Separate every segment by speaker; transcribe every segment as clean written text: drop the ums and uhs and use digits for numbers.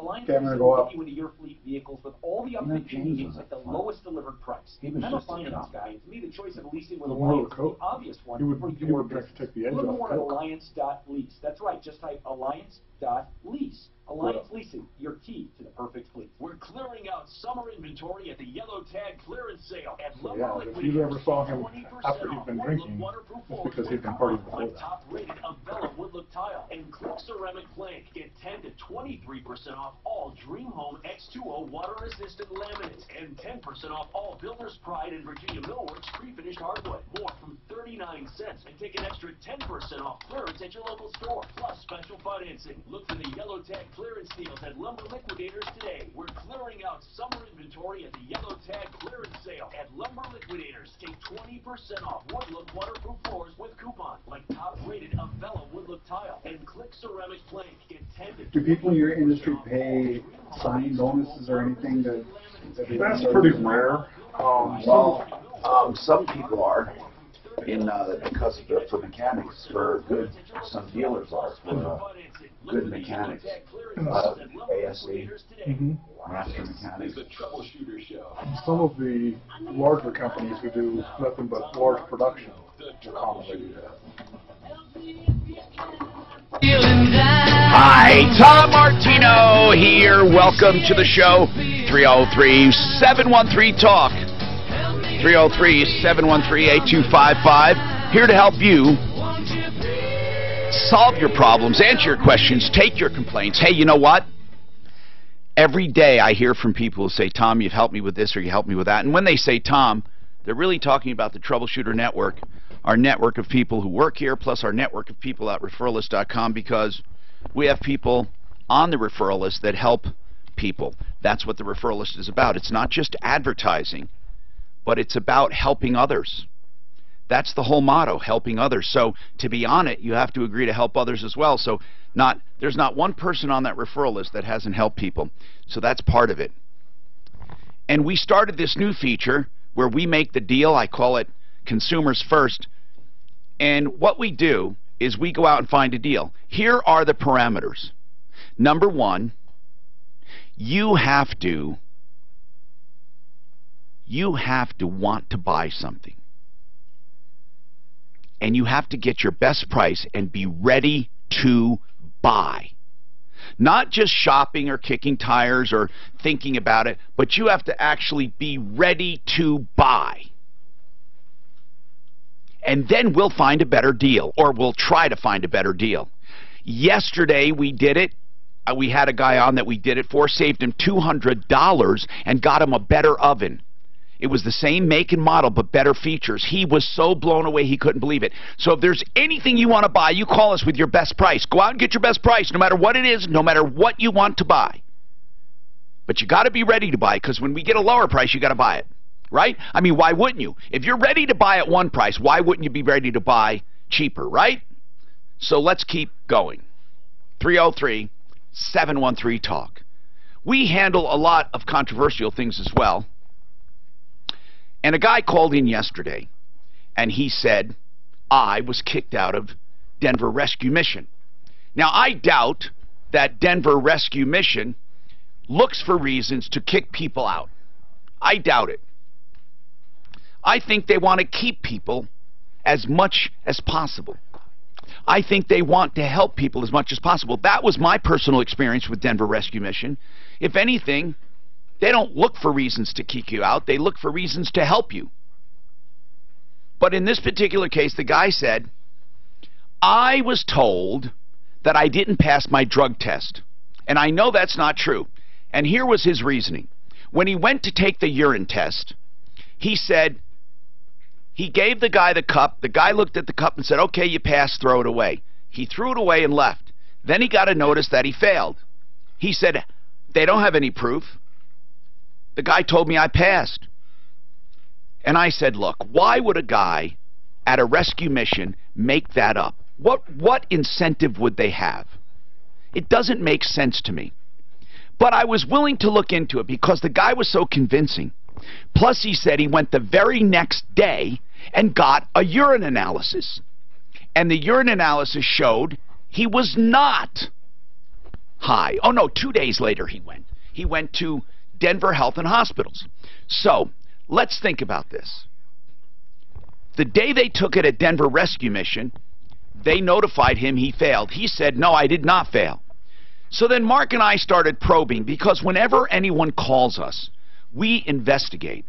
Speaker 1: Alliance
Speaker 2: Okay, I'm gonna
Speaker 1: Leasing
Speaker 2: go
Speaker 1: will
Speaker 2: up.
Speaker 1: get you into your fleet vehicles with all the upgrades you need at the lowest delivered price. I'm a finance guy, and to me the choice of leasing with Alliance is the obvious one for your business. Look more at alliance.lease. That's right, just type alliance.lease. Alliance Leasing, your key to the perfect fleet.
Speaker 3: We're clearing out summer inventory at the Yellow Tag clearance sale at
Speaker 2: So
Speaker 3: Lumber
Speaker 2: yeah, if
Speaker 3: Liquidators.
Speaker 2: you ever saw him
Speaker 3: 20%
Speaker 2: after he'd
Speaker 3: off
Speaker 2: been
Speaker 3: wood-look
Speaker 2: drinking,
Speaker 3: waterproof
Speaker 2: it's
Speaker 3: floors
Speaker 2: because he'd been
Speaker 3: with
Speaker 2: partying before
Speaker 3: my
Speaker 2: that.
Speaker 3: top-rated Avella wood-look tile and Click ceramic plank. Get 10 to 23% off all Dream Home X2O water-resistant laminates and 10% off all Builder's Pride and Virginia Millworks pre-finished hardwood. More from 39 cents and take an extra 10% off clearance at your local store. Plus special financing. Look for the Yellow Tag clearance deals at Lumber Liquidators today. We're clearing out summer inventory at the Yellow Tag clearance sale at Lumber Liquidators. Take 20% off wood-look waterproof floors with coupon like top-rated Avella wood-look tile and Click ceramic plank. Get 10 to 20%
Speaker 2: Do people in your industry pay sign bonuses or anything to?
Speaker 4: That's pretty rare.
Speaker 5: Some people are, because for mechanics, for good, some dealers are for good mechanics. ASE, master mechanics.
Speaker 3: The Troubleshooter Show.
Speaker 4: Some of the larger companies who do nothing but large production will commonly do that.
Speaker 6: Hi, Tom Martino here. Welcome to the show. 303-713-TALK. 303-713-8255. Here to help you solve your problems, answer your questions, take your complaints. Hey, you know what? Every day I hear from people who say, Tom, you've helped me with this or you helped me with that. And when they say Tom, they're really talking about the Troubleshooter Network, our network of people who work here, plus our network of people at referralist.com, because we have people on the referral list that help people. That's what the referral list is about. It's not just advertising, but it's about helping others. That's the whole motto, helping others. So to be on it, you have to agree to help others as well. So there's not one person on that referral list that hasn't helped people. So that's part of it. And we started this new feature where we make the deal. I call it Consumers First. And what we do is we go out and find a deal. Here are the parameters. Number one, you have to want to buy something. And you have to get your best price and be ready to buy. Not just shopping or kicking tires or thinking about it, but you have to actually be ready to buy. And then we'll find a better deal, or we'll try to find a better deal. Yesterday we did it. We had a guy on that we did it for, saved him $200 and got him a better oven. It was the same make and model, but better features. He was so blown away he couldn't believe it. So if there's anything you want to buy, you call us with your best price. Go out and get your best price, no matter what it is, no matter what you want to buy. But you got to be ready to buy, because when we get a lower price, you got to buy it. Right? I mean, why wouldn't you? If you're ready to buy at one price, why wouldn't you be ready to buy cheaper, right? So let's keep going. 303-713-TALK. We handle a lot of controversial things as well. And a guy called in yesterday, and he said, I was kicked out of Denver Rescue Mission. Now, I doubt that Denver Rescue Mission looks for reasons to kick people out. I doubt it. I think they want to keep people as much as possible. I think they want to help people as much as possible. That was my personal experience with Denver Rescue Mission. If anything, they don't look for reasons to kick you out. They look for reasons to help you. But in this particular case, the guy said, I was told that I didn't pass my drug test. And I know that's not true. And here was his reasoning. When he went to take the urine test, he said, he gave the guy the cup. The guy looked at the cup and said, okay, you passed, throw it away. He threw it away and left. Then he got a notice that he failed. He said, they don't have any proof. The guy told me I passed. And I said, look, why would a guy at a rescue mission make that up? What incentive would they have? It doesn't make sense to me. But I was willing to look into it because the guy was so convincing. Plus, he said he went the very next day and got a urine analysis. And the urine analysis showed he was not high. Oh, no, 2 days later he went. He went to Denver Health and Hospitals. So let's think about this. The day they took it at Denver Rescue Mission, they notified him he failed. He said, no, I did not fail. So then Mark and I started probing, because whenever anyone calls us, we investigate.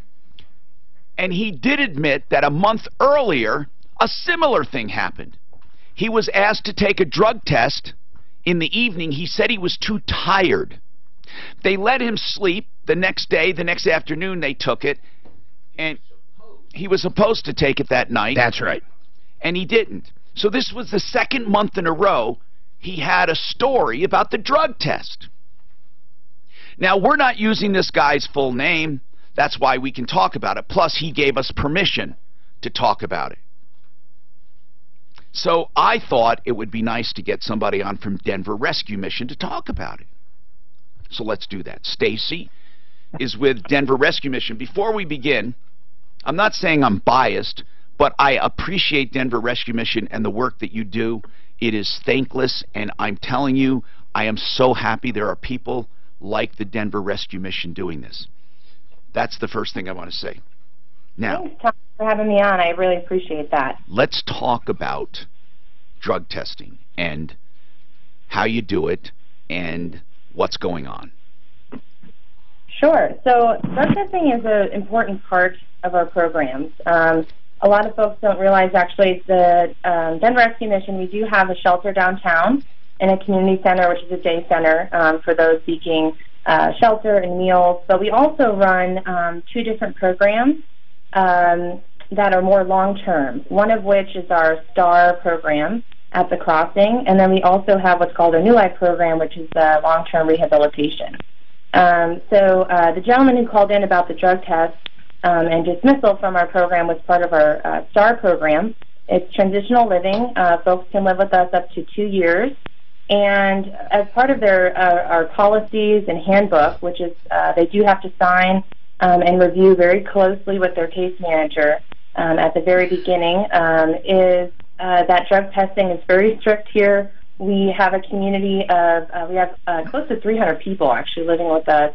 Speaker 6: And he did admit that a month earlier, a similar thing happened. He was asked to take a drug test in the evening. He said he was too tired. They let him sleep. The next day, the next afternoon, they took it. And he was supposed to take it that night.
Speaker 7: That's right.
Speaker 6: And he didn't. So this was the second month in a row he had a story about the drug test. Now, we're not using this guy's full name. That's why we can talk about it. Plus, he gave us permission to talk about it. So I thought it would be nice to get somebody on from Denver Rescue Mission to talk about it. So let's do that. Stacy is with Denver Rescue Mission. Before we begin, I'm not saying I'm biased, but I appreciate Denver Rescue Mission and the work that you do. It is thankless, and I'm telling you, I am so happy there are people like the Denver Rescue Mission doing this. That's the first thing I want to say. Now,
Speaker 8: thanks, Tom, for having me on. I really appreciate that.
Speaker 6: Let's talk about drug testing and how you do it and what's going on.
Speaker 8: Sure. So drug testing is an important part of our programs. A lot of folks don't realize, actually, the Denver Rescue Mission, we do have a shelter downtown and a community center, which is a day center for those seeking shelter and meals. But we also run 2 different programs that are more long-term, one of which is our STAR program at the Crossing, and then we also have what's called a New Life program, which is long-term rehabilitation. So the gentleman who called in about the drug test and dismissal from our program was part of our STAR program. It's transitional living. Folks can live with us up to 2 years. And as part of their our policies and handbook, which is they do have to sign and review very closely with their case manager at the very beginning, is that drug testing is very strict here. We have a community of, we have close to 300 people actually living with us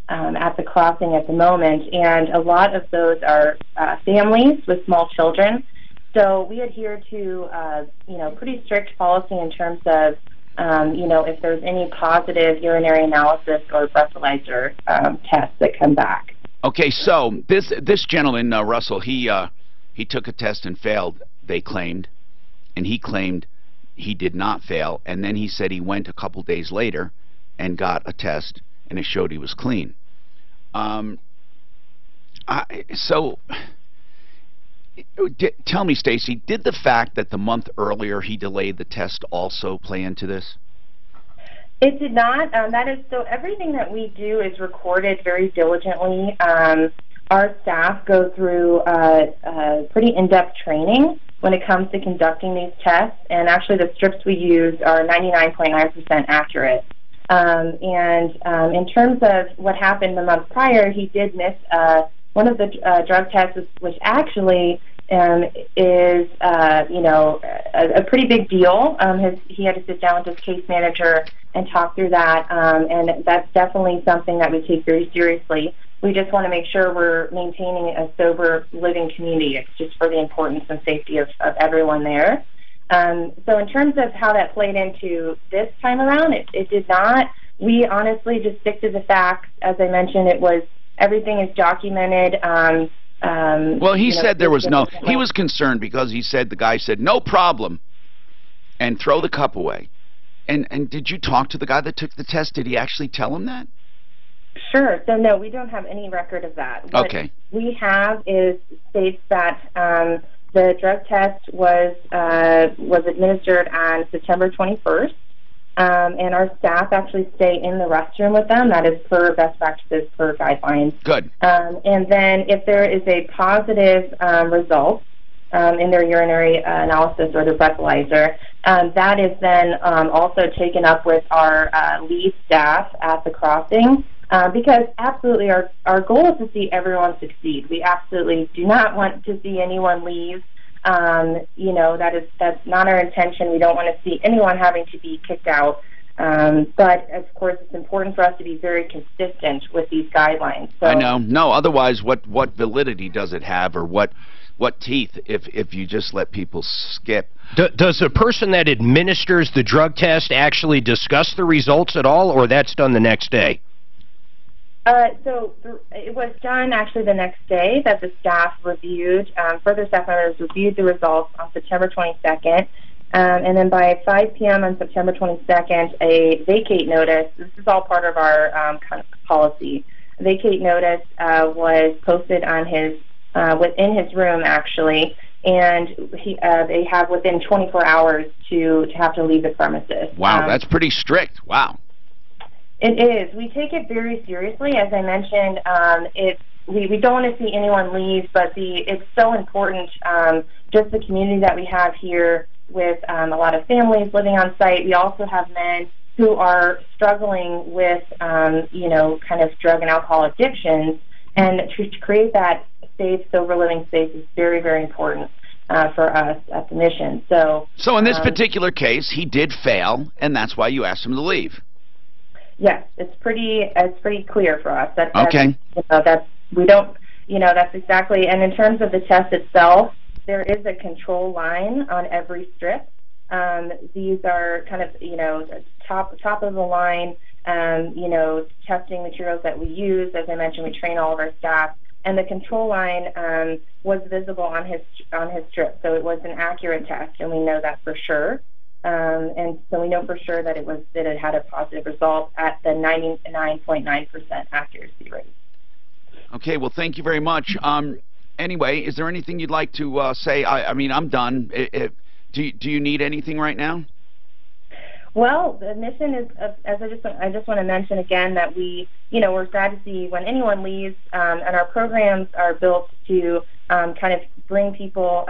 Speaker 8: at the Crossing at the moment, and a lot of those are families with small children. So we adhere to, pretty strict policy in terms of, if there's any positive urinary analysis or breathalyzer tests that come back.
Speaker 6: Okay, so this gentleman, Russell, he took a test and failed, they claimed, and he claimed he did not fail, and then he said he went a couple days later and got a test, and it showed he was clean. Tell me, Stacy, did the fact that the month earlier he delayed the test also play into this?
Speaker 8: It did not. That is, so everything that we do is recorded very diligently. Our staff go through pretty in-depth training when it comes to conducting these tests, and actually the strips we use are 99.9% accurate. In terms of what happened the month prior, he did miss one of the drug tests, which actually is, a pretty big deal. He had to sit down with his case manager and talk through that, and that's definitely something that we take very seriously. We just want to make sure we're maintaining a sober living community. It's just for the importance and safety of everyone there. So in terms of how that played into this time around, it did not. We honestly just stick to the facts. As I mentioned, everything is documented.
Speaker 6: Well, he said there was he was concerned because he said, the guy said, no problem, and throw the cup away. And did you talk to the guy that took the test? Did he actually tell him that?
Speaker 8: Sure. So no, we don't have any record of that. What we have states that the drug test was administered on September 21st, and our staff actually stay in the restroom with them. That is per best practices, per guidelines.
Speaker 6: Good.
Speaker 8: And then if there is a positive result in their urinary analysis or their breathalyzer, that is then also taken up with our lead staff at the Crossing. Because absolutely our goal is to see everyone succeed. We absolutely do not want to see anyone leave. That's not our intention. We don't want to see anyone having to be kicked out. But, of course, it's important for us to be very consistent with these guidelines. So,
Speaker 6: I know. No, otherwise, what validity does it have, or what teeth if you just let people skip?
Speaker 7: Does the person that administers the drug test actually discuss the results at all, or that's done the next day?
Speaker 8: It was done actually the next day that the staff reviewed, further staff members reviewed the results on September 22nd. And then by 5 p.m. on September 22nd, a vacate notice, this is all part of our kind of policy, a vacate notice was posted on his, within his room actually, and they have within 24 hours to have to leave the premises.
Speaker 6: Wow, that's pretty strict. Wow.
Speaker 8: It is. We take it very seriously. As I mentioned, we don't want to see anyone leave, but it's so important, just the community that we have here with a lot of families living on site. We also have men who are struggling with, kind of drug and alcohol addictions, and to create that safe, sober living space is very, very important for us at the mission. So
Speaker 6: in this particular case, he did fail, and that's why you asked him to leave.
Speaker 8: Yes, it's pretty clear for us.
Speaker 6: Okay.
Speaker 8: That's exactly. And in terms of the test itself, there is a control line on every strip. These are kind of, top of the line, testing materials that we use. As I mentioned, we train all of our staff, and the control line was visible on his strip, so it was an accurate test, and we know that for sure. And so we know for sure that it had a positive result at the 99.9% accuracy rate.
Speaker 6: Okay, well, thank you very much. Anyway, is there anything you'd like to say? I mean, I'm done. Do you need anything right now?
Speaker 8: Well, the mission is, as I just want to mention again that we're glad to see when anyone leaves, and our programs are built to kind of bring people,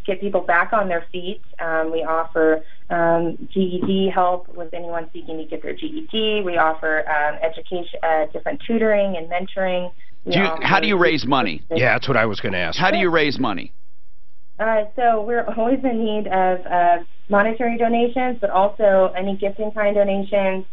Speaker 8: get people back on their feet. We offer GED help with anyone seeking to get their GED. We offer education, different tutoring and mentoring.
Speaker 6: How do you raise money?
Speaker 7: Yeah, that's what I was going to ask.
Speaker 6: How do you raise money?
Speaker 8: So we're always in need of monetary donations, but also any gifting kind donations.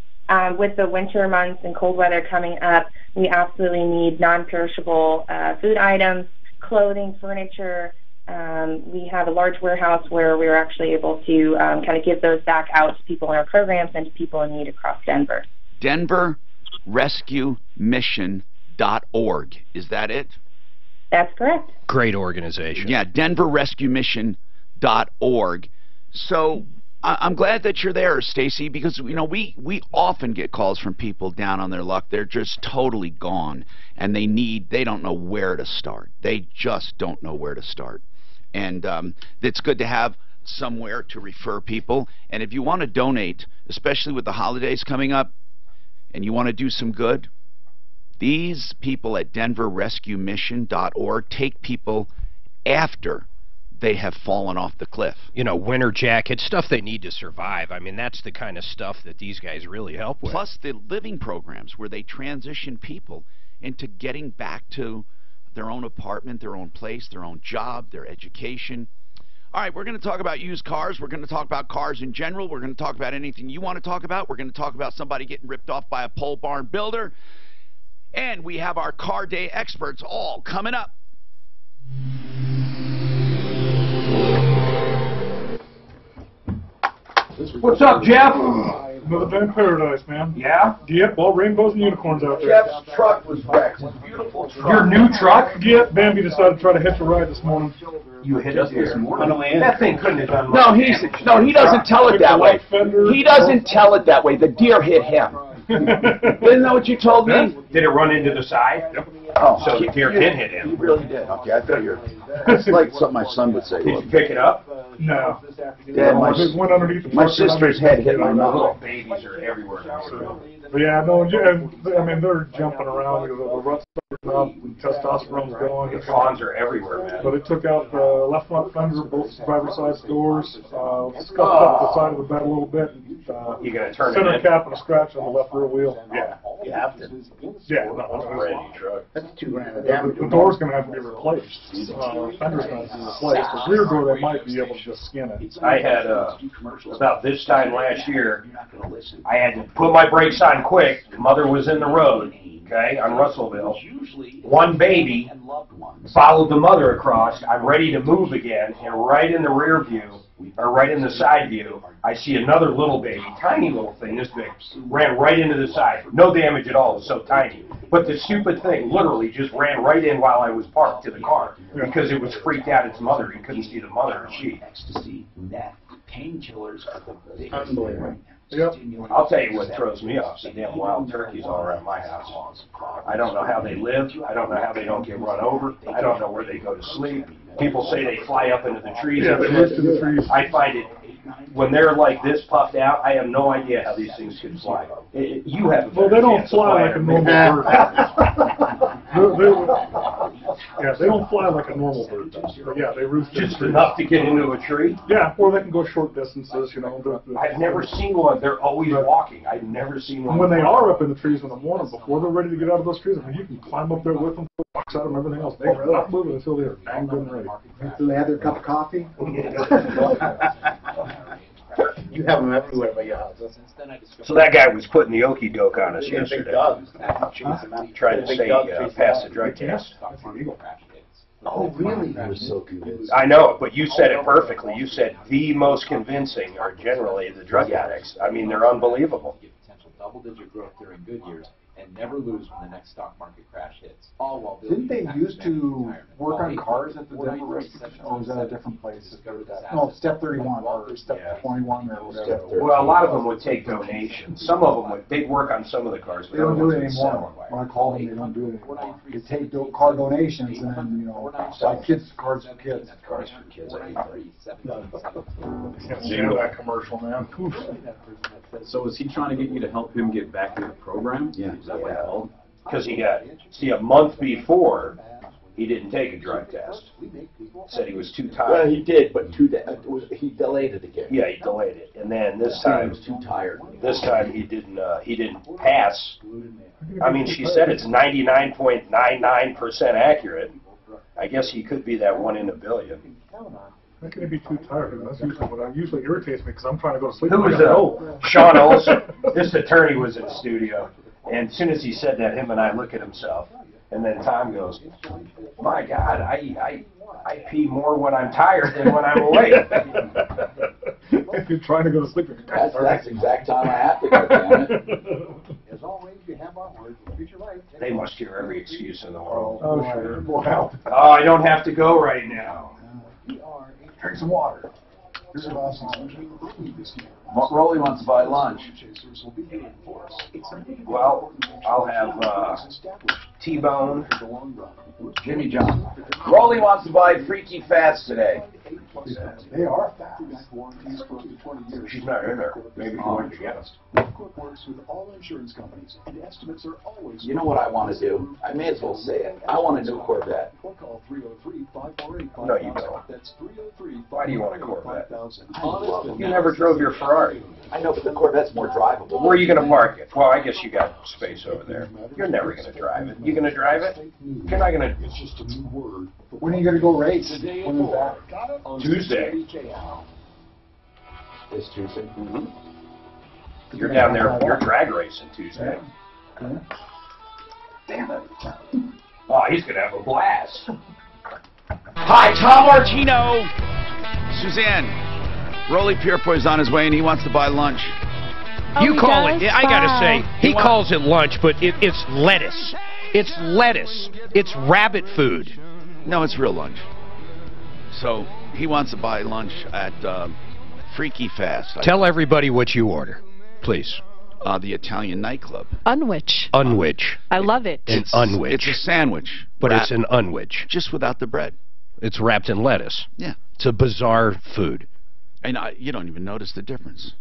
Speaker 8: With the winter months and cold weather coming up, we absolutely need non-perishable food items, clothing, furniture. We have a large warehouse where we're actually able to kind of give those back out to people in our programs and to people in need across Denver. DenverRescueMission.org. Is that it? That's correct.
Speaker 7: Great organization.
Speaker 6: Yeah, DenverRescueMission.org. So I'm glad that you're there, Stacy, because we often get calls from people down on their luck. They're just totally gone, and they don't know where to start. They just don't know where to start. And it's good to have somewhere to refer people. And if you want to donate, especially with the holidays coming up, and you want to do some good, these people at DenverRescueMission.org take people after they have fallen off the cliff.
Speaker 7: Winter jackets, stuff they need to survive. I mean, that's the kind of stuff that these guys really help with.
Speaker 6: Plus the living programs where they transition people into getting back to their own apartment, their own place, their own job, their education. All right, we're going to talk about used cars. We're going to talk about cars in general. We're going to talk about anything you want to talk about. We're going to talk about somebody getting ripped off by a pole barn builder. And we have our car day experts all coming up.
Speaker 2: What's up, Jeff?
Speaker 4: Another day in paradise, man.
Speaker 2: Yeah?
Speaker 4: Yep, all rainbows and unicorns out there.
Speaker 5: Jeff's truck was wrecked. It's a beautiful truck.
Speaker 2: Your new truck?
Speaker 4: Yep, Bambi decided to try to hitch a ride this morning.
Speaker 2: You hit it this morning? That thing couldn't have done
Speaker 1: No,
Speaker 2: much
Speaker 1: he
Speaker 2: damage.
Speaker 1: doesn't tell it that way. He doesn't tell it that way. The deer hit him. Isn't that what you told me?
Speaker 2: Did it run into the side?
Speaker 4: Yep.
Speaker 5: Oh,
Speaker 2: So the deer did hit
Speaker 5: He
Speaker 2: him.
Speaker 5: really did. Okay, I thought it's like something my son would say.
Speaker 2: Did you pick it up?
Speaker 4: No.
Speaker 5: Yeah,
Speaker 4: It went underneath the
Speaker 5: my
Speaker 4: truck.
Speaker 5: sister's head hit my
Speaker 2: Little
Speaker 5: mouth.
Speaker 2: babies are everywhere now.
Speaker 4: But yeah, no, I mean, they're jumping around because of the rut up, and testosterone's going.
Speaker 9: The fawns are everywhere, man.
Speaker 4: But it took out the left front fender, both driver's side doors, scuffed up the side of the bed a little bit.
Speaker 9: You gonna turn
Speaker 4: center
Speaker 9: it in?
Speaker 4: cap and a scratch on the left rear wheel.
Speaker 9: Yeah, you have to.
Speaker 4: Yeah,
Speaker 9: That's a brand new truck.
Speaker 2: That's $2,000.
Speaker 4: the door's going to have to be replaced. Fender's going to be replaced. The rear door, they might be able to just skin it.
Speaker 9: I had, about this time last year, I had to put my brakes on quick. Mother was in the road, okay, on Russellville. One baby followed the mother across. I'm ready to move again, and right in the rear view, or right in the side view, I see another little baby, tiny little thing, this big, ran right into the side. No damage at all, it was so tiny. But the stupid thing literally just ran right in while I was parked to the car because it was freaked out its mother. He couldn't see the mother or she.
Speaker 4: Unbelievable.
Speaker 9: Yep. I'll tell you what throws me off, the damn wild turkeys all around my house. I don't know how they live. I don't know how they don't get run over. I don't know where they go to sleep. People say they fly up into the trees.
Speaker 4: Yeah, they roost in the trees.
Speaker 9: I find it, when they're like this puffed out, I have no idea how these things can fly. You have a
Speaker 4: Well, they don't fly like a normal bird. They don't fly like a normal bird does. But yeah, they roost in
Speaker 9: Just
Speaker 4: trees.
Speaker 9: enough to get into a tree?
Speaker 4: Yeah, or they can go short distances, you know.
Speaker 9: I've never seen one. They're always walking. I've never seen one.
Speaker 4: And when they are up in the trees in the morning, before they're ready to get out of those trees, I mean, you can climb up there with them, box out of them, everything else. They're not moving until they're banged and ready.
Speaker 2: Do they have their cup of coffee? You have them everywhere by your house.
Speaker 9: So that guy was putting the okie doke on us yesterday. Trying to say pass the drug test.
Speaker 2: Oh, really? I was so convinced.
Speaker 9: I know, but you said it perfectly. You said the most convincing are generally the drug addicts. I mean, they're unbelievable.
Speaker 10: Potential double-digit growth during good years and never lose when the next stock market crash hits. All while building.
Speaker 2: Didn't they used to work on cars at the Denver Rescue? Or was that a different place? No, Step 31 or Step 21 or whatever.
Speaker 9: Well, a lot of them would take donations. Some of them would. They'd work on some of the cars.
Speaker 2: They don't do it anymore. When I call them, they don't do it anymore. They take car donations and then, you know, buy kids cars for kids.
Speaker 9: Cars for kids.
Speaker 4: Can't stand that commercial, man. Oof.
Speaker 11: So is he trying to get you to help him get back in the program?
Speaker 5: Yeah.
Speaker 11: Is that what it's called?
Speaker 9: Because he got, see, a month before, he didn't take a drug test. Said he was too tired.
Speaker 5: Well, he did, but he delayed it again.
Speaker 9: Yeah, he delayed it, and then this time
Speaker 5: he was too tired.
Speaker 9: This time he didn't pass. I mean, she said it's 99.99% accurate. I guess he could be that 1 in a billion.
Speaker 4: How can he be too tired? That's usually what usually irritates me because I'm trying to go to sleep.
Speaker 9: Who was it? Sean Olson. This attorney was in the studio, and as soon as he said that, him and I look at himself, and then Tom goes, "My God, I pee more when I'm tired than when I'm awake."
Speaker 4: If you're trying to go to sleep,
Speaker 5: that's the exact time I have to go, damn it.
Speaker 2: As always, you have our word. Future right.
Speaker 9: They must hear every excuse in the world.
Speaker 4: Oh, sure. Wow.
Speaker 9: Oh, I don't have to go right now.
Speaker 2: Drink some water. Here's an awesome
Speaker 11: Rolly wants to buy lunch.
Speaker 9: Well, I'll have T-bone.
Speaker 11: Jimmy John. Rolly wants to buy Freaky Fats today.
Speaker 2: They are fast.
Speaker 9: She's not in there. Maybe you want to get us.
Speaker 5: You know what I want to do? I may as well say it. I want a new Corvette.
Speaker 9: No, you don't. Why do you want a Corvette? You never drove your Ferrari.
Speaker 5: I know, but the Corvette's more drivable.
Speaker 9: Where are you going to park it? Well, I guess you got space over there. You're never going to drive it. You going to drive it? You're not going to.
Speaker 2: It's just a new word. When are you going to go race? When is that?
Speaker 9: Tuesday.
Speaker 5: This Tuesday?
Speaker 9: Mm-hmm. You're down there. You're drag racing Tuesday.
Speaker 2: Yeah.
Speaker 9: Damn it. Oh, he's going to have a blast.
Speaker 6: Hi, Tom Martino. Suzanne, Rolly Pierpoint's on his way, and he wants to buy lunch.
Speaker 7: You call it. I gotta say, he calls it lunch, but it's lettuce. It's lettuce. It's rabbit food.
Speaker 6: No, it's real lunch. So he wants to buy lunch at Freaky Fast.
Speaker 7: Tell everybody what you order, please.
Speaker 6: The Italian nightclub.
Speaker 12: Unwich.
Speaker 7: Unwich.
Speaker 12: I love it.
Speaker 7: An unwich.
Speaker 6: It's a sandwich.
Speaker 7: But it's an unwich.
Speaker 6: Just without the bread.
Speaker 7: It's wrapped in lettuce.
Speaker 6: Yeah.
Speaker 7: It's a bizarre food.
Speaker 6: And you don't even notice the difference.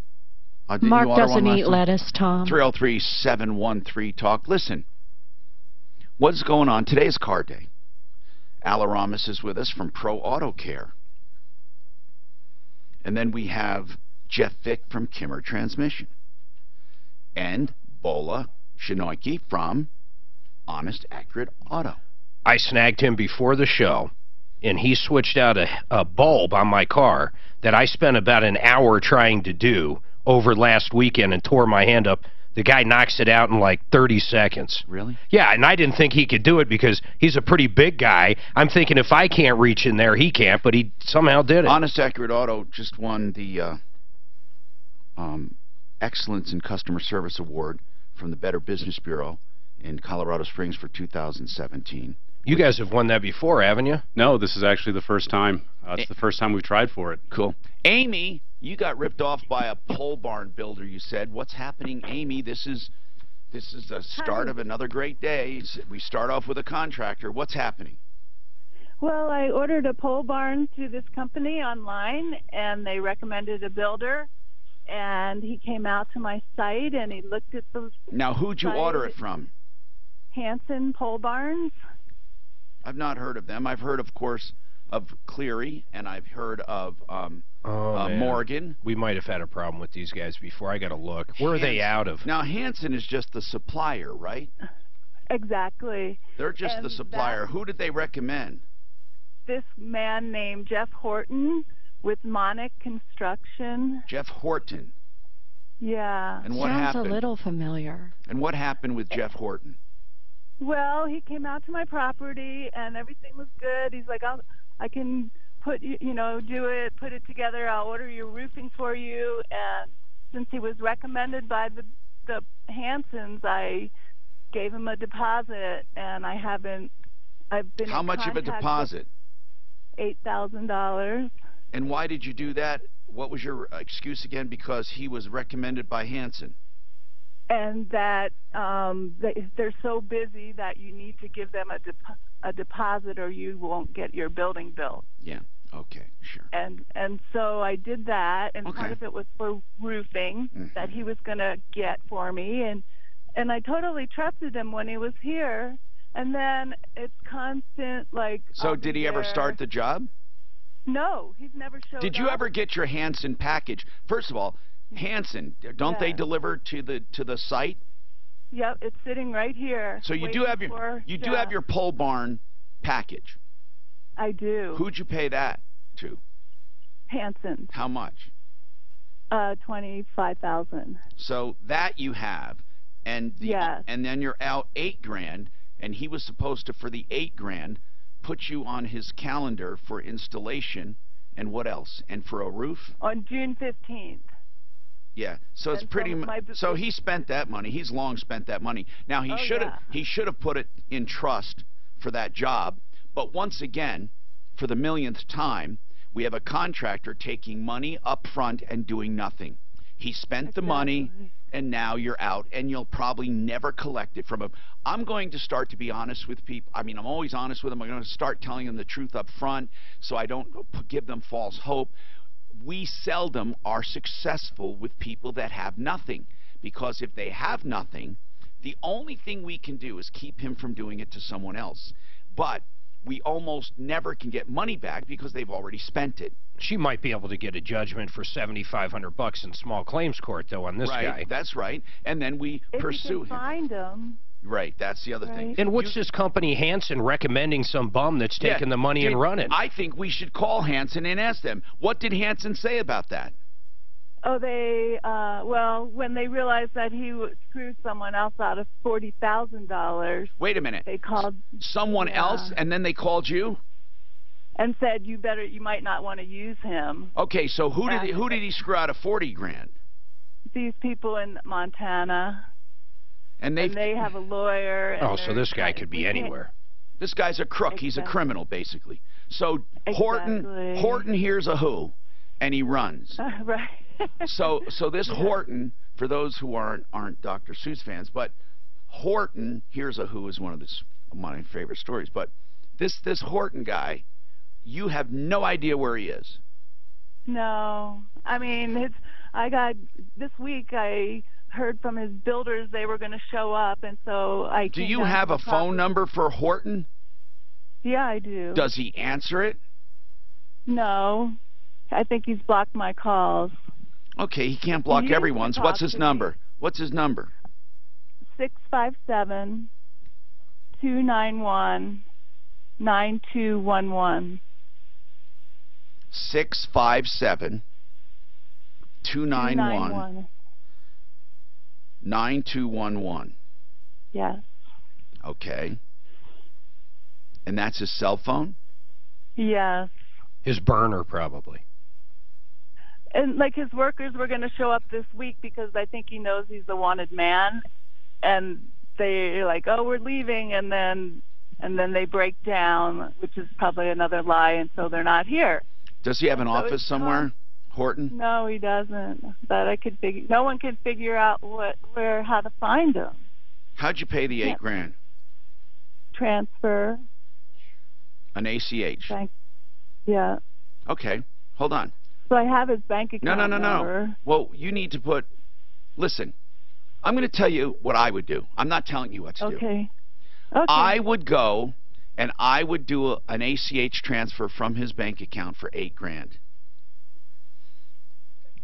Speaker 12: Mark doesn't eat lettuce, Tom.
Speaker 6: 303-713-TALK. Listen, What's going on? Today's car day. Alaramis is with us from Pro Auto Care. And then we have Jeff Vick from Kimmer Transmission. And Bola Shinoiki from Honest Accurate Auto.
Speaker 7: I snagged him before the show, and he switched out a bulb on my car that I spent about an hour trying to do over last weekend and tore my hand up. The guy knocks it out in like 30 seconds.
Speaker 6: Really?
Speaker 7: Yeah, and I didn't think he could do it because he's a pretty big guy. I'm thinking if I can't reach in there, he can't, but he somehow did it.
Speaker 6: Honest Accurate Auto just won the Excellence in Customer Service Award from the Better Business Bureau in Colorado Springs for 2017.
Speaker 7: You guys have won that before, haven't you?
Speaker 12: No, this is actually the first time. It's the first time we've tried for it.
Speaker 6: Cool. Amy, you got ripped off by a pole barn builder, you said. What's happening, Amy? This is the start of another great day. We start off with a contractor. What's happening?
Speaker 13: Well, I ordered a pole barn through this company online, and they recommended a builder. And he came out to my site, and he looked at the
Speaker 6: Now, who'd you order it from?
Speaker 13: Hanson Pole Barns.
Speaker 6: I've not heard of them. I've heard, of course, of Cleary, and I've heard of Morgan.
Speaker 7: We might have had a problem with these guys before. I got to look. Where are they out of?
Speaker 6: Now, Hanson is just the supplier, right?
Speaker 13: Exactly.
Speaker 6: They're just the supplier. Who did they recommend?
Speaker 13: This man named Jeff Horton with Monic Construction.
Speaker 6: Jeff Horton.
Speaker 13: Yeah.
Speaker 6: And what happened?
Speaker 14: Sounds a little familiar.
Speaker 6: And what happened with Jeff Horton?
Speaker 13: Well, he came out to my property, and everything was good. He's like, I can put do it together. I'll order your roofing for you. And since he was recommended by the Hansons, I gave him a deposit, and I've been
Speaker 6: How much of a deposit?
Speaker 13: $8,000.
Speaker 6: And why did you do that? What was your excuse again? Because he was recommended by Hanson.
Speaker 13: And that they're so busy that you need to give them a deposit or you won't get your building built.
Speaker 6: Yeah. Okay. Sure.
Speaker 13: And so I did that, and part of it was for roofing that he was going to get for me, and I totally trusted him when he was here. And then it's constant, like.
Speaker 6: So did he ever start the job?
Speaker 13: No, he's never showed up.
Speaker 6: Did you ever get your Hanson package? First of all, Hanson, don't they deliver to the site?
Speaker 13: Yep, it's sitting right here.
Speaker 6: So you do have your pole barn package.
Speaker 13: I do.
Speaker 6: Who'd you pay that to?
Speaker 13: Hanson.
Speaker 6: How much?
Speaker 13: $25,000.
Speaker 6: So that you have, and and then you're out $8,000, and he was supposed to, for the $8,000, put you on his calendar for installation, and what else? And for a roof?
Speaker 13: On June 15th.
Speaker 6: Yeah, so it's pretty much. So he spent that money. He's long spent that money. Now he should have put it in trust for that job. But once again, for the millionth time, we have a contractor taking money up front and doing nothing. He spent the money, and now you're out, and you'll probably never collect it from him. I'm going to start to be honest with people. I mean, I'm always honest with them. I'm going to start telling them the truth up front so I don't give them false hope. We seldom are successful with people that have nothing, because if they have nothing, the only thing we can do is keep him from doing it to someone else. But we almost never can get money back because they've already spent it.
Speaker 7: She might be able to get a judgment for $7,500 in small claims court, though, on this guy.
Speaker 6: Right, that's right. And then we pursue him.
Speaker 13: If you can find him.
Speaker 6: Right, that's the other thing.
Speaker 7: And what's this company, Hanson, recommending some bum that's taking the money and running?
Speaker 6: I think we should call Hanson and ask them. What did Hanson say about that?
Speaker 13: Oh, well, when they realized that he screwed someone else out of $40,000.
Speaker 6: Wait a minute.
Speaker 13: They called
Speaker 6: someone else, and then they called you?
Speaker 13: And said you might not want to use him.
Speaker 6: Okay, so who did he screw out of $40,000?
Speaker 13: These people in Montana.
Speaker 6: And they
Speaker 13: have a lawyer.
Speaker 7: Oh, so this guy could be anywhere.
Speaker 6: This guy's a crook.
Speaker 13: Exactly.
Speaker 6: He's a criminal, basically. So Horton hears a who, and he runs.
Speaker 13: Right.
Speaker 6: So this Horton, for those who aren't Dr. Seuss fans, but Horton hears a who is one of my favorite stories. But this Horton guy, you have no idea where he is.
Speaker 13: No, I mean this week I heard from his builders they were going to show up, and so I.
Speaker 6: Do you have a phone number for Horton?
Speaker 13: Yeah, I do.
Speaker 6: Does he answer it?
Speaker 13: No, I think he's blocked my calls.
Speaker 6: Okay, he can't block everyone's. What's his number? What's his number?
Speaker 13: 657-291-9211.
Speaker 6: 657-291-9211.
Speaker 13: Yes.
Speaker 6: Okay. And that's his cell phone?
Speaker 13: Yes.
Speaker 7: His burner, probably.
Speaker 13: And like his workers were going to show up this week because I think he knows he's the wanted man, and they're like, "Oh, we're leaving," and then they break down, which is probably another lie, and so they're not here.
Speaker 6: Does he have an office somewhere, Horton?
Speaker 13: No, he doesn't. But I could figure. No one can figure out how to find him.
Speaker 6: How'd you pay the $8,000?
Speaker 13: Transfer.
Speaker 6: An ACH.
Speaker 13: Bank. Yeah.
Speaker 6: Okay, hold on.
Speaker 13: So I have his bank account number.
Speaker 6: No. Well, you need to put. Listen, I'm going to tell you what I would do. I'm not telling you what to do.
Speaker 13: Okay.
Speaker 6: I would go and I would do an ACH transfer from his bank account for $8,000.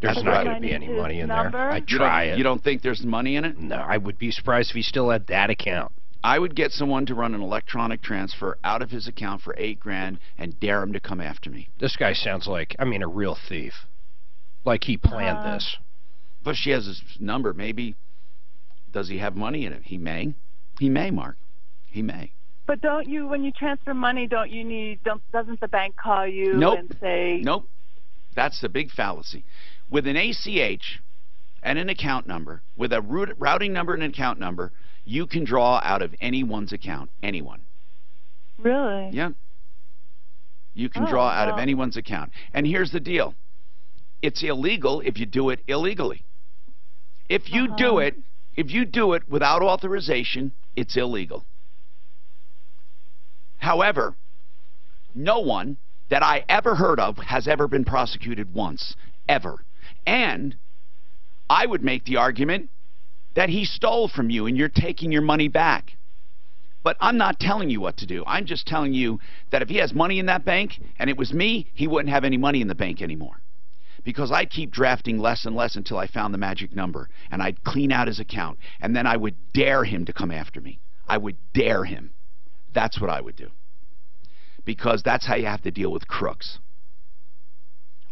Speaker 7: There's not going to be any money in there. I'd try it.
Speaker 6: You don't think there's money in it?
Speaker 7: No, I would be surprised if he still had that account.
Speaker 6: I would get someone to run an electronic transfer out of his account for $8,000 and dare him to come after me.
Speaker 7: This guy sounds like, a real thief. Like he planned this.
Speaker 6: But she has his number. Maybe, does he have money in it? He may. He may, Mark. He may.
Speaker 13: But don't you, when you transfer money, doesn't the bank call you and say...
Speaker 6: Nope. That's the big fallacy. With an ACH and an account number, with a routing number and an account number, you can draw out of anyone's account. Anyone.
Speaker 13: Really?
Speaker 6: Yeah. You can draw out of anyone's account. And here's the deal. It's illegal if you do it illegally. If you do it without authorization, it's illegal. However, no one that I ever heard of has ever been prosecuted once. Ever. And I would make the argument that he stole from you and you're taking your money back. But I'm not telling you what to do. I'm just telling you that if he has money in that bank and it was me, he wouldn't have any money in the bank anymore. Because I'd keep drafting less and less until I found the magic number, and I'd clean out his account, and then I would dare him to come after me. I would dare him. That's what I would do. Because that's how you have to deal with crooks.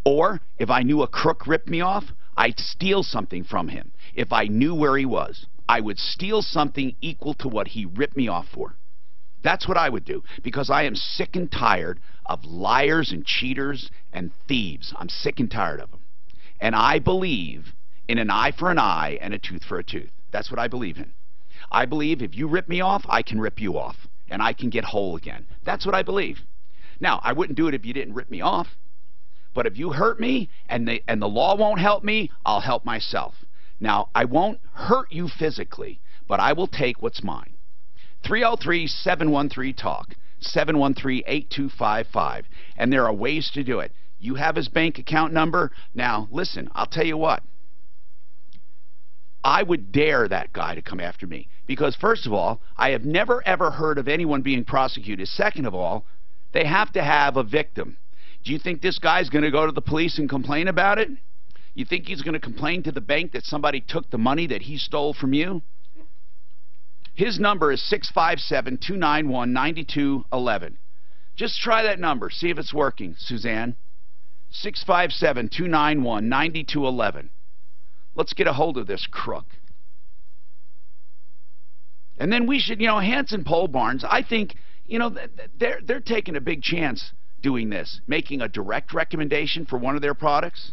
Speaker 6: Or, if I knew a crook ripped me off, I'd steal something from him. If I knew where he was, I would steal something equal to what he ripped me off for. That's what I would do, because I am sick and tired of liars and cheaters and thieves. I'm sick and tired of them. And I believe in an eye for an eye and a tooth for a tooth. That's what I believe in. I believe if you rip me off, I can rip you off, and I can get whole again. That's what I believe. Now, I wouldn't do it if you didn't rip me off. But if you hurt me and the law won't help me, I'll help myself. Now, I won't hurt you physically, but I will take what's mine. 303-713-TALK, 713-8255. And there are ways to do it. You have his bank account number. Now, listen, I'll tell you what. I would dare that guy to come after me. Because, first of all, I have never, ever heard of anyone being prosecuted. Second of all, they have to have a victim. Do you think this guy's going to go to the police and complain about it? You think he's going to complain to the bank that somebody took the money that he stole from you? His number is 657-291-9211. Just try that number. See if it's working, Suzanne. 657-291-9211. Let's get a hold of this crook. And then we should, Hanson Pole Barns, I think, they're taking a big chance doing this, making a direct recommendation for one of their products.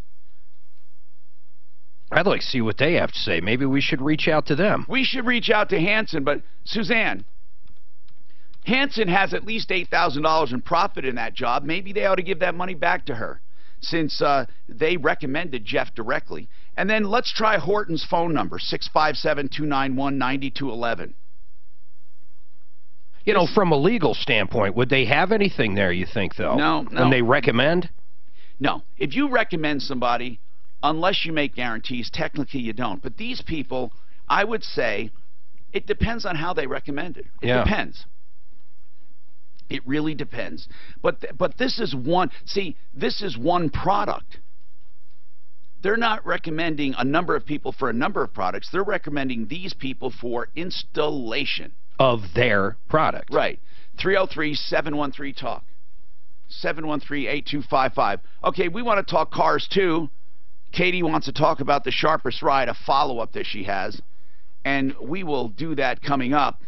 Speaker 7: I'd like to see what they have to say. Maybe we should reach out to them.
Speaker 6: We should reach out to Hanson, but Suzanne, Hanson has at least $8,000 in profit in that job. Maybe they ought to give that money back to her, since they recommended Jeff directly. And then let's try Horton's phone number, 657-291-9211.
Speaker 7: From a legal standpoint, would they have anything there, you think, though?
Speaker 6: No.
Speaker 7: When they recommend?
Speaker 6: No. If you recommend somebody, unless you make guarantees, technically you don't. But these people, I would say, it depends on how they recommend it. It depends. It really depends. But this is one, see, this is one product. They're not recommending a number of people for a number of products. They're recommending these people for installation
Speaker 7: of their product.
Speaker 6: Right. 303-713-TALK. 713-8255. Okay, we want to talk cars too. Katie wants to talk about the Sharpest Ride, a follow-up that she has. And we will do that coming up.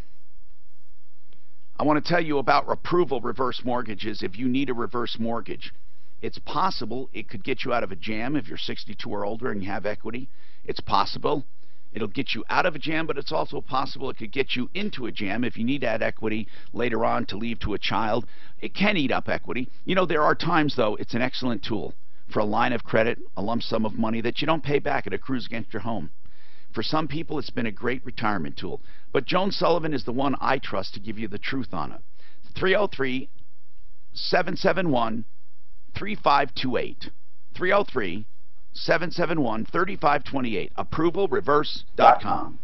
Speaker 6: I want to tell you about approval reverse mortgages. If you need a reverse mortgage, it's possible it could get you out of a jam if you're 62 or older and you have equity. It's possible it'll get you out of a jam, but it's also possible it could get you into a jam if you need that equity later on to leave to a child. It can eat up equity. You know, there are times, though, it's an excellent tool for a line of credit, a lump sum of money that you don't pay back. It accrues against your home. For some people, it's been a great retirement tool. But Joan Sullivan is the one I trust to give you the truth on it. 303-771-3528. 303-771-3528. ApprovalReverse.com.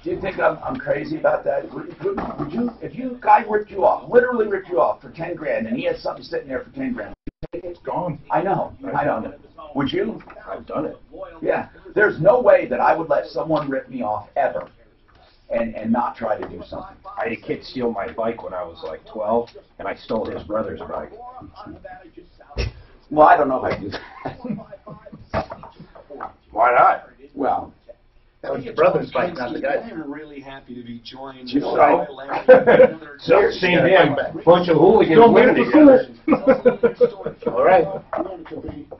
Speaker 11: Do you think I'm crazy about that? Would you, if you guy ripped you off, literally ripped you off for 10 grand, and he has something sitting there for 10 grand,
Speaker 4: it's gone.
Speaker 11: I know. Would you?
Speaker 2: I've done it.
Speaker 11: Yeah. There's no way that I would let someone rip me off ever, and not try to do something.
Speaker 9: I had a kid steal my bike when I was like 12, and I stole his brother's bike.
Speaker 11: Well, I don't know if I do that.
Speaker 9: Why not?
Speaker 11: Well,
Speaker 2: that was your brother's bike, not the guy's.
Speaker 3: I'm really happy to be joined.
Speaker 11: You know,
Speaker 9: So, same damn bunch of hooligans living together.
Speaker 2: All right.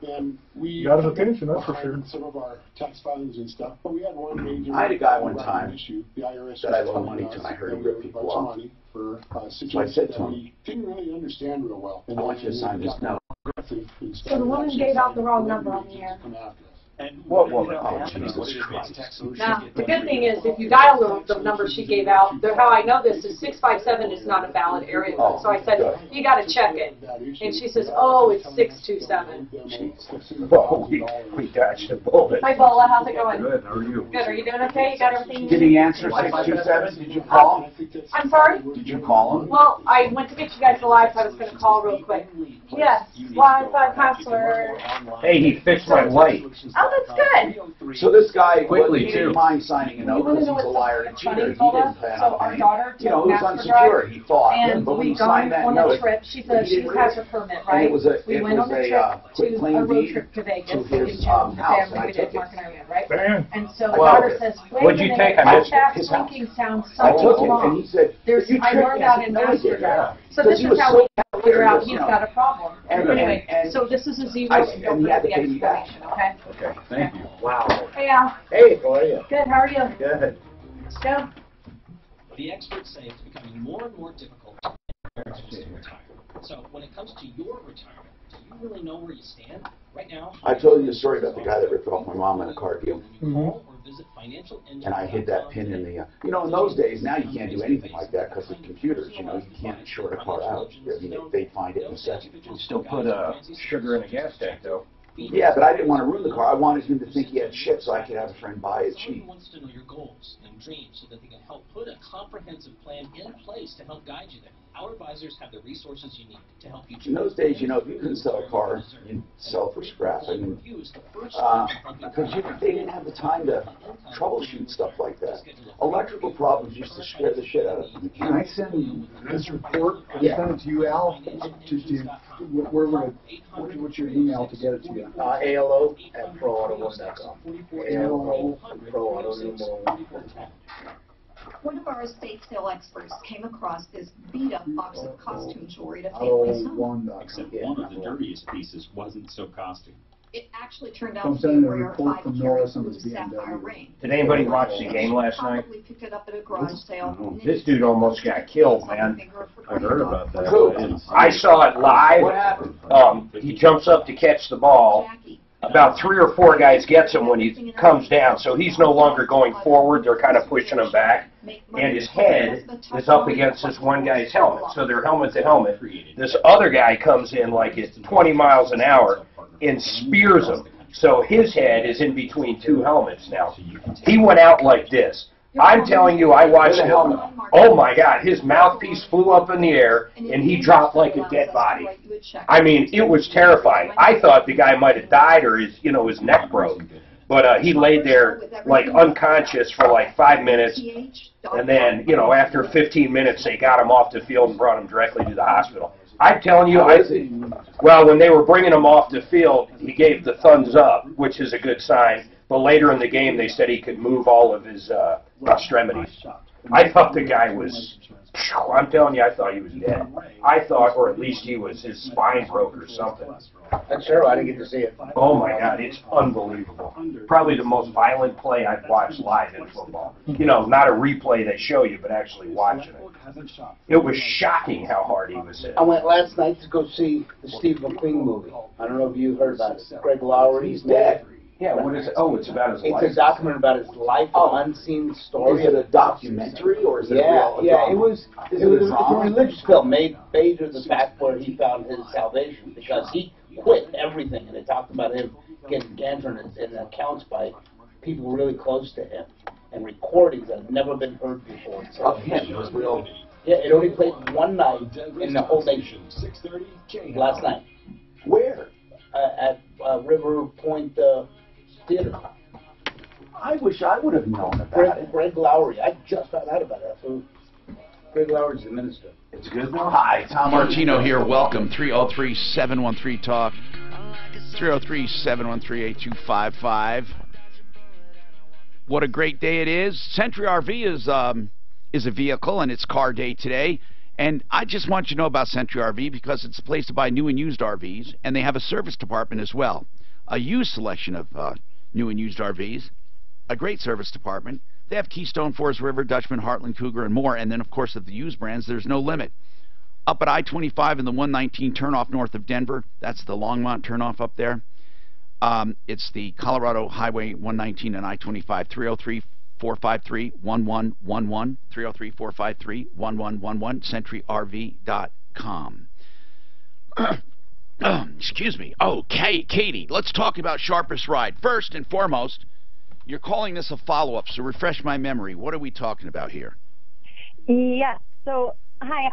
Speaker 4: And we got his attention, that's for sure.
Speaker 14: Some of our tax filings and stuff, but we had one major.
Speaker 11: I had a guy one time
Speaker 14: issue. The IRS
Speaker 11: that I loaned money to, and I heard him rip people off.
Speaker 14: For
Speaker 11: so I said to him,
Speaker 14: we didn't really understand real well.
Speaker 11: I want you to sign this note.
Speaker 15: So the woman gave out the wrong number on the air.
Speaker 11: What woman? Oh, Jesus Christ.
Speaker 15: Now, the good thing is, if you dial the number she gave out, how I know this is 657 is not a valid area code. So I said, you got to check it. And she says, oh, it's 627.
Speaker 9: Well, we dodged a bullet.
Speaker 15: Hi, Bola. How's it going?
Speaker 9: Good. How are you?
Speaker 15: Good. Are you doing okay? You got everything?
Speaker 11: Did he answer 627? Did you call?
Speaker 15: I'm sorry?
Speaker 11: Did you call him?
Speaker 15: Well, I went to get you guys live, so I was going to call real quick. Yes. Wi-Fi password.
Speaker 9: Hey, he fixed my light.
Speaker 15: Oh, that's good.
Speaker 11: So this guy,
Speaker 9: quickly,
Speaker 11: he didn't mind signing a note because he's a liar and a cheater. He didn't plan on paying. You know, he was unsecure, he thought.
Speaker 15: And
Speaker 11: but when
Speaker 15: we
Speaker 11: he signed that
Speaker 15: on
Speaker 11: note,
Speaker 15: a trip. She said she has a permit,
Speaker 11: and
Speaker 15: right?
Speaker 11: it was a,
Speaker 15: we went on a trip
Speaker 11: quick
Speaker 15: to
Speaker 11: claim
Speaker 15: a road
Speaker 11: deed
Speaker 15: trip to Vegas
Speaker 11: to
Speaker 15: in
Speaker 11: his
Speaker 15: June.
Speaker 11: house, and I
Speaker 15: We
Speaker 11: took
Speaker 15: did, Mark
Speaker 11: it.
Speaker 15: and I went, right?
Speaker 4: Bam.
Speaker 15: And so my
Speaker 9: Well,
Speaker 15: daughter says, wait
Speaker 9: what'd
Speaker 15: a
Speaker 9: you
Speaker 15: minute,
Speaker 9: take? I missed
Speaker 15: that
Speaker 11: his house.
Speaker 15: thinking sounds
Speaker 11: I
Speaker 15: so
Speaker 11: took it, and
Speaker 15: wrong.
Speaker 11: he said,
Speaker 15: There's,
Speaker 11: you
Speaker 15: I learned that in Amsterdam. So this is how we figure out he's got a problem. Anyway, so this is a zero, and don't forget the explanation, okay?
Speaker 9: Okay, thank you. Wow.
Speaker 15: Hey, Al.
Speaker 2: Hey, how are you?
Speaker 15: Good, how are you?
Speaker 2: Good.
Speaker 15: Let's go.
Speaker 16: The experts say it's becoming more and more difficult to retire. So when it comes to your retirement, do you really know where you stand? Right now,
Speaker 11: I told you the story about the guy that ripped off my mom in a car deal. And I hid that pin in the, you know, in those days, now you can't do anything like that because of computers, you know, you can't short a car out. I mean, they'd find it in a second.
Speaker 9: You can still put sugar in a gas tank, though.
Speaker 11: Yeah, but I didn't want to ruin the car. I wanted him to think he had shit so I could have a friend buy it cheap.
Speaker 16: Wants to know your goals and dreams so that they can help put a comprehensive plan in place to help guide you there. Our advisors have the resources you need to help you.
Speaker 11: In those days, you know, if you couldn't sell a car, you'd sell for scrap. I mean, because they didn't have the time to troubleshoot stuff like that. Electrical problems used to scare the shit out of them.
Speaker 2: Can I send this report? Can I send it to you, Al? What's your email to get it to you?
Speaker 17: ALO@proauto1.com. ALO@proauto1.com.
Speaker 18: One of our estate sale experts came across this beat-up box of costume jewelry at a family home.
Speaker 12: Except one of the dirtiest pieces wasn't so costly.
Speaker 18: It actually turned out to be a rare 5-carat blue sapphire ring.
Speaker 9: Did anybody watch the game last night?
Speaker 18: Probably picked it up at a garage sale.
Speaker 9: This dude almost got killed, man.
Speaker 12: I heard about that.
Speaker 9: I saw it live.
Speaker 11: What happened?
Speaker 9: He jumps up to catch the ball, about 3 or 4 guys gets him when he comes down. So he's no longer going forward. They're kind of pushing him back. And his head is up against this one guy's helmet. So they're helmet to helmet. This other guy comes in like at 20 miles an hour and spears him. So his head is in between 2 helmets now. He went out like this. I'm telling you, I watched him. Oh my God, his mouthpiece flew up in the air and he dropped like a dead body. I mean, it was terrifying. I thought the guy might have died or his neck broke. But he laid there like unconscious for like 5 minutes. And then, after 15 minutes, they got him off the field and brought him directly to the hospital. I'm telling you, well, when they were bringing him off the field, he gave the thumbs up, which is a good sign. But later in the game, they said he could move all of his extremities. I thought the guy was, I'm telling you, I thought he was dead. I thought, or at least his spine broke or something.
Speaker 17: That's terrible. I didn't get to see it.
Speaker 9: Oh my God, it's unbelievable. Probably the most violent play I've watched live in football. Not a replay they show you, but actually watching it. It was shocking how hard he was hit.
Speaker 17: I went last night to go see the Steve McQueen movie. I don't know if you heard about it. Greg Lowry's dead.
Speaker 9: Yeah, what is it? Oh, it's about his life.
Speaker 17: It's a documentary about his life, an unseen story.
Speaker 11: Is it a documentary or is it a real
Speaker 17: drama? It was a religious film made of the fact where he found his salvation because he quit everything, and it talked about him getting cancer and accounts by people really close to him and recordings that had never been heard before. So,
Speaker 11: of him, it was real.
Speaker 17: Yeah, it only played one night in the whole nation. Last night.
Speaker 11: Where?
Speaker 17: At River Point Theater.
Speaker 11: I wish I would have known about it.
Speaker 17: Greg Lowry. I just found out about it. So Greg Lowry's the minister.
Speaker 11: It's good now. Hi, Tom
Speaker 6: Martino here. Welcome. 303-713-TALK. 303-713-8255. What a great day it is. Century RV is a vehicle, and it's car day today. And I just want you to know about Century RV because it's a place to buy new and used RVs, and they have a service department as well. A used selection of new and used RVs, a great service department. They have Keystone, Forest River, Dutchman, Heartland, Cougar, and more. And then, of course, of the used brands, there's no limit. Up at I-25 in the 119 turnoff north of Denver, that's the Longmont turnoff up there. It's the Colorado Highway 119 and I-25, 303-453-1111, 303-453-1111, CenturyRV.com. Excuse me. Okay, Katie, let's talk about Sharpest Ride. First and foremost, you're calling this a follow-up, so refresh my memory. What are we talking about here?
Speaker 19: Yes. So, hi.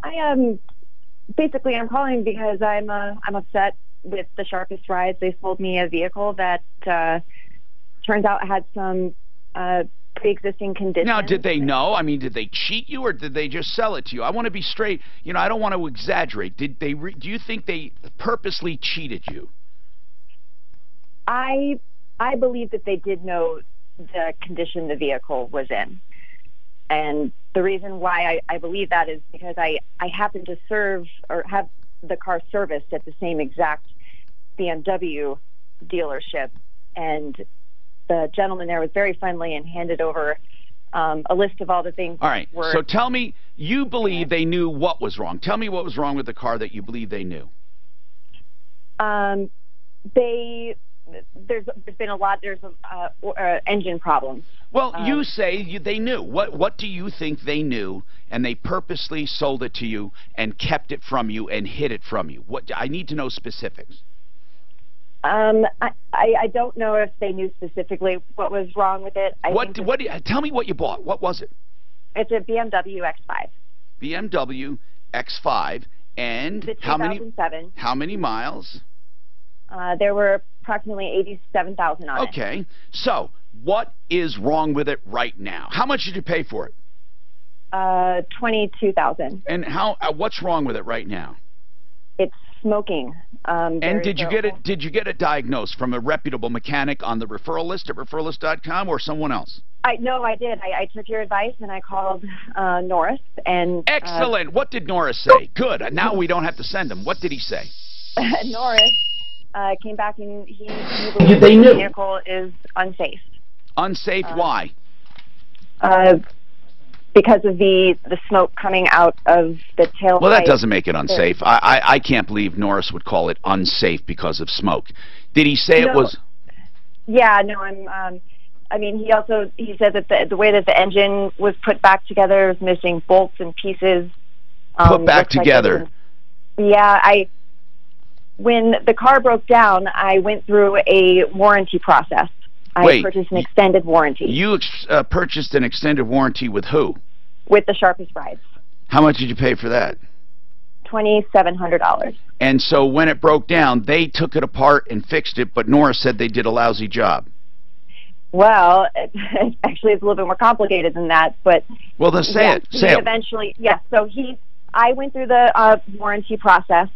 Speaker 19: Basically, I'm calling because I'm upset with the Sharpest Rides. They sold me a vehicle that turns out had some pre-existing conditions.
Speaker 6: Now, did they know? I mean, did they cheat you, or did they just sell it to you? I want to be straight. I don't want to exaggerate. Did they? Do you think they purposely cheated you?
Speaker 19: I believe that they did know the condition the vehicle was in, and the reason why I believe that is because I happen to serve or have the car serviced at the same exact BMW dealership, and the gentleman there was very friendly and handed over a list of all the things.
Speaker 6: All right. So tell me, you believe they knew what was wrong. Tell me what was wrong with the car that you believe they knew.
Speaker 19: There's been a lot. There's engine problems.
Speaker 6: Well, you say they knew. What do you think they knew, and they purposely sold it to you and kept it from you and hid it from you? I need to know specifics.
Speaker 19: I don't know if they knew specifically what was wrong with it.
Speaker 6: Tell me what you bought. What was it?
Speaker 19: It's a BMW X5.
Speaker 6: BMW X5, and
Speaker 19: it's 2007.
Speaker 6: How many miles?
Speaker 19: There were approximately 87,000 on it.
Speaker 6: Okay. So, what is wrong with it right now? How much did you pay for it?
Speaker 19: $22,000.
Speaker 6: And what's wrong with it right now?
Speaker 19: It's smoking.
Speaker 6: And did you get it diagnosed from a reputable mechanic on the referral list at referrallist.com or someone else?
Speaker 19: No, I did. I took your advice and I called Norris and.
Speaker 6: Excellent. What did Norris say? Good. Now we don't have to send him. What did he say?
Speaker 19: Norris came back and he believes the vehicle is unsafe.
Speaker 6: Unsafe? Why?
Speaker 19: Because of the smoke coming out of the tailpipe.
Speaker 6: Well, that doesn't make it unsafe. I can't believe Norris would call it unsafe because of smoke. Did he say it was?
Speaker 19: Yeah, no, I mean, he said that the way that the engine was put back together was missing bolts and pieces.
Speaker 6: Put back together.
Speaker 19: Yeah, when the car broke down, I went through a warranty process. I purchased an extended warranty.
Speaker 6: You purchased an extended warranty with who?
Speaker 19: With the Sharpest Rides.
Speaker 6: How much did you pay for that?
Speaker 19: $2,700.
Speaker 6: And so when it broke down, they took it apart and fixed it, but Nora said they did a lousy job.
Speaker 19: Well, actually, it's a little bit more complicated than that, but...
Speaker 6: Well, then say it. Say it.
Speaker 19: Eventually, yes. So I went through the warranty process,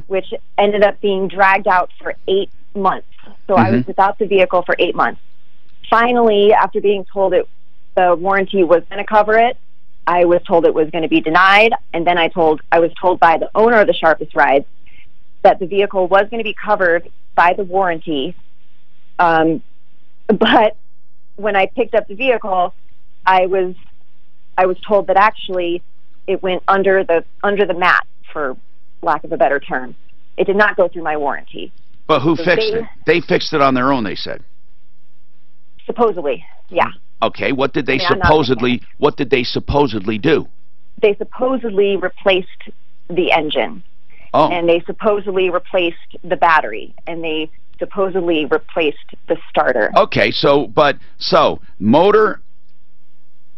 Speaker 19: which ended up being dragged out for 8 months. So I was without the vehicle for 8 months. Finally, after being told the warranty was going to cover it, I was told it was going to be denied, and then I was told by the owner of the Sharpest Rides that the vehicle was going to be covered by the warranty. But when I picked up the vehicle, I was told that actually it went under the mat, for lack of a better term. It did not go through my warranty.
Speaker 6: But who fixed it? They fixed it on their own, they said.
Speaker 19: Supposedly, yeah.
Speaker 6: Okay, what did they supposedly do?
Speaker 19: They supposedly replaced the engine.
Speaker 6: Oh.
Speaker 19: And they supposedly replaced the battery, and they supposedly replaced the starter.
Speaker 6: Okay, so motor,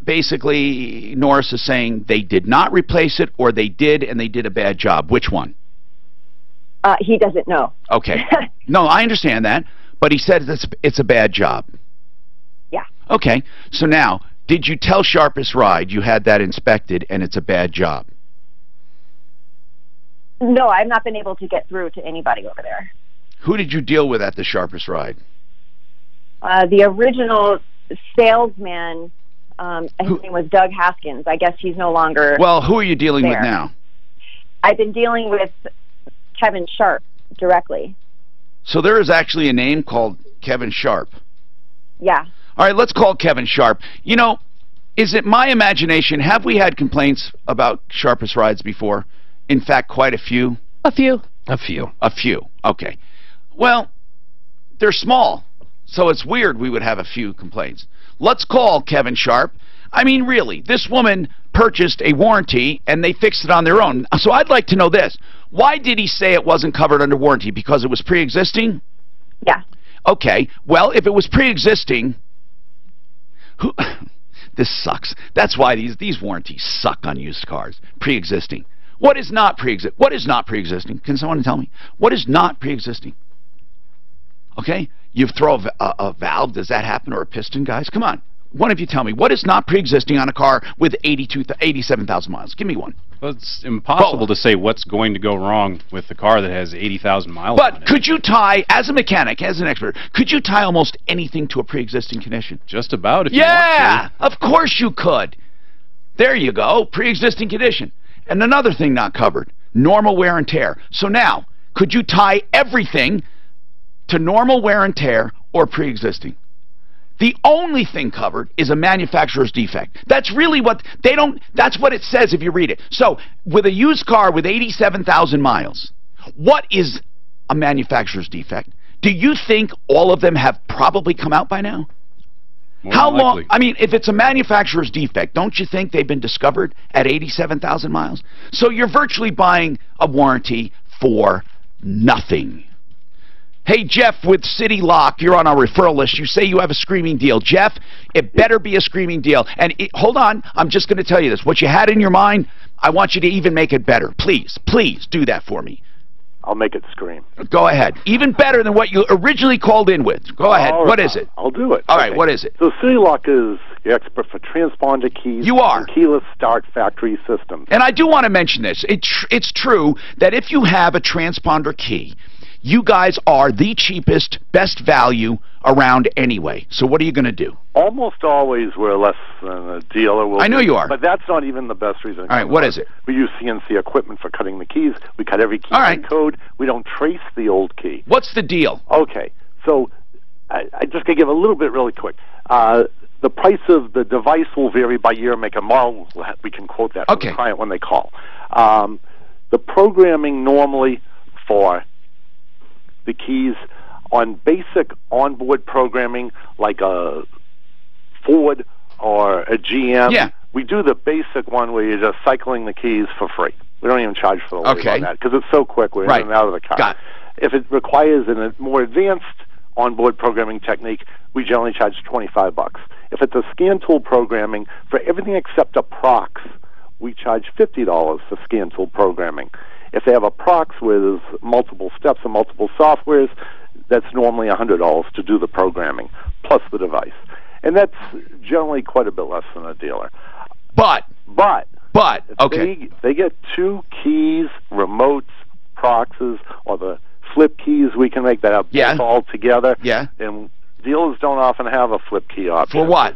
Speaker 6: basically Norris is saying they did not replace it, or they did and they did a bad job. Which one?
Speaker 19: He doesn't know.
Speaker 6: Okay. No, I understand that, but he said it's a bad job.
Speaker 19: Yeah.
Speaker 6: Okay, so now, did you tell Sharpest Ride you had that inspected and it's a bad job?
Speaker 19: No, I've not been able to get through to anybody over there.
Speaker 6: Who did you deal with at the Sharpest Ride?
Speaker 19: The original salesman, his name was Doug Haskins. I guess he's no longer
Speaker 6: Well, who are you dealing
Speaker 19: there.
Speaker 6: with now?
Speaker 19: I've been dealing with Kevin Sharp directly.
Speaker 6: So there is actually a name called Kevin Sharp.
Speaker 19: Yeah.
Speaker 6: All right, let's call Kevin Sharp. You know, is it my imagination? Have we had complaints about Sharpest Rides before? In fact, quite a few.
Speaker 7: A few.
Speaker 6: Okay. Well, they're small, so it's weird we would have a few complaints. Let's call Kevin Sharp. I mean, really, this woman purchased a warranty, and they fixed it on their own. So I'd like to know this. Why did he say it wasn't covered under warranty? Because it was pre-existing?
Speaker 19: Yeah.
Speaker 6: Okay. Well, if it was pre-existing, this sucks. That's why these warranties suck on used cars. Pre-existing. What is not pre-existing? Can someone tell me? What is not pre-existing? Okay? You throw a valve. Does that happen? Or a piston, guys? Come on. One of you tell me. What is not pre-existing on a car with 87,000 miles? Give me one.
Speaker 12: Well, it's impossible to say what's going to go wrong with the car that has 80,000 miles on it.
Speaker 6: But could you tie, as a mechanic, as an expert, could you tie almost anything to a pre-existing condition?
Speaker 12: Just about, if you want to.
Speaker 6: Yeah! Of course you could. There you go. Pre-existing condition. And another thing not covered, normal wear and tear. So now, could you tie everything to normal wear and tear or pre-existing? The only thing covered is a manufacturer's defect. That's really what that's what it says if you read it. So, with a used car with 87,000 miles, what is a manufacturer's defect? Do you think all of them have probably come out by now? How long? I mean, if it's a manufacturer's defect, don't you think they've been discovered at 87,000 miles? So you're virtually buying a warranty for nothing. Hey, Jeff with City Lock, you're on our referral list. You say you have a screaming deal. Jeff, it better be a screaming deal. And hold on, I'm just going to tell you this. What you had in your mind, I want you to even make it better. Please, please do that for me.
Speaker 20: I'll make it scream.
Speaker 6: Go ahead. Even better than what you originally called in with. Go ahead. What is it?
Speaker 20: I'll do it.
Speaker 6: All right, what is it?
Speaker 20: So City Lock is the expert for transponder keys.
Speaker 6: You are.
Speaker 20: And keyless start factory systems.
Speaker 6: And I do want to mention this. It's true that if you have a transponder key, you guys are the cheapest, best value around anyway. So what are you going to do?
Speaker 20: Almost always we're less than a dealer will.
Speaker 6: I know you are.
Speaker 20: But that's not even the best reason.
Speaker 6: All right, what is it?
Speaker 20: We use CNC equipment for cutting the keys. We cut every key by code. We don't trace the old key.
Speaker 6: What's the deal?
Speaker 20: Okay, so I just going to give a little bit really quick. The price of the device will vary by year, make, and model. We can quote that for the client when they call. The programming normally for the keys on basic onboard programming like a Ford or a GM, we do the basic one where you're just cycling the keys for free. We don't even charge for the labor on that because it's so quick. We're in and out of the car. If it requires a more advanced onboard programming technique, we generally charge $25. If it's a scan tool programming, for everything except a prox, we charge $50 for scan tool programming. If they have a prox where there's multiple steps and multiple softwares, that's normally $100 to do the programming, plus the device. And that's generally quite a bit less than a dealer.
Speaker 6: But
Speaker 20: okay. They get 2 keys, remotes, proxes, or the flip keys we can make that up all together.
Speaker 6: Yeah.
Speaker 20: And dealers don't often have a flip key option.
Speaker 6: For what?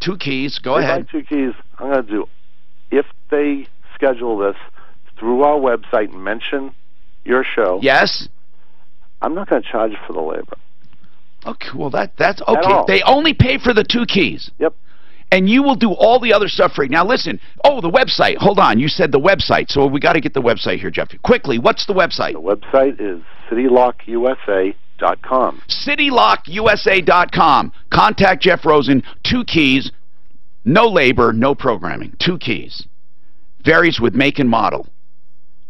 Speaker 6: 2 keys. Go ahead.
Speaker 20: 2 keys. I'm going to do, if they schedule this through our website and mention your show.
Speaker 6: Yes.
Speaker 20: I'm not going to charge for the labor.
Speaker 6: Okay, well that's okay. They only pay for the 2 keys.
Speaker 20: Yep.
Speaker 6: And you will do all the other stuff free. Now listen, the website. Hold on, you said the website. So we got to get the website here, Jeff. Quickly, what's the website?
Speaker 20: The website is citylockusa.com.
Speaker 6: citylockusa.com. Contact Jeff Rosen, 2 keys, no labor, no programming. 2 keys. Varies with make and model.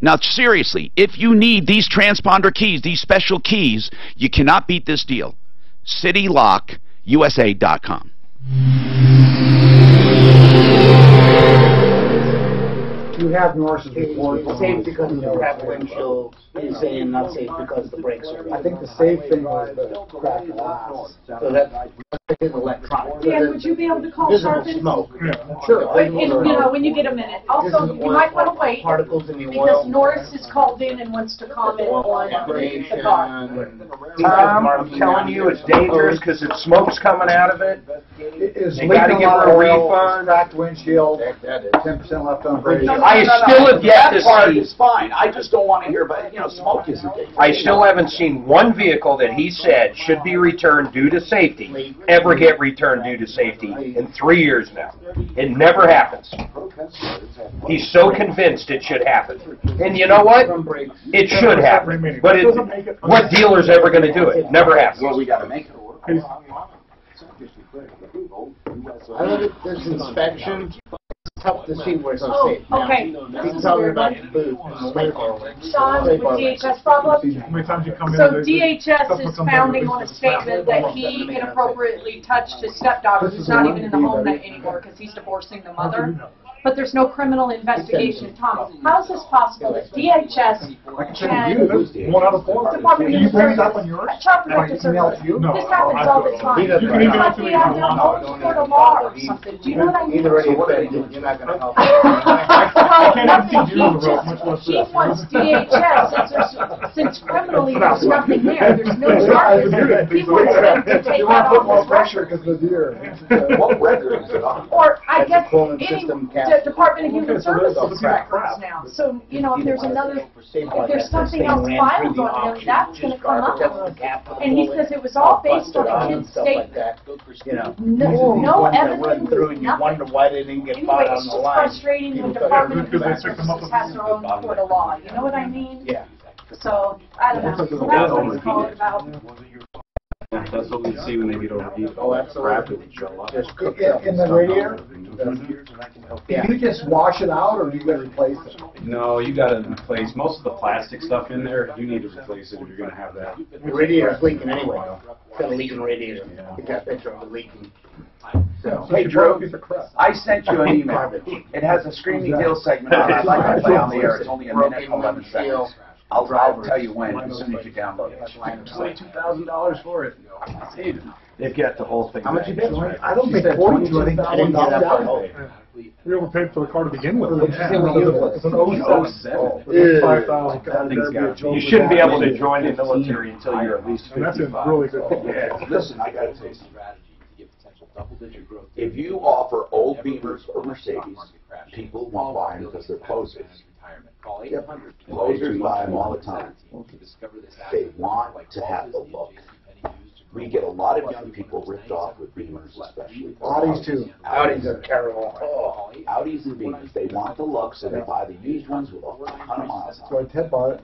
Speaker 6: Now, seriously, if you need these transponder keys, these special keys, you cannot beat this deal. citylockusa.com.
Speaker 2: Do you have Norris's report?
Speaker 17: Safe because of the cracked windshield. He's saying not safe because the brakes are.
Speaker 2: I think the safe thing was the cracked glass.
Speaker 17: So that is electronic.
Speaker 15: Dan, would you be able to call
Speaker 17: Visible
Speaker 15: Sharpens?
Speaker 17: smoke.
Speaker 2: Sure.
Speaker 15: When you get a minute. Also, you might want to wait
Speaker 17: Particles in the
Speaker 15: because
Speaker 17: oil.
Speaker 15: Norris is called in and wants to comment on the car.
Speaker 9: I'm telling you, it's dangerous because if smoke's coming out of it,
Speaker 2: Is
Speaker 9: they got to
Speaker 2: leaking
Speaker 9: give
Speaker 2: a lot
Speaker 9: her a
Speaker 2: of oil,
Speaker 9: refund.
Speaker 2: cracked windshield, 10% left on brakes.
Speaker 9: I still have yet to
Speaker 11: part
Speaker 9: see.
Speaker 11: is fine. I just don't want to hear about, smoke isn't dangerous.
Speaker 9: I still haven't seen one vehicle that he said should be returned due to safety ever get returned due to safety in 3 years now. It never happens. He's so convinced it should happen. And you know what? It should happen. But what dealer's ever going to do it? Never happens.
Speaker 11: Well, we got to make it work.
Speaker 17: I look at this inspection. It's tough to see where it's safe.
Speaker 15: Okay.
Speaker 17: He's talking about the boot and the labor.
Speaker 15: Sean, with DHS problem?
Speaker 4: How many times you come in?
Speaker 15: So DHS is founding on a statement that he inappropriately touched his stepdaughter, who's not even in the home anymore because he's divorcing the mother. But there's no criminal investigation. Tom, how is this possible that DHS can...
Speaker 4: One out of 4.
Speaker 15: Department
Speaker 4: Can you
Speaker 15: of
Speaker 4: bring it
Speaker 15: Justice,
Speaker 4: up on yours?
Speaker 15: Child Protective Services. This happens all the time. It's like we have no court of law or something. Do you know what I mean?
Speaker 17: Either way, you're not going to help.
Speaker 15: He wants DHS, since criminally there's nothing there, there's no charges. He wants them to take that off his record.
Speaker 11: What record is it on?
Speaker 15: Or, I guess, any Department of Human Services records now. So, if there's something else filed on him, that's going to come up. And he says it was all based on a kid's statement. No evidence,
Speaker 17: nothing. You wonder why they didn't get caught on the line.
Speaker 15: It's frustrating when Department of Human Services has their own court of law. You know what I mean?
Speaker 17: Yeah.
Speaker 15: So, I don't know. So that's what he's calling about.
Speaker 12: That's what we see when they get overheated.
Speaker 17: Oh, that's the rapid
Speaker 2: In the radiator? Do you just wash it out, or do you got to replace it?
Speaker 12: No, you got to replace most of the plastic stuff in there. You need to replace it if you're going to have that.
Speaker 17: The radiator's leaking anyway. It's got a leaking radiator. You got a picture of it leaking. So.
Speaker 11: Hey, Drew, I sent you an email. It has a Screaming Deal segment on it. I'd like to play on the air. It's only a minute and 11 seconds. I'll tell you when, as soon as you download it.
Speaker 12: It's like $2,000 for it. They've got the whole thing.
Speaker 17: How much you paid for it?
Speaker 2: I don't think 42. I think
Speaker 17: I didn't get that.
Speaker 4: We overpaid for the car to begin with.
Speaker 2: It's an 07.
Speaker 9: You shouldn't be able to join the military until you're at least 55.
Speaker 4: That's a really good thing.
Speaker 11: Yeah, listen, I got to tell you something. If you offer old Beamers or Mercedes, people won't buy them because they're closers. Yep. Closers buy them all the time. They want to have the look. We get a lot of young people ripped off with Beamers, especially.
Speaker 2: Audis too.
Speaker 17: Audis are terrible.
Speaker 11: Oh, Audis and Beamers. They want the look, so they buy the used ones with a ton of miles on them.
Speaker 2: So Ted bought it.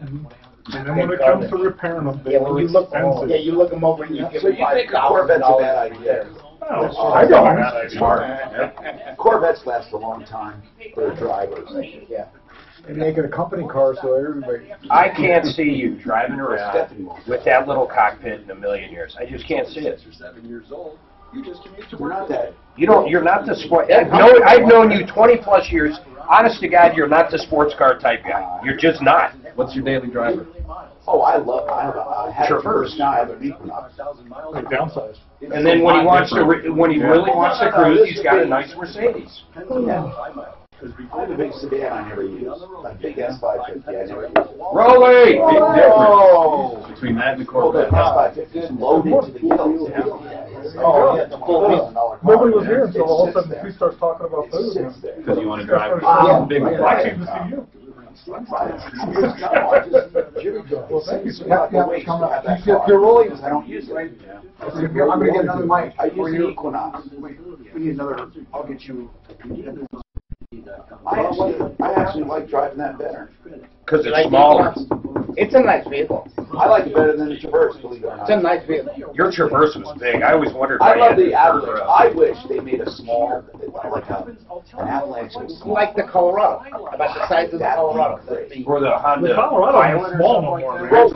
Speaker 4: And then when it comes to repairing them, they
Speaker 17: when you look, you look them over and you give
Speaker 11: So
Speaker 17: them
Speaker 11: you think a Corvette's a bad idea?
Speaker 4: Oh, I don't.
Speaker 11: Corvettes last a long time for their drivers.
Speaker 17: Yeah.
Speaker 2: And make it a company car so everybody.
Speaker 9: I can't see you driving around with that little cockpit in a million years. I just can't see it.
Speaker 11: We're not that.
Speaker 9: You're not the sport. I've known you 20 plus years. Honest to God, you're not the sports car type guy. You're just not.
Speaker 10: What's your daily driver?
Speaker 11: Oh, I had a Traverse, now I have an Equinox.
Speaker 4: Like downsized.
Speaker 9: And then when he wants to, when he really wants to cruise, he's got a nice Mercedes.
Speaker 11: Yeah. I have a big sedan I never use. A big S550 I never use.
Speaker 9: Rolly!
Speaker 10: Big difference between that and the Corvette.
Speaker 11: S550 is loaded to the gills.
Speaker 17: Oh, yeah, the full
Speaker 4: Nobody was here until all of a sudden he starts talking about food.
Speaker 10: Because you want to drive a big one.
Speaker 4: I came to see you.
Speaker 2: Well, thank you. You're rolling.
Speaker 11: I don't use it.
Speaker 2: I'm going to get another mic.
Speaker 11: I use the Equinox.
Speaker 2: We need another. I'll get you.
Speaker 11: I actually like driving that better.
Speaker 9: Because it's smaller.
Speaker 17: It's a nice vehicle.
Speaker 11: I like it better than the Traverse, believe it or not.
Speaker 17: It's a nice vehicle.
Speaker 9: Your Traverse was big. I always wondered.
Speaker 11: I love the Avalanche. I wish they made a small, like an Avalanche.
Speaker 17: Like the Colorado. About the size of the Colorado.
Speaker 9: Or the Honda.
Speaker 4: The Colorado is small no more.
Speaker 10: Best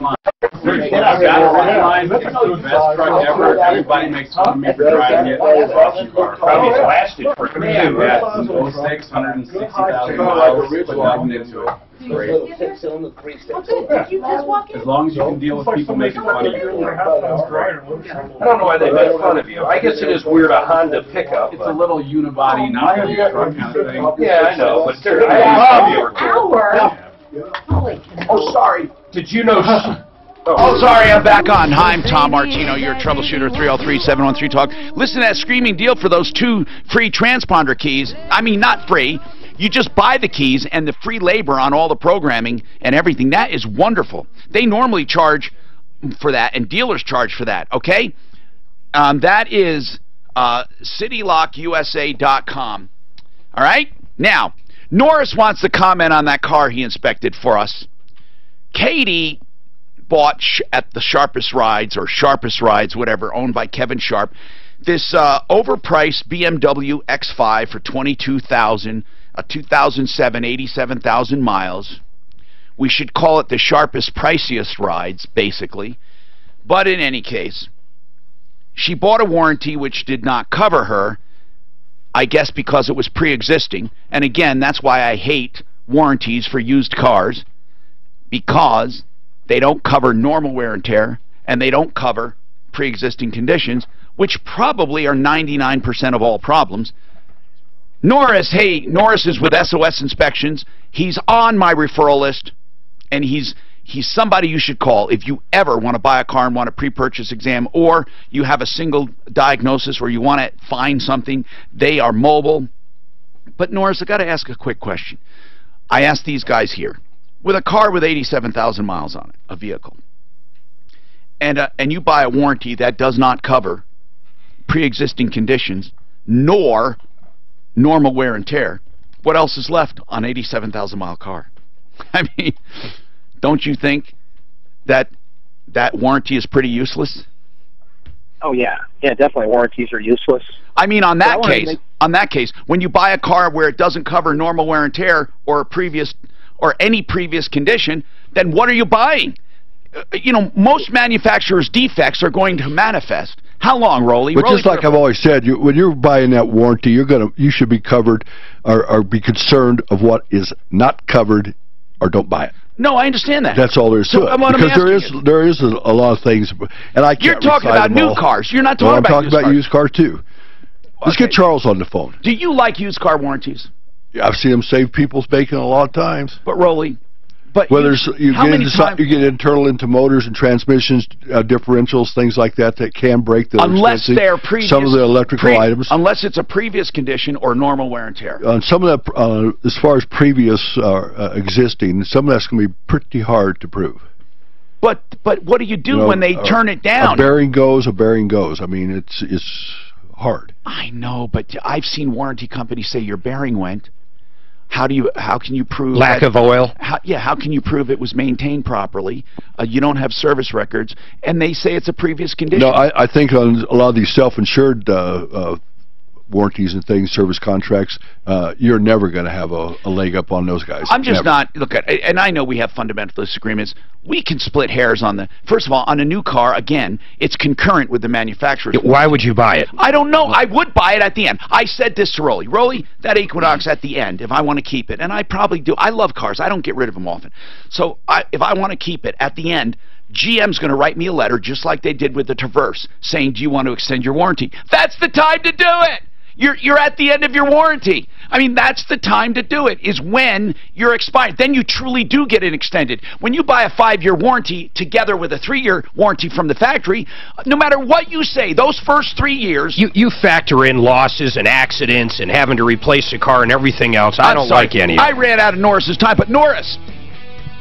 Speaker 10: truck ever. Everybody makes fun of me for driving it.
Speaker 9: Probably lasted for a minute.
Speaker 10: Yeah, 06, 160,000 miles, put nothing into it.
Speaker 17: Little six-cylinder, three-cylinder.
Speaker 18: Did you guys walk in?
Speaker 10: As long as you can deal with people making fun of you.
Speaker 9: I don't know why they make fun of you. I guess it is weird a Honda pickup.
Speaker 10: It's a little unibody, not a truck kind of thing.
Speaker 9: Yeah, I know, but I love you.
Speaker 11: Oh, sorry.
Speaker 9: Did you know?
Speaker 6: Oh, sorry, I'm back on. Hi, I'm Tom Martino, your troubleshooter, 303-713-TALK. Listen to that screaming deal for those 2 free transponder keys. I mean, not free. You just buy the keys and the free labor on all the programming and everything. That is wonderful. They normally charge for that, and dealers charge for that, okay? That is citylockusa.com. All right? Now, Norris wants to comment on that car he inspected for us. Katie bought at the Sharpest Rides, whatever, owned by Kevin Sharp, this overpriced BMW X5 for $22,000, a 2007, 87,000 miles. We should call it the Sharpest Priciest Rides, basically. But in any case, she bought a warranty which did not cover her, I guess because it was pre-existing. And again, that's why I hate warranties for used cars, because they don't cover normal wear and tear, and they don't cover pre-existing conditions, which probably are 99% of all problems. Norris, hey, Norris is with SOS Inspections. He's on my referral list, and he's somebody you should call if you ever want to buy a car and want a pre-purchase exam, or you have a single diagnosis or you want to find something. They are mobile. But Norris, I got to ask a quick question. I asked these guys here, with a car with 87,000 miles on it, a vehicle, and you buy a warranty that does not cover pre-existing conditions nor normal wear and tear, what else is left on an 87,000 mile car? I mean, don't you think that that warranty is pretty useless?
Speaker 21: Oh yeah, definitely warranties are useless.
Speaker 6: I mean, on that case, when you buy a car where it doesn't cover normal wear and tear or any previous condition, then what are you buying? You know, most manufacturers' defects are going to manifest. How long, Rolly?
Speaker 22: But just like I've always said, when you're buying that warranty, you should be covered or be concerned of what is not covered, or don't buy it.
Speaker 6: No, I understand that.
Speaker 22: That's all there is to it. Because there is a lot of things, and I can't.
Speaker 6: You're talking about new cars. You're not talking about used cars.
Speaker 22: I'm talking about used cars too. Let's get Charles on the phone.
Speaker 6: Do you like used car warranties?
Speaker 22: Yeah, I've seen them save people's bacon a lot of times.
Speaker 6: But Rolly,
Speaker 22: whether you get internal into motors and transmissions, differentials, things like that can break the
Speaker 6: unless they're previous,
Speaker 22: some of the electrical items.
Speaker 6: Unless it's a previous condition or normal wear and tear.
Speaker 22: Some of that, as far as previous existing, some of that's going to be pretty hard to prove.
Speaker 6: But what do you do when they turn it down?
Speaker 22: A bearing goes. I mean, it's hard.
Speaker 6: I know, but I've seen warranty companies say your bearing went. how can you prove
Speaker 7: lack of oil?
Speaker 6: How can you prove it was maintained properly? You don't have service records, and they say it's a previous condition.
Speaker 22: No, I think on a lot of these self-insured warranties and things, service contracts, you're never going to have a leg up on those guys.
Speaker 6: I'm just
Speaker 22: Never.
Speaker 6: not, look, and I know we have fundamental disagreements. We can split hairs on the, first of all, on a new car, again, it's concurrent with the manufacturer's.
Speaker 7: Why would you buy it?
Speaker 6: I don't know. I would buy it at the end. I said this to Rolly. Rolly, that Equinox at the end, if I want to keep it, and I probably do. I love cars. I don't get rid of them often. So if I want to keep it, at the end, GM's going to write me a letter, just like they did with the Traverse, saying, do you want to extend your warranty? That's the time to do it! You're at the end of your warranty. I mean, that's the time to do it, is when you're expired. Then you truly do get it extended. When you buy a 5-year warranty together with a 3-year warranty from the factory, no matter what you say, those first 3 years...
Speaker 7: You factor in losses and accidents and having to replace a car and everything else. I don't like any of it.
Speaker 6: I ran out of Norris's time, but Norris,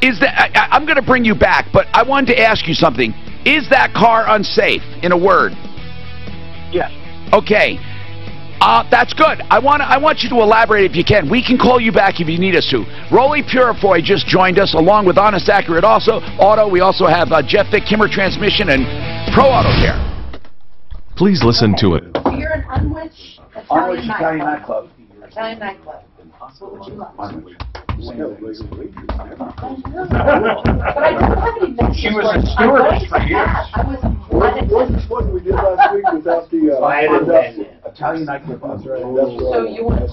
Speaker 6: is that... I'm going to bring you back, but I wanted to ask you something. Is that car unsafe, in a word?
Speaker 21: Yes.
Speaker 6: Okay. That's good. I want you to elaborate if you can. We can call you back if you need us to. Rolly Purifoy just joined us, along with Honest Accurate Auto. We also have Jeff Vick, Kimmer Transmission, and Pro Auto Care.
Speaker 1: Please listen to it.
Speaker 15: You're an unwitch Italian nightclub. Italian nightclub. What would you like?
Speaker 4: She
Speaker 15: was a
Speaker 9: stewardess for years.
Speaker 4: What we did last week without the
Speaker 5: Italian nightclub.
Speaker 4: That's right. So
Speaker 15: you want?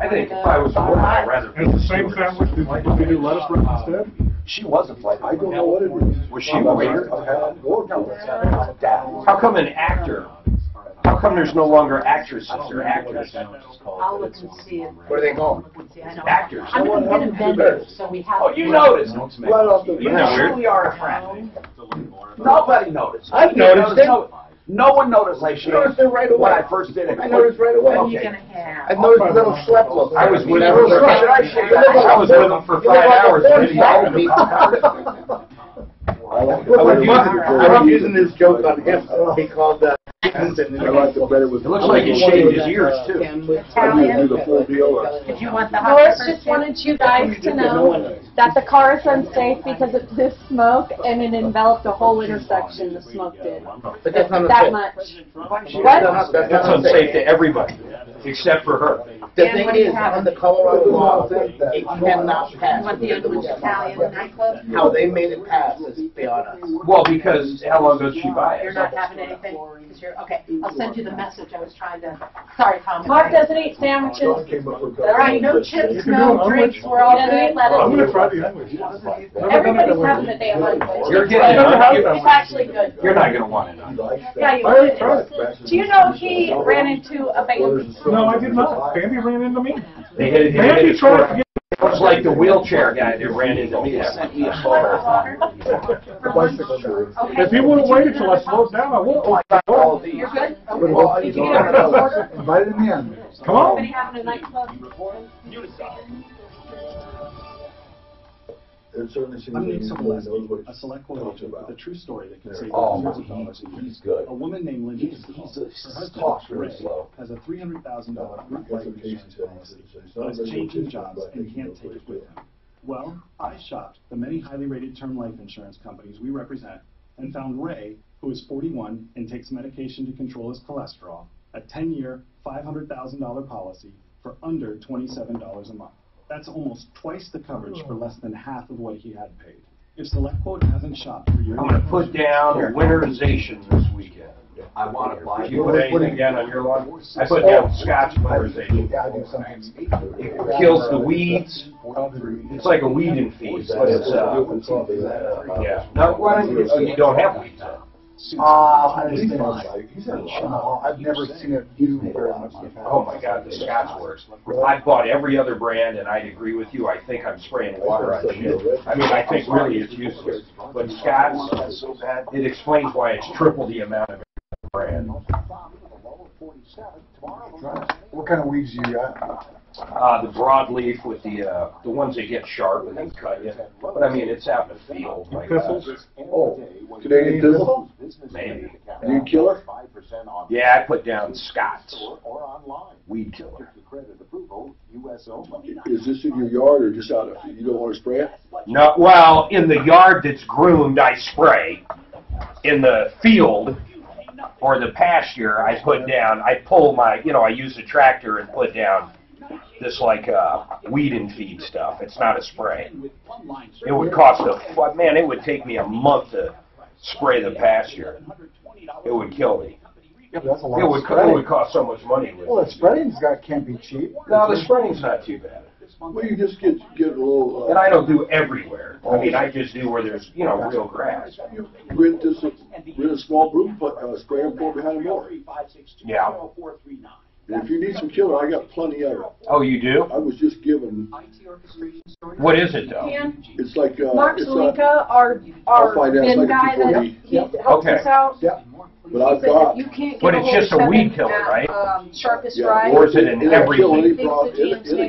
Speaker 9: I think if I was a woman, I'd rather.
Speaker 4: And the same sandwich. Did they do lettuce wrap instead?
Speaker 5: She was a flight.
Speaker 4: I don't know what it is.
Speaker 9: Was she a waiter? How come an actor? How come there's no longer actresses or actors?
Speaker 15: I'll look and see it.
Speaker 5: Where are they going?
Speaker 9: Actors.
Speaker 15: I'm going to get a vendor, so we have.
Speaker 9: Oh, you noticed.
Speaker 5: Right off the
Speaker 9: You truly
Speaker 5: are a friend. Nobody noticed.
Speaker 17: I've noticed it.
Speaker 5: No one noticed I should.
Speaker 17: Noticed it right away.
Speaker 5: When I first did it.
Speaker 17: I noticed right away.
Speaker 15: What are you going to have?
Speaker 17: I noticed a little slep look.
Speaker 9: I was with him. I was with him for 5 hours.
Speaker 17: I was using this joke on him. He called
Speaker 4: I like the better with.
Speaker 9: It looks like he shaved his ears too.
Speaker 15: Italian. Did you want the hot
Speaker 8: Lois
Speaker 15: pepper
Speaker 8: just
Speaker 15: too?
Speaker 8: wanted you guys to know that the car is unsafe because of this smoke, and it enveloped a whole intersection, the smoke did.
Speaker 17: But that's not
Speaker 8: That
Speaker 17: unsafe.
Speaker 8: much.
Speaker 17: What?
Speaker 9: That's unsafe to everybody, except for her.
Speaker 17: The thing is, on the Colorado law, it cannot pass.
Speaker 15: You want the Unwitch Italian nightclub?
Speaker 17: How they made it pass is beyond us.
Speaker 9: Well, because how long does she buy it?
Speaker 15: You're not having anything? 'Cause you're, okay, I'll send you the message. I was trying to, sorry, Tom.
Speaker 8: Mark doesn't eat sandwiches.
Speaker 15: All right, no chips, no drinks, we're all good.
Speaker 4: I'm going to try the English.
Speaker 8: Everybody's having a damn lunch.
Speaker 9: You're getting it.
Speaker 8: It's actually good.
Speaker 9: You're not going to want it.
Speaker 8: Yeah, you would. Do you know he ran into a Bambi?
Speaker 4: No, I did not. Bambi ran into me.
Speaker 9: They hit it.
Speaker 4: Bambi tried to get.
Speaker 9: It was like the wheelchair guy that ran into me.
Speaker 4: If he would have waited till I slowed down, I would have.
Speaker 15: You're good?
Speaker 4: Did you get a
Speaker 2: Invited me in.
Speaker 4: Come on.
Speaker 15: Anybody having a nightclub?
Speaker 14: I mean, a select quote with a true story that can save
Speaker 5: Oh,
Speaker 14: hundreds of dollars a year.
Speaker 5: he's good.
Speaker 14: A woman named Linda, her husband,
Speaker 5: talks really
Speaker 14: Ray,
Speaker 5: slow.
Speaker 14: has a $300,000 group life insurance policy, but is changing jobs and can't take it with him. Well, I shopped the many highly rated term life insurance companies we represent and found Ray, who is 41 and takes medication to control his cholesterol, a 10-year, $500,000 policy for under $27 a month. That's almost twice the coverage for less than half of what he had paid. If SelectQuote hasn't shopped for your
Speaker 9: I'm going to put down a winterization this weekend.
Speaker 5: I want to buy.
Speaker 9: Did you put anything down on your lawn? I put down Scotch winterization. It kills the weeds. It's like a weed feed, but it's yeah. No, why don't you don't have weeds?
Speaker 2: I understand. I've never seen it used very much.
Speaker 9: Oh my God, the Scotch works. I've bought every other brand, and I'd agree with you. I think I'm spraying water on shit. I mean, I think really it's useless. But Scotch, it explains why it's triple the amount of brand.
Speaker 2: What kind of weeds do you got?
Speaker 9: The broadleaf with the ones that get sharp and then cut you. But I mean, it's out in the field. Like
Speaker 4: Oh, Canadian thistle?
Speaker 9: Maybe.
Speaker 4: Weed killer?
Speaker 9: Yeah, I put down Scott's. Weed killer.
Speaker 22: Is this in your yard or just out of, you don't want to spray it?
Speaker 9: No, well, in the yard that's groomed, I spray. In the field or the pasture, I put down, I pull my, I use a tractor and put down this like weed and feed stuff. It's not a spray. It would cost man, it would take me a month to spray the pasture. It would kill me.
Speaker 2: Yeah, but that's a lot
Speaker 9: It would cost so much money.
Speaker 2: Well, the spraying's can't be cheap.
Speaker 9: No, the spraying's not too bad.
Speaker 22: Well, you just get a little...
Speaker 9: And I don't do everywhere. I mean, I just do where there's, real grass.
Speaker 22: You rent a small broom, spray and pour behind the mower.
Speaker 9: Yeah.
Speaker 22: And if you need some killer, I got plenty of it.
Speaker 9: Oh, you do?
Speaker 22: I was just given...
Speaker 9: What is it, though?
Speaker 22: It's like...
Speaker 15: Mark
Speaker 22: it's
Speaker 15: Zelinka, our bin guy that he helps us out.
Speaker 22: Yeah. But I've got...
Speaker 15: You can't
Speaker 9: But it's just a weed killer, right?
Speaker 15: Sharpest Drive.
Speaker 9: Or is it in every...
Speaker 22: It'll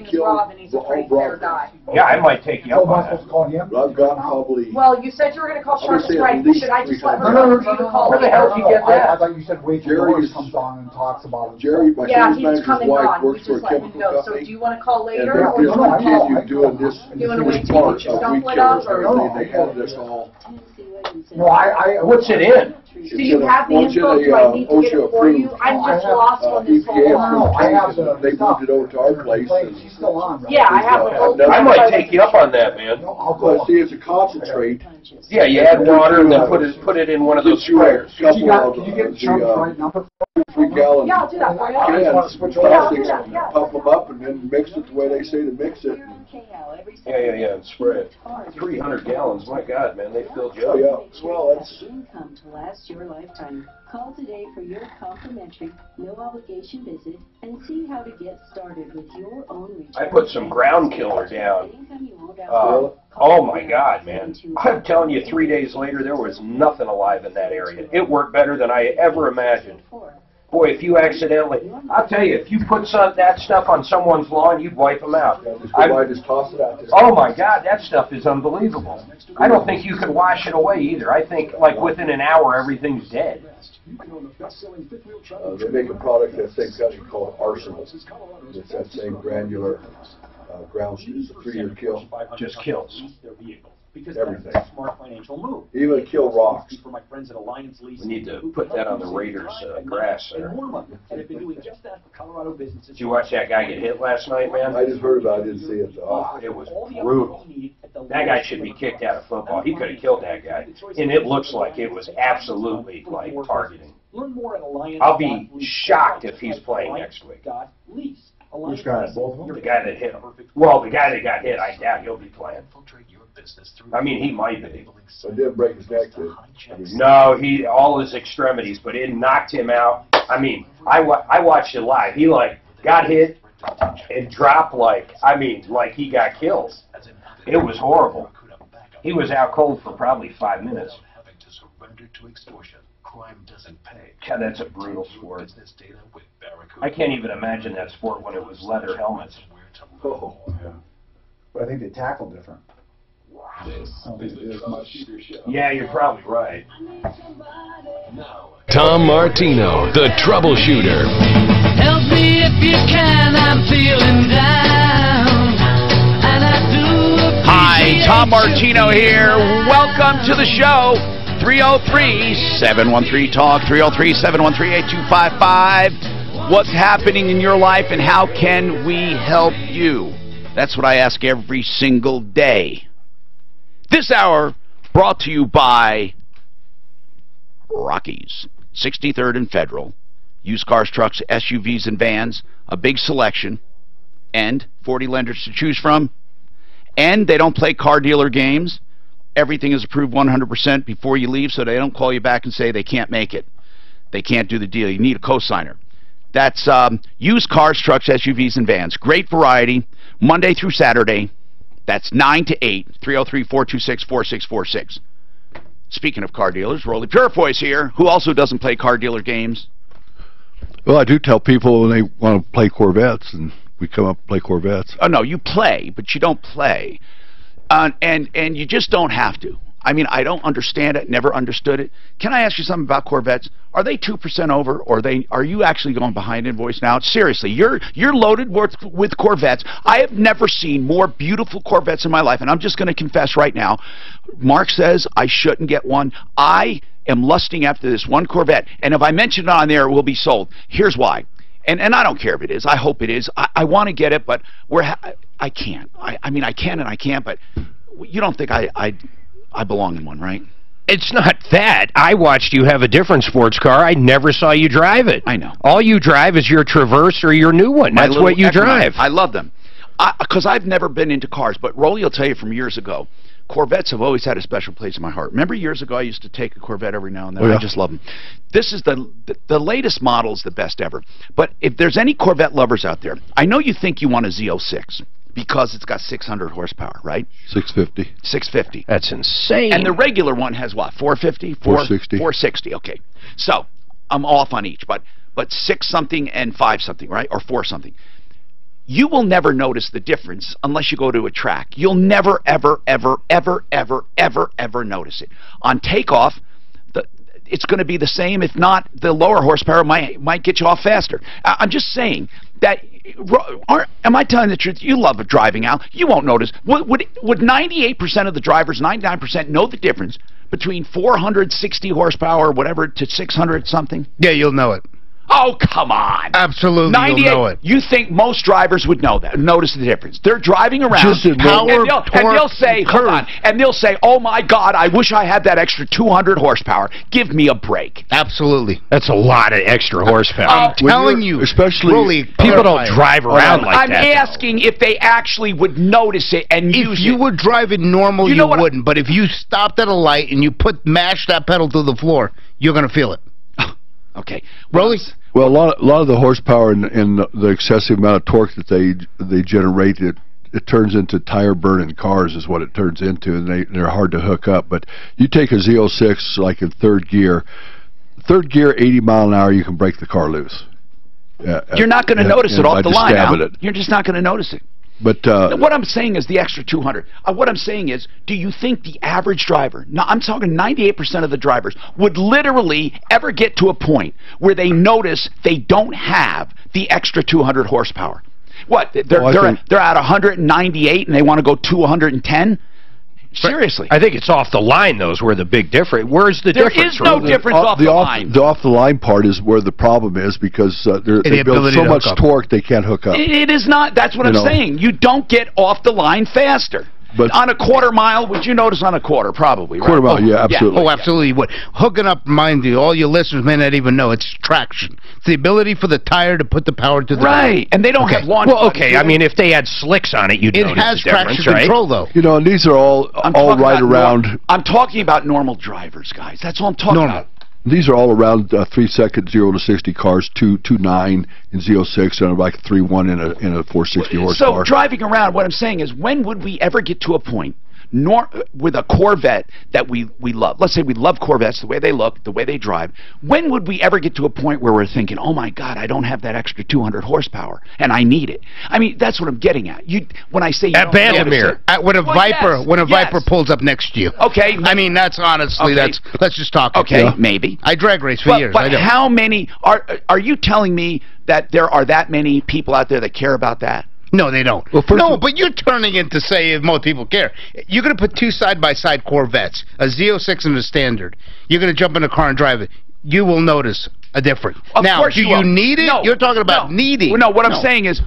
Speaker 22: kill
Speaker 15: Rob, and he's a pretty fair guy.
Speaker 9: Yeah, I might take you up on that.
Speaker 22: But I've got probably...
Speaker 15: Well, you said you were going to call Sharpest Drive. Should I just let her
Speaker 2: No,
Speaker 15: know for you to call
Speaker 2: where
Speaker 15: later?
Speaker 2: the hell did you get that? I thought you said Wade Jerry comes on and talks about it.
Speaker 22: Jerry, my
Speaker 15: Yeah,
Speaker 22: son's
Speaker 15: he's
Speaker 22: manager's
Speaker 15: coming
Speaker 22: wife
Speaker 15: on.
Speaker 22: works
Speaker 15: You
Speaker 22: for a
Speaker 15: just let him
Speaker 22: chemical
Speaker 15: know. So
Speaker 22: company.
Speaker 15: do you want to call
Speaker 22: And
Speaker 15: later?
Speaker 22: they're
Speaker 15: Or do you want to call?
Speaker 22: you doing this
Speaker 15: You want to wait till you
Speaker 22: part
Speaker 15: get your
Speaker 22: of
Speaker 15: stuff
Speaker 22: weed
Speaker 15: lit
Speaker 22: killers
Speaker 15: up?
Speaker 22: and
Speaker 15: Or?
Speaker 22: everything. They had this all...
Speaker 2: No, I
Speaker 9: What's it in?
Speaker 15: Do you have the info? Do I need to get it for you? I'm just lost on this whole
Speaker 22: EPA they moved it over to our place.
Speaker 2: She's still on, right?
Speaker 15: Yeah, I have the whole
Speaker 9: I might take you up on that, man.
Speaker 22: Well, see, it's a concentrate.
Speaker 9: Yeah, you add water and then put it in one of those sprayers.
Speaker 2: Can you get Chuck's right number?
Speaker 22: 3 gallon
Speaker 15: Yeah, I'll do that for you.
Speaker 22: cans,
Speaker 15: Yeah, I'll do that, yeah.
Speaker 22: pump them up and then mix it the way they say to mix it.
Speaker 9: Yeah, and spray it. 300 gallons, my God, man, they filled you up.
Speaker 22: Yeah, well, that's...
Speaker 3: Income to last your lifetime. Call today for your complimentary, no obligation visit and see how to get started with your own retirement.
Speaker 9: I put some ground killer down. Oh my God, man. I'm telling you, 3 days later, there was nothing alive in that area. It worked better than I ever imagined. Boy, if you accidentally, I'll tell you, if you put that stuff on someone's lawn, you'd wipe them out.
Speaker 22: I just toss it out there.
Speaker 9: Oh my God, that stuff is unbelievable. I don't think you could wash it away either. I think, like, within an hour, everything's dead.
Speaker 22: They make a product that same company called Arsenal. It's that same granular ground. It's a 3-year kill.
Speaker 9: Just kills.
Speaker 14: Because
Speaker 22: everything.
Speaker 14: that's a smart financial move.
Speaker 22: Even kill rocks.
Speaker 14: For my friends at Alliance Lease.
Speaker 9: We need to put that on the Raiders' grass there.
Speaker 14: And have been doing just that for Colorado businesses.
Speaker 9: Did you watch that guy get hit last night, man?
Speaker 22: I just heard about it. I didn't see it.
Speaker 9: Oh, it was brutal. That guy should be kicked out of football. He could have killed that guy. And it looks like it was absolutely, like, targeting.
Speaker 14: Learn more at Alliance.
Speaker 9: I'll be shocked if he's playing next week.
Speaker 2: Which guy? Both of them?
Speaker 9: The guy that hit him. Well, the guy that got hit, I doubt he'll be playing. I mean, he might be.
Speaker 22: So didn't break his neck, did he?
Speaker 9: No, all his extremities, but it knocked him out. I mean, I watched it live. He, like, got hit and dropped like he got killed. It was horrible. He was out cold for probably 5 minutes. God, that's a brutal sport. I can't even imagine that sport when it was leather helmets.
Speaker 22: Oh, yeah.
Speaker 2: But I think they tackle different.
Speaker 9: Yeah, you're probably right.
Speaker 1: Tom Martino, the Troubleshooter.
Speaker 13: Help me if you can, I'm feeling down. And I do.
Speaker 6: Hi, Tom Martino here. Welcome to the show. 303-713-TALK, 303-713-8255. What's happening in your life and how can we help you? That's what I ask every single day. This hour brought to you by Rockies, 63rd and Federal. Used cars, trucks, SUVs, and vans. A big selection. And 40 lenders to choose from. And they don't play car dealer games. Everything is approved 100% before you leave, so they don't call you back and say they can't make it. They can't do the deal. You need a cosigner. That's used cars, trucks, SUVs, and vans. Great variety, Monday through Saturday. That's 9 to 8, 303-426-4646. Speaking of car dealers, Rolly Purifoy's here, who also doesn't play car dealer games.
Speaker 22: Well, I do tell people when they want to play Corvettes, and we come up and play Corvettes.
Speaker 6: Oh, no, you play, but you don't play. And you just don't have to. I mean, I don't understand it, never understood it. Can I ask you something about Corvettes? Are they 2% over, or are you actually going behind invoice now? Seriously, you're loaded with Corvettes. I have never seen more beautiful Corvettes in my life, and I'm just going to confess right now. Mark says I shouldn't get one. I am lusting after this one Corvette, and if I mention it on there, it will be sold. Here's why. And I don't care if it is. I hope it is. I want to get it, but I can't. I mean, I can and I can't, but you don't think I belong in one, right?
Speaker 7: It's not that. I watched you have a different sports car. I never saw you drive it.
Speaker 6: I know.
Speaker 7: All you drive is your Traverse or your new one. That's what you drive.
Speaker 6: I love them. Because I've never been into cars, but Rolly will tell you from years ago, Corvettes have always had a special place in my heart. Remember years ago I used to take a Corvette every now and then? Oh, yeah. I just love them. This is the latest model is the best ever. But if there's any Corvette lovers out there, I know you think you want a Z06 because it's got 600 horsepower, right?
Speaker 22: 650.
Speaker 6: 650.
Speaker 7: That's insane.
Speaker 6: And the regular one has what, 450?
Speaker 22: 460.
Speaker 6: 460, okay. So I'm off on each, but 6-something and 5-something, right? Or 4-something. You will never notice the difference unless you go to a track. You'll never, ever, ever, ever, ever, ever, ever notice it. On takeoff, it's going to be the same. If not, the lower horsepower might get you off faster. I'm just saying that. Am I telling the truth? You love driving, Al. You won't notice. Would 98% of the drivers, 99%, know the difference between 460 horsepower or whatever to 600 something?
Speaker 16: Yeah, you'll know it.
Speaker 6: Oh, come on.
Speaker 16: Absolutely, you'll know it.
Speaker 6: You think most drivers would know that, notice the difference. They're driving around, and they'll say, hold on, and they'll say, oh my God, I wish I had that extra 200 horsepower. Give me a break.
Speaker 16: Absolutely.
Speaker 7: That's a lot of extra horsepower.
Speaker 16: I'm telling you,
Speaker 22: especially
Speaker 16: Rolly,
Speaker 7: people don't drive around like that.
Speaker 6: I'm asking if they actually would notice it and use it.
Speaker 16: If you would drive it normal, you wouldn't. But if you stopped at a light and you mashed that pedal to the floor, you're going to feel it.
Speaker 6: Okay.
Speaker 16: Rolly?
Speaker 22: Well, a lot of the horsepower and the excessive amount of torque that they generate, it turns into tire burning cars is what it turns into, and they're hard to hook up. But you take a Z06 like in third gear, 80 mile an hour, you can break the car loose.
Speaker 6: You're not going to notice it off the line, Al. You're just not going to notice it.
Speaker 22: But
Speaker 6: what I'm saying is the extra 200. What I'm saying is, do you think the average driver, I'm talking 98% of the drivers, would literally ever get to a point where they notice they don't have the extra 200 horsepower? What, they're at 198 and they want to go to 110? Seriously.
Speaker 7: I think it's off the line, though, is where the big difference. Where's the difference?
Speaker 6: There is no difference off the line.
Speaker 22: The off-the-line part is where the problem is because they build so much torque they can't hook up.
Speaker 6: It is not. That's what I'm saying. You don't get off the line faster. But on a quarter mile, would you notice on a quarter? Probably, right?
Speaker 22: Quarter mile, yeah, absolutely.
Speaker 16: Oh, absolutely you would. Hooking up, mind you, all your listeners may not even know, it's traction. It's the ability for the tire to put the power to the
Speaker 6: right, and they don't have launch.
Speaker 7: Well, okay, I mean, if they had slicks on it, you'd notice the difference, right? It has traction control,
Speaker 16: though.
Speaker 22: You know, and these are all right around.
Speaker 6: I'm talking about normal drivers, guys. That's all I'm talking about.
Speaker 22: These are all around 3-second 0 to 60 cars, 2.9 in Z06 and like 3.1 in a 460 horsepower.
Speaker 6: So driving around, what I'm saying is, when would we ever get to a point with a Corvette that we love? Let's say we love Corvettes, the way they look, the way they drive. When would we ever get to a point where we're thinking, oh my God, I don't have that extra 200 horsepower and I need it? I mean, that's what I'm getting at. When I say
Speaker 16: at Vandermeer, when a Viper pulls up next to you.
Speaker 6: Okay.
Speaker 16: I mean, that's honestly, let's just talk.
Speaker 6: Okay, maybe.
Speaker 16: I drag race for years.
Speaker 6: But how many are you telling me that there are that many people out there that care about that?
Speaker 16: No, they don't. Well, no, but you're turning it to say if most people care. You're going to put two side-by-side Corvettes, a Z06 and a Standard. You're going to jump in a car and drive it. You will notice a difference. Now, do you need it?
Speaker 6: No,
Speaker 16: you're talking about needing.
Speaker 6: Well, no, what I'm saying is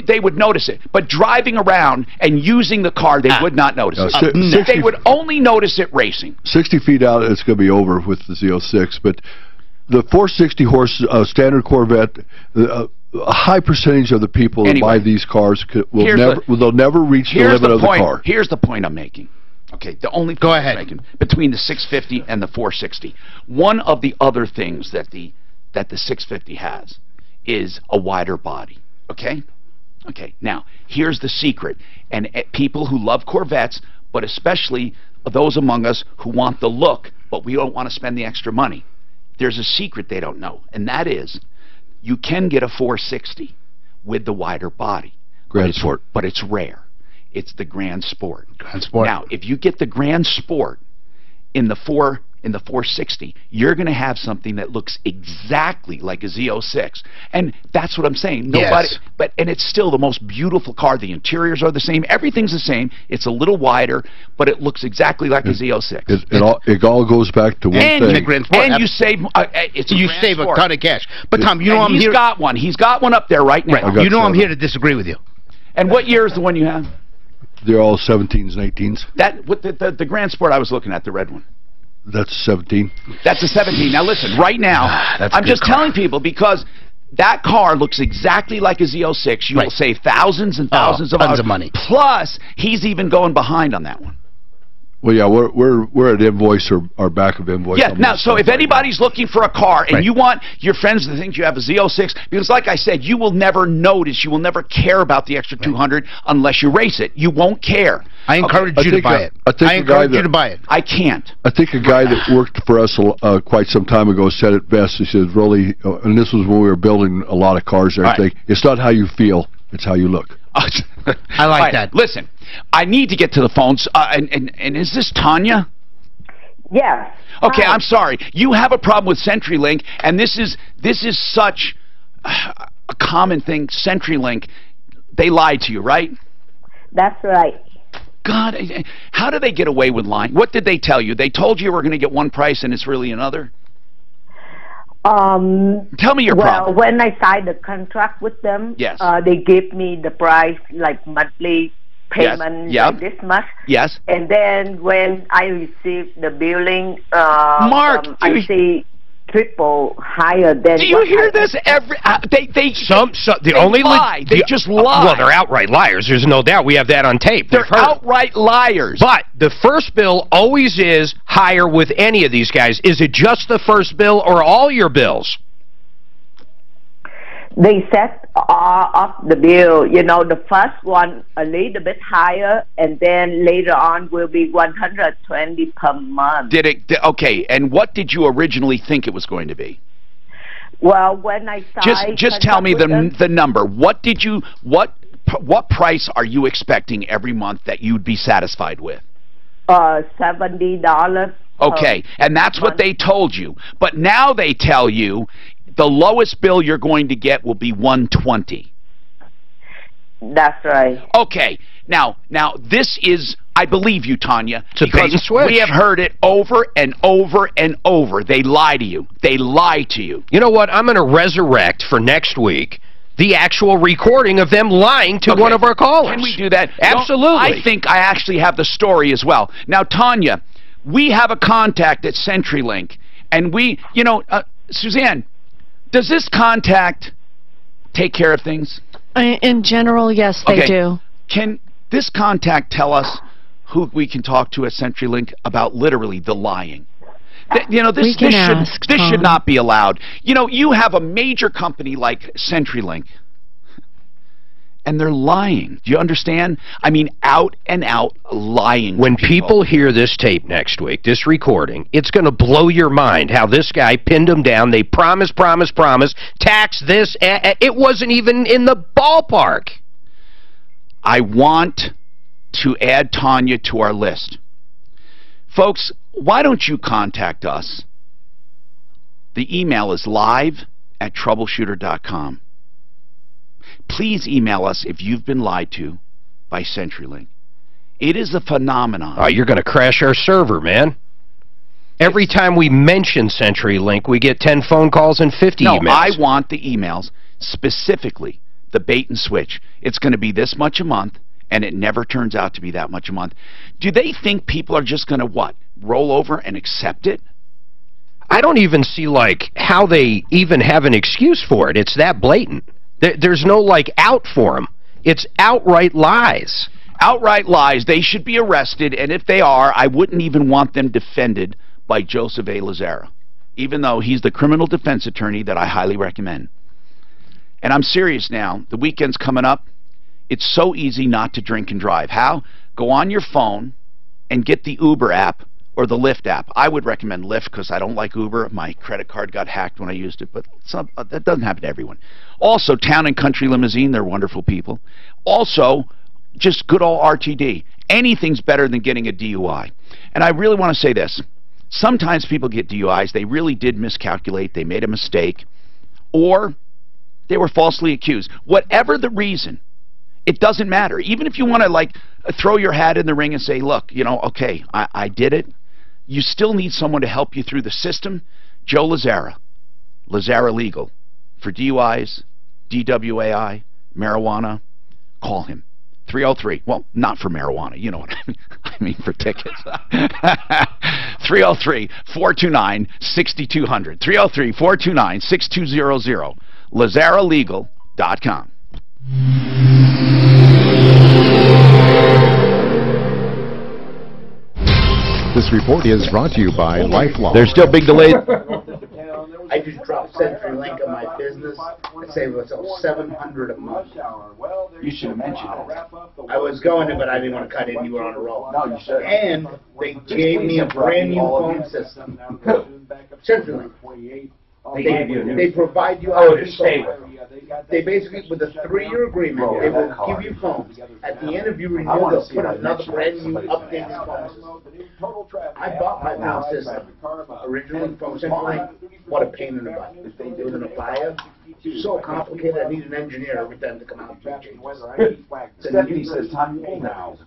Speaker 6: they would notice it. But driving around and using the car, they would not notice it. They would only notice it racing.
Speaker 22: 60 feet out, it's going to be over with the Z06. But the 460 horse Standard Corvette, a high percentage of the people that buy these cars they'll never reach the limit of the car.
Speaker 6: Here's the point I'm making. Okay, the only point I'm making between the 650 and the 460. One of the other things that the 650 has is a wider body. Okay? Okay, now, here's the secret. And people who love Corvettes, but especially those among us who want the look, but we don't want to spend the extra money, there's a secret they don't know, and that is you can get a 460 with the wider body.
Speaker 22: Grand Sport.
Speaker 6: But it's rare. It's the Grand Sport.
Speaker 16: Grand Sport.
Speaker 6: Now, if you get the Grand Sport in the 460, you're going to have something that looks exactly like a Z06. And that's what I'm saying. Nobody,
Speaker 16: Yes.
Speaker 6: and it's still the most beautiful car. The interiors are the same. Everything's the same. It's a little wider, but it looks exactly like a Z06.
Speaker 22: It all goes back to one thing.
Speaker 6: And you save,
Speaker 16: you save a ton of cash. But Tom, you know I'm
Speaker 6: he's
Speaker 16: here.
Speaker 6: got one. He's got one up there right now.
Speaker 16: You know I'm here to disagree with you.
Speaker 6: And what year is the one you have?
Speaker 22: They're all 17s and 18s.
Speaker 6: That with the Grand Sport I was looking at, the red one.
Speaker 22: That's 17.
Speaker 6: That's a 17. Now listen, right now, I'm just telling people because that car looks exactly like a Z06. You will save thousands and thousands of
Speaker 16: tons
Speaker 6: dollars.
Speaker 16: of money.
Speaker 6: Plus, he's even going behind on that one.
Speaker 22: Well, yeah, we're at invoice or back of invoice.
Speaker 6: Yeah. Now, so if anybody's looking for a car and you want your friends to think you have a Z06, because like I said, you will never notice, you will never care about the extra 200 unless you race it. You won't care.
Speaker 16: I encourage you to buy it. I encourage you to buy it.
Speaker 6: I can't.
Speaker 22: I think a guy that worked for us quite some time ago said it best. He said, really, and this was when we were building a lot of cars and everything, it's not how you feel, it's how you look.
Speaker 16: I like that.
Speaker 6: Listen, I need to get to the phones. And is this Tanya?
Speaker 19: Yes.
Speaker 6: Okay, I'm sorry. You have a problem with CenturyLink, and this is such a common thing. CenturyLink, they lied to you, right?
Speaker 19: That's right.
Speaker 6: God, how do they get away with lying? What did they tell you? They told you were going to get one price, and it's really another? Tell me your problem.
Speaker 19: Well, when I signed the contract with them,
Speaker 6: yes.
Speaker 19: They gave me the price, like monthly payment, like this much.
Speaker 6: Yes.
Speaker 19: And then when I received the billing,
Speaker 6: Mark,
Speaker 19: I see triple higher than.
Speaker 6: Do you hear this? They
Speaker 7: lie.
Speaker 6: They just lie.
Speaker 7: Well, they're outright liars. There's no doubt. We have that on tape.
Speaker 6: They're outright liars.
Speaker 7: But the first bill always is higher with any of these guys. Is it just the first bill or all your bills?
Speaker 19: They set off the bill. You know, the first one a little bit higher, and then later on will be 120 per month.
Speaker 6: Okay, and what did you originally think it was going to be?
Speaker 19: Well, when I signed,
Speaker 6: just tell me the number. What price are you expecting every month that you'd be satisfied with?
Speaker 19: $70.
Speaker 6: Okay, and that's what they told you. But now they tell you the lowest bill you're going to get will be $120.
Speaker 19: That's right.
Speaker 6: Okay, now this is, I believe you, Tanya,
Speaker 7: it's a bait and switch.
Speaker 6: We have heard it over and over and over. They lie to you. They lie to you.
Speaker 7: You know what? I'm going to resurrect for next week the actual recording of them lying to one of our callers.
Speaker 6: Can we do that?
Speaker 7: Absolutely.
Speaker 6: I think I actually have the story as well. Now, Tanya, we have a contact at CenturyLink, and we, Suzanne, does this contact take care of things?
Speaker 20: In general, yes, they do.
Speaker 6: Can this contact tell us who we can talk to at CenturyLink about literally the lying? This should not be allowed. You have a major company like CenturyLink, and they're lying. Do you understand? I mean, out and out lying.
Speaker 7: When people hear this tape next week, this recording, it's going to blow your mind how this guy pinned them down. They promise, tax this. It wasn't even in the ballpark.
Speaker 6: I want to add Tanya to our list. Folks, why don't you contact us? The email is live@troubleshooter.com. Please email us if you've been lied to by CenturyLink. It is a phenomenon.
Speaker 7: Oh, you're going to crash our server, man. Every time we mention CenturyLink, we get 10 phone calls and 50 emails.
Speaker 6: No, I want the emails, specifically the bait and switch. It's going to be this much a month, and it never turns out to be that much a month. Do they think people are just going to, roll over and accept it?
Speaker 7: I don't even see, how they even have an excuse for it. It's that blatant. There's no, out for them. It's outright lies.
Speaker 6: Outright lies. They should be arrested, and if they are, I wouldn't even want them defended by Joseph A. Lazara, even though he's the criminal defense attorney that I highly recommend. And I'm serious now. The weekend's coming up. It's so easy not to drink and drive. How? Go on your phone and get the Uber app or the Lyft app. I would recommend Lyft because I don't like Uber. My credit card got hacked when I used it, but that doesn't happen to everyone. Also, Town and Country Limousine, they're wonderful people. Also, just good old RTD. Anything's better than getting a DUI. And I really want to say this. Sometimes people get DUIs. They really did miscalculate. They made a mistake. Or they were falsely accused. Whatever the reason, it doesn't matter. Even if you want to, like, throw your hat in the ring and say, look, you know, okay, I did it. You still need someone to help you through the system. Joe Lazzara, Lazzara Legal, for DUIs, DWAI, marijuana, call him. 303. Well, not for marijuana. You know what I mean. I mean for tickets. 303-429-6200. 303-429-6200. LazzaraLegal.com.
Speaker 12: This report is brought to you by Lifelong.
Speaker 6: There's still big delays.
Speaker 17: I just dropped CenturyLink on my business. I save myself $700 a month.
Speaker 5: You should have mentioned that.
Speaker 17: I was going to, but I didn't want to cut in. You were on a roll.
Speaker 5: No, you should.
Speaker 17: And they gave me a brand new phone system. CenturyLink. They provide you.
Speaker 9: Oh, to stay with them.
Speaker 17: They basically, with a 3-year agreement, they will give you phones. At the end of your renewal, they'll put another brand new updated phone. I bought my phone system originally from CenturyLink. What a pain in the butt. It was in a fire. So complicated, I need an engineer every time to come out and change it.
Speaker 5: Stephanie says time now.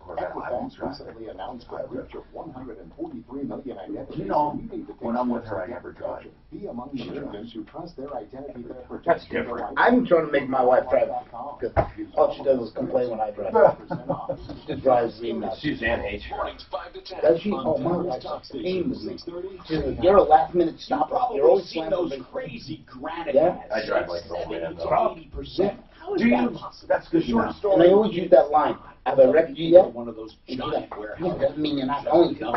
Speaker 12: recently announced a reach of 143 million identities.
Speaker 5: You know, when I'm with her, I never drive.
Speaker 12: Be among the Americans who trust their identity theft protection.
Speaker 9: That's different.
Speaker 17: I'm trying to make my wife drive, because all she does is complain when I drive. It drives me nuts.
Speaker 9: Suzanne hates her.
Speaker 17: Does she? Oh, my wife's pain with me. She's like, you're a last-minute stopper. You're always slamming
Speaker 10: those
Speaker 17: big
Speaker 10: crazy granite
Speaker 9: I drive like an old man.
Speaker 10: 80%. How is
Speaker 17: Do you?
Speaker 10: that possible?
Speaker 5: That's good.
Speaker 10: Short story.
Speaker 17: And I always use that line. Have I wrecked you yet?
Speaker 10: One of those
Speaker 17: No,
Speaker 10: giant warehouses.
Speaker 17: doesn't mean you're not going to.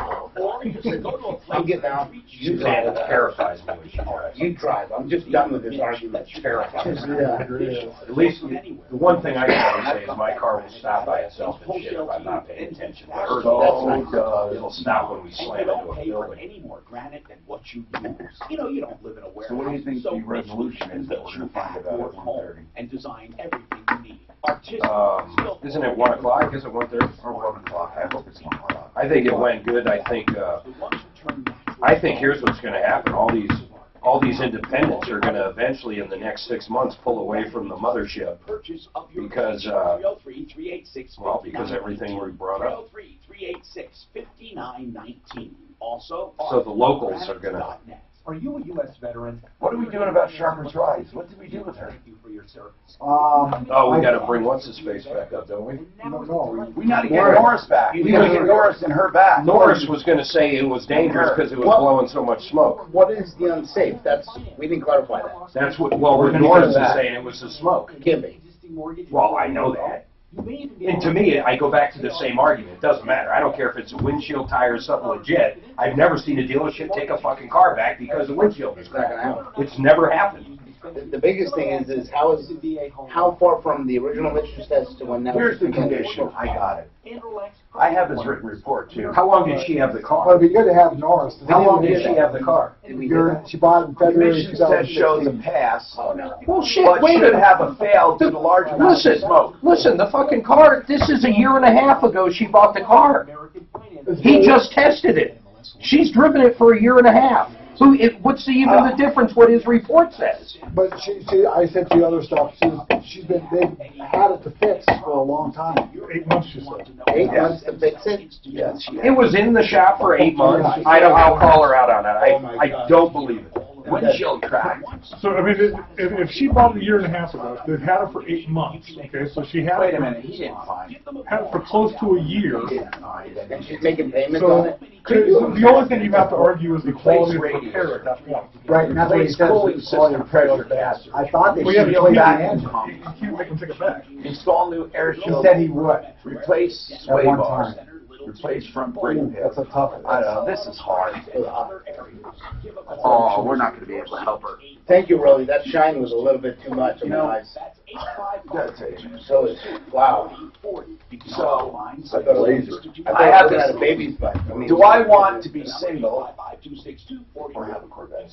Speaker 17: I'm getting out. You
Speaker 9: Suzanne
Speaker 17: drive.
Speaker 9: terrifies me when she drives.
Speaker 17: You drive. I'm just done with this argument.
Speaker 9: Terrifies me.
Speaker 17: Yeah.
Speaker 9: At least the one thing I can always say is my car will stop by itself and shit if I'm not paying attention. Hers it'll stop when we slam into a
Speaker 10: Pay for
Speaker 9: building.
Speaker 10: any more granite than what you use. You know, you don't live in a warehouse.
Speaker 5: So what do you think the
Speaker 10: rich
Speaker 5: resolution is that we're going to find about
Speaker 10: your
Speaker 5: at
Speaker 10: home
Speaker 5: 1:30?
Speaker 10: and design everything you need. Artistic,
Speaker 9: Isn't it 1 o'clock? Is it 1:30?
Speaker 5: Or 1 o'clock? I hope it's 1 o'clock.
Speaker 9: I think it went good. I think here's what's going to happen. All these independents are going to eventually, in the next 6 months, pull away from the mothership because because everything we brought up.
Speaker 10: 303-386-5919. Also,
Speaker 9: So the locals are going to.
Speaker 10: Are you a U.S. veteran?
Speaker 5: What are we doing about Sharper's Rise? What did we do with her?
Speaker 10: Thank you for your service.
Speaker 9: Oh, we got to bring what's his face back up, don't we?
Speaker 2: No.
Speaker 5: We got to get Norris back. We got to get Norris and her back.
Speaker 9: Norris was going to say it was dangerous because it was blowing so much smoke.
Speaker 17: What is the unsafe? We didn't clarify that.
Speaker 9: That's what. Well, Norris is saying it was the smoke.
Speaker 17: Can't be.
Speaker 9: Well, I know that. And to me, I go back to the same argument. It doesn't matter. I don't care if it's a windshield tire or something legit. I've never seen a dealership take a fucking car back because the windshield is
Speaker 17: Not gonna happen.
Speaker 9: It's never happened.
Speaker 17: The biggest thing is how far from the original literature test to when that.
Speaker 5: Here's the condition. I got it. I have his written report too.
Speaker 9: How long did she have the
Speaker 2: Well,
Speaker 9: car?
Speaker 2: it'd be good to have Norris.
Speaker 9: How long did she have the car?
Speaker 2: She bought it in February
Speaker 5: Commission said shows a
Speaker 2: 2016.
Speaker 5: pass.
Speaker 17: Oh, no.
Speaker 9: Well, shit,
Speaker 5: But
Speaker 9: wait a
Speaker 5: should
Speaker 9: minute.
Speaker 5: have a fail to the large amount of smoke.
Speaker 9: Listen, the fucking car, this is 1.5 years ago she bought the car. He just tested it. She's driven it for 1.5 years. What's even the difference what his report says?
Speaker 2: But I said to you other stuff. They've had it to fix for a long time.
Speaker 4: 8 months, you said.
Speaker 17: 8 months to fix it?
Speaker 5: Yes.
Speaker 9: It was in the shop for 8 months. I'll call her out on that. I don't believe it.
Speaker 5: Windshield crack.
Speaker 4: So, I mean, if she bought it 1.5 years ago, they've had it for 8 months, okay, so she had
Speaker 5: Wait
Speaker 4: it
Speaker 5: a minute, he didn't find it.
Speaker 4: had it for close to a year.
Speaker 17: And she's making payments
Speaker 4: So,
Speaker 17: on it?
Speaker 4: the only thing you have to argue is the quality of repair at that point.
Speaker 2: Right, and that's what he
Speaker 5: Replace
Speaker 2: says.
Speaker 5: cooling system, pressure gas.
Speaker 2: I thought they
Speaker 4: Well,
Speaker 2: should
Speaker 4: yeah,
Speaker 2: replace
Speaker 5: back
Speaker 2: the
Speaker 5: in
Speaker 2: engine.
Speaker 5: pump.
Speaker 4: You can't make them take it back.
Speaker 5: Install new air
Speaker 2: He
Speaker 5: shield.
Speaker 2: said he would.
Speaker 5: Replace
Speaker 2: At
Speaker 5: sway
Speaker 2: one
Speaker 5: bars.
Speaker 2: time.
Speaker 5: Replace front brake
Speaker 2: Ooh,
Speaker 5: pads.
Speaker 2: that's a tough.
Speaker 5: I don't know. This is hard. Oh, we're not going to be able to help her.
Speaker 17: Thank you, Roly. That shine was a little bit too much on my eyes.
Speaker 5: That's it.
Speaker 17: So it's, wow.
Speaker 5: So,
Speaker 17: I thought it was,
Speaker 5: I have
Speaker 17: looking
Speaker 5: this-
Speaker 17: at a baby's butt. I mean,
Speaker 5: do I want to be single or have a Corvette?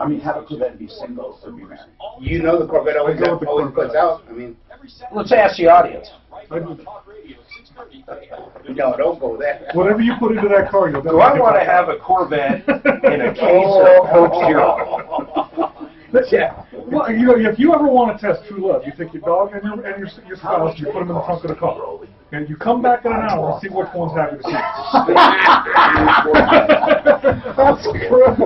Speaker 5: I mean, have a Corvette and be single or be married?
Speaker 17: You know the Corvette always puts out. I mean,
Speaker 9: Let's ask the audience.
Speaker 17: No, don't go there.
Speaker 4: Whatever you put into that car, you'll
Speaker 9: Do I want to have a Corvette in a case of Coke Zero?
Speaker 4: Yeah. Well, you know, if you ever want to test true love, you take your dog and your spouse, you put them in the trunk of the car, and you come back in an hour and see which one's happy to see you. That's correct.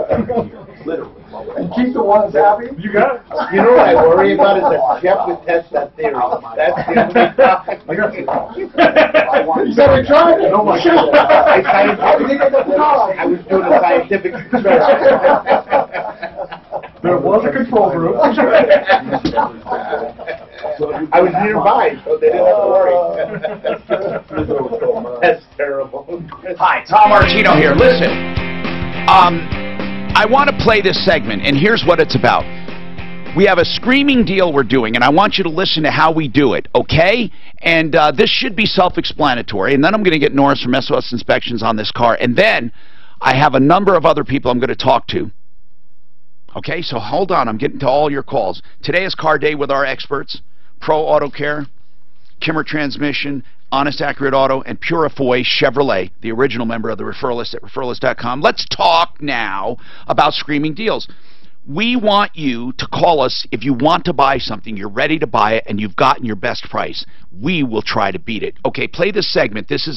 Speaker 2: Literally. And keep the ones happy.
Speaker 4: You got it.
Speaker 17: You know what I worry about is that Jeff would test that theory. That's the only problem.
Speaker 2: You said I tried it.
Speaker 17: Oh my God. I was doing a scientific experiment.
Speaker 4: There was a control group.
Speaker 17: I was nearby, so they didn't have to worry. That's terrible.
Speaker 6: Hi, Tom Martino here. Listen, I want to play this segment, and here's what it's about. We have a screaming deal we're doing, and I want you to listen to how we do it, okay? And this should be self-explanatory, and then I'm going to get Norris from SOS Inspections on this car, and then I have a number of other people I'm going to talk to. Okay, so hold on. I'm getting to all your calls. Today is Car Day with our experts, Pro Auto Care, Kimmer Transmission, Honest Accurate Auto, and Purifoy Chevrolet, the original member of the Referral List at referralist.com. Let's talk now about screaming deals. We want you to call us if you want to buy something, you're ready to buy it, and you've gotten your best price. We will try to beat it. Okay, play this segment. This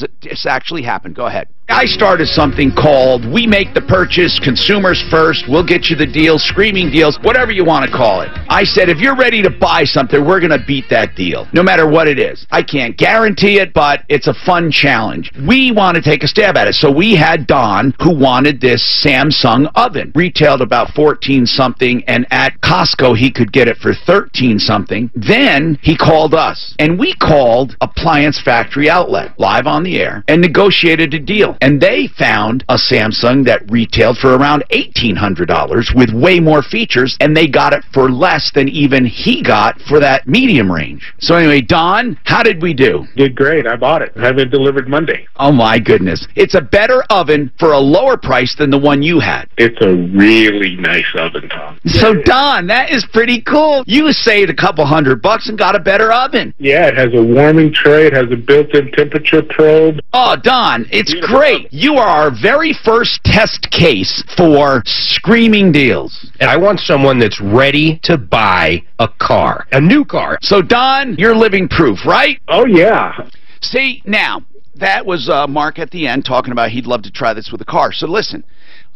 Speaker 6: actually happened. Go ahead. I started something called We Make the Purchase, Consumers First, We'll Get You the Deal, Screaming Deals, whatever you want to call it. I said, if you're ready to buy something, we're going to beat that deal, no matter what it is. I can't guarantee it, but it's a fun challenge. We want to take a stab at it. So we had Don, who wanted this Samsung oven. Retailed about 14-something, and at Costco, he could get it for 13-something. Then he called us, and we called Appliance Factory Outlet, live on the air, and negotiated a deal. And they found a Samsung that retailed for around $1,800 with way more features, and they got it for less than even he got for that medium range. So anyway, Don, how did we do?
Speaker 11: Did great. I bought it. Have it delivered Monday.
Speaker 6: Oh my goodness. It's a better oven for a lower price than the one you had.
Speaker 11: It's a really nice oven, Tom.
Speaker 6: So Don, that is pretty cool. You saved a couple $100 and got a better oven.
Speaker 11: Yeah, it has a warming tray. It has a built-in temperature probe.
Speaker 6: Oh, Don, it's great. You are our very first test case for screaming deals.
Speaker 7: And I want someone that's ready to buy a car, a new car.
Speaker 6: So, Don, you're living proof, right?
Speaker 11: Oh, yeah.
Speaker 6: See, now, that was Mark at the end talking about he'd love to try this with a car. So, listen.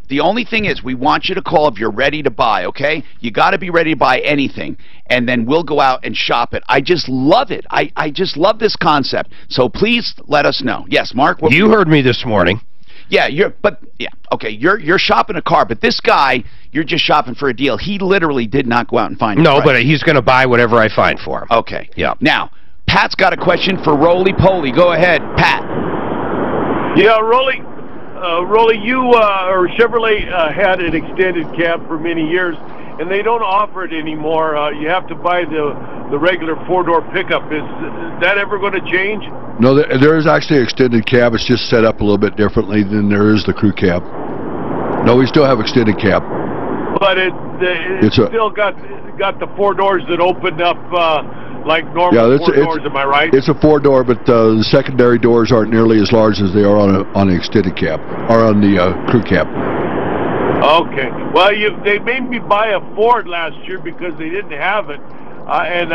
Speaker 6: The only thing is, we want you to call if you're ready to buy, okay? You got to be ready to buy anything, and then we'll go out and shop it. I just love it. I just love this concept. So please let us know. Yes, Mark?
Speaker 7: You heard me this morning.
Speaker 6: Yeah, okay, you're shopping a car, but this guy, you're just shopping for a deal. He literally did not go out and find a
Speaker 7: No,
Speaker 6: price.
Speaker 7: but he's going to buy whatever I find for him.
Speaker 6: Okay.
Speaker 7: Yeah.
Speaker 6: Now, Pat's got a question for Roly Poly. Go ahead, Pat.
Speaker 18: Yeah, Roly, you or Chevrolet had an extended cab for many years, and they don't offer it anymore. You have to buy the regular four-door pickup. Is that ever going to change?
Speaker 22: No, there is actually an extended cab. It's just set up a little bit differently than there is the crew cab. No, we still have extended cab.
Speaker 18: But it's still got the four doors that open up like normal four doors. Am I right?
Speaker 22: It's a four-door, but the secondary doors aren't nearly as large as they are on an extended cab or on the crew cab.
Speaker 18: Okay. Well, they made me buy a Ford last year because they didn't have it, and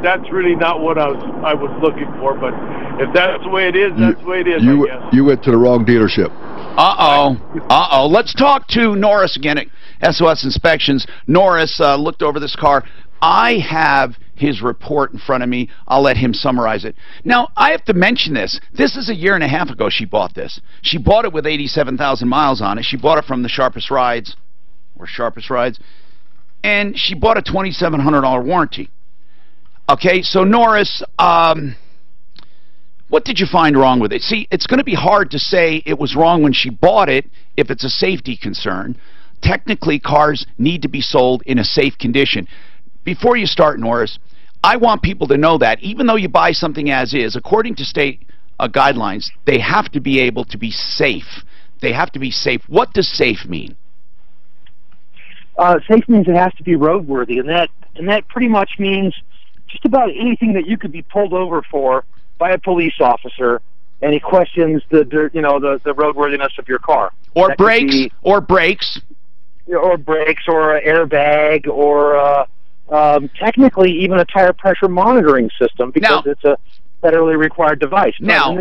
Speaker 18: that's really not what I was looking for. But if that's the way it is, that's the way it is. I guess.
Speaker 22: You went to the wrong dealership.
Speaker 6: Uh-oh. Let's talk to Norris again at SOS Inspections. Norris looked over this car. I have his report in front of me. I'll let him summarize it. Now, I have to mention this. This is a year and a half ago she bought this. She bought it with 87,000 miles on it. She bought it from the Sharpest Rides, and she bought a $2,700 warranty. Okay, so Norris, what did you find wrong with it? See, it's going to be hard to say it was wrong when she bought it if it's a safety concern. Technically, cars need to be sold in a safe condition. Before you start, Norris, I want people to know that even though you buy something as is, according to state guidelines, they have to be able to be safe. They have to be safe. What does safe mean?
Speaker 21: Safe means it has to be roadworthy, and that pretty much means just about anything that you could be pulled over for by a police officer and he questions the roadworthiness of your car.
Speaker 6: Or brakes, or brakes.
Speaker 21: Or brakes, or an airbag, or technically even a tire pressure monitoring system, because it's a federally required device.
Speaker 6: Now,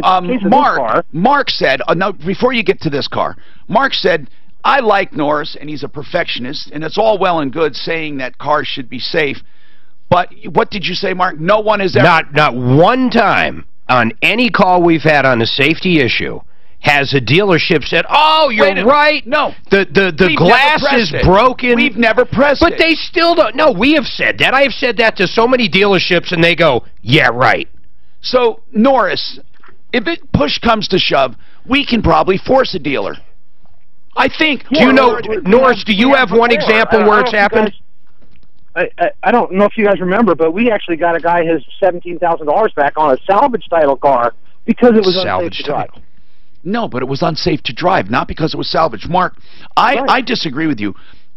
Speaker 6: Mark said, no, before you get to this car, Mark said, I like Norris, and he's a perfectionist, and it's all well and good saying that cars should be safe, but what did you say, Mark? No one has ever...
Speaker 7: Not one time on any call we've had on a safety issue has a dealership said, oh, you're right.
Speaker 6: No.
Speaker 7: The glass is broken.
Speaker 6: We've never pressed it.
Speaker 7: But they still don't. No, we have said that. I have said that to so many dealerships, and they go, yeah, right.
Speaker 6: So, Norris, if push comes to shove, we can probably force a dealer. I think.
Speaker 7: Do you know, Norris, do you have one example where it's happened?
Speaker 21: I don't know if you guys remember, but we actually got a guy his $17,000 back on a salvage title car because it was unsafe to drive.
Speaker 6: No, but it was unsafe to drive, not because it was salvaged. Mark, I disagree with you.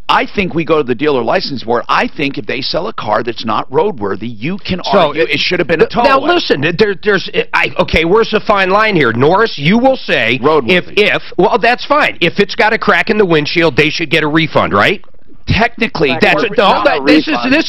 Speaker 6: I think we go to the dealer license board. I think if they sell a car that's not roadworthy, you can argue it should have been a tow.
Speaker 7: Now, listen, okay, where's the fine line here? Norris, you will say, well, that's fine. If it's got a crack in the windshield, they should get a refund, right?
Speaker 6: Technically,
Speaker 7: this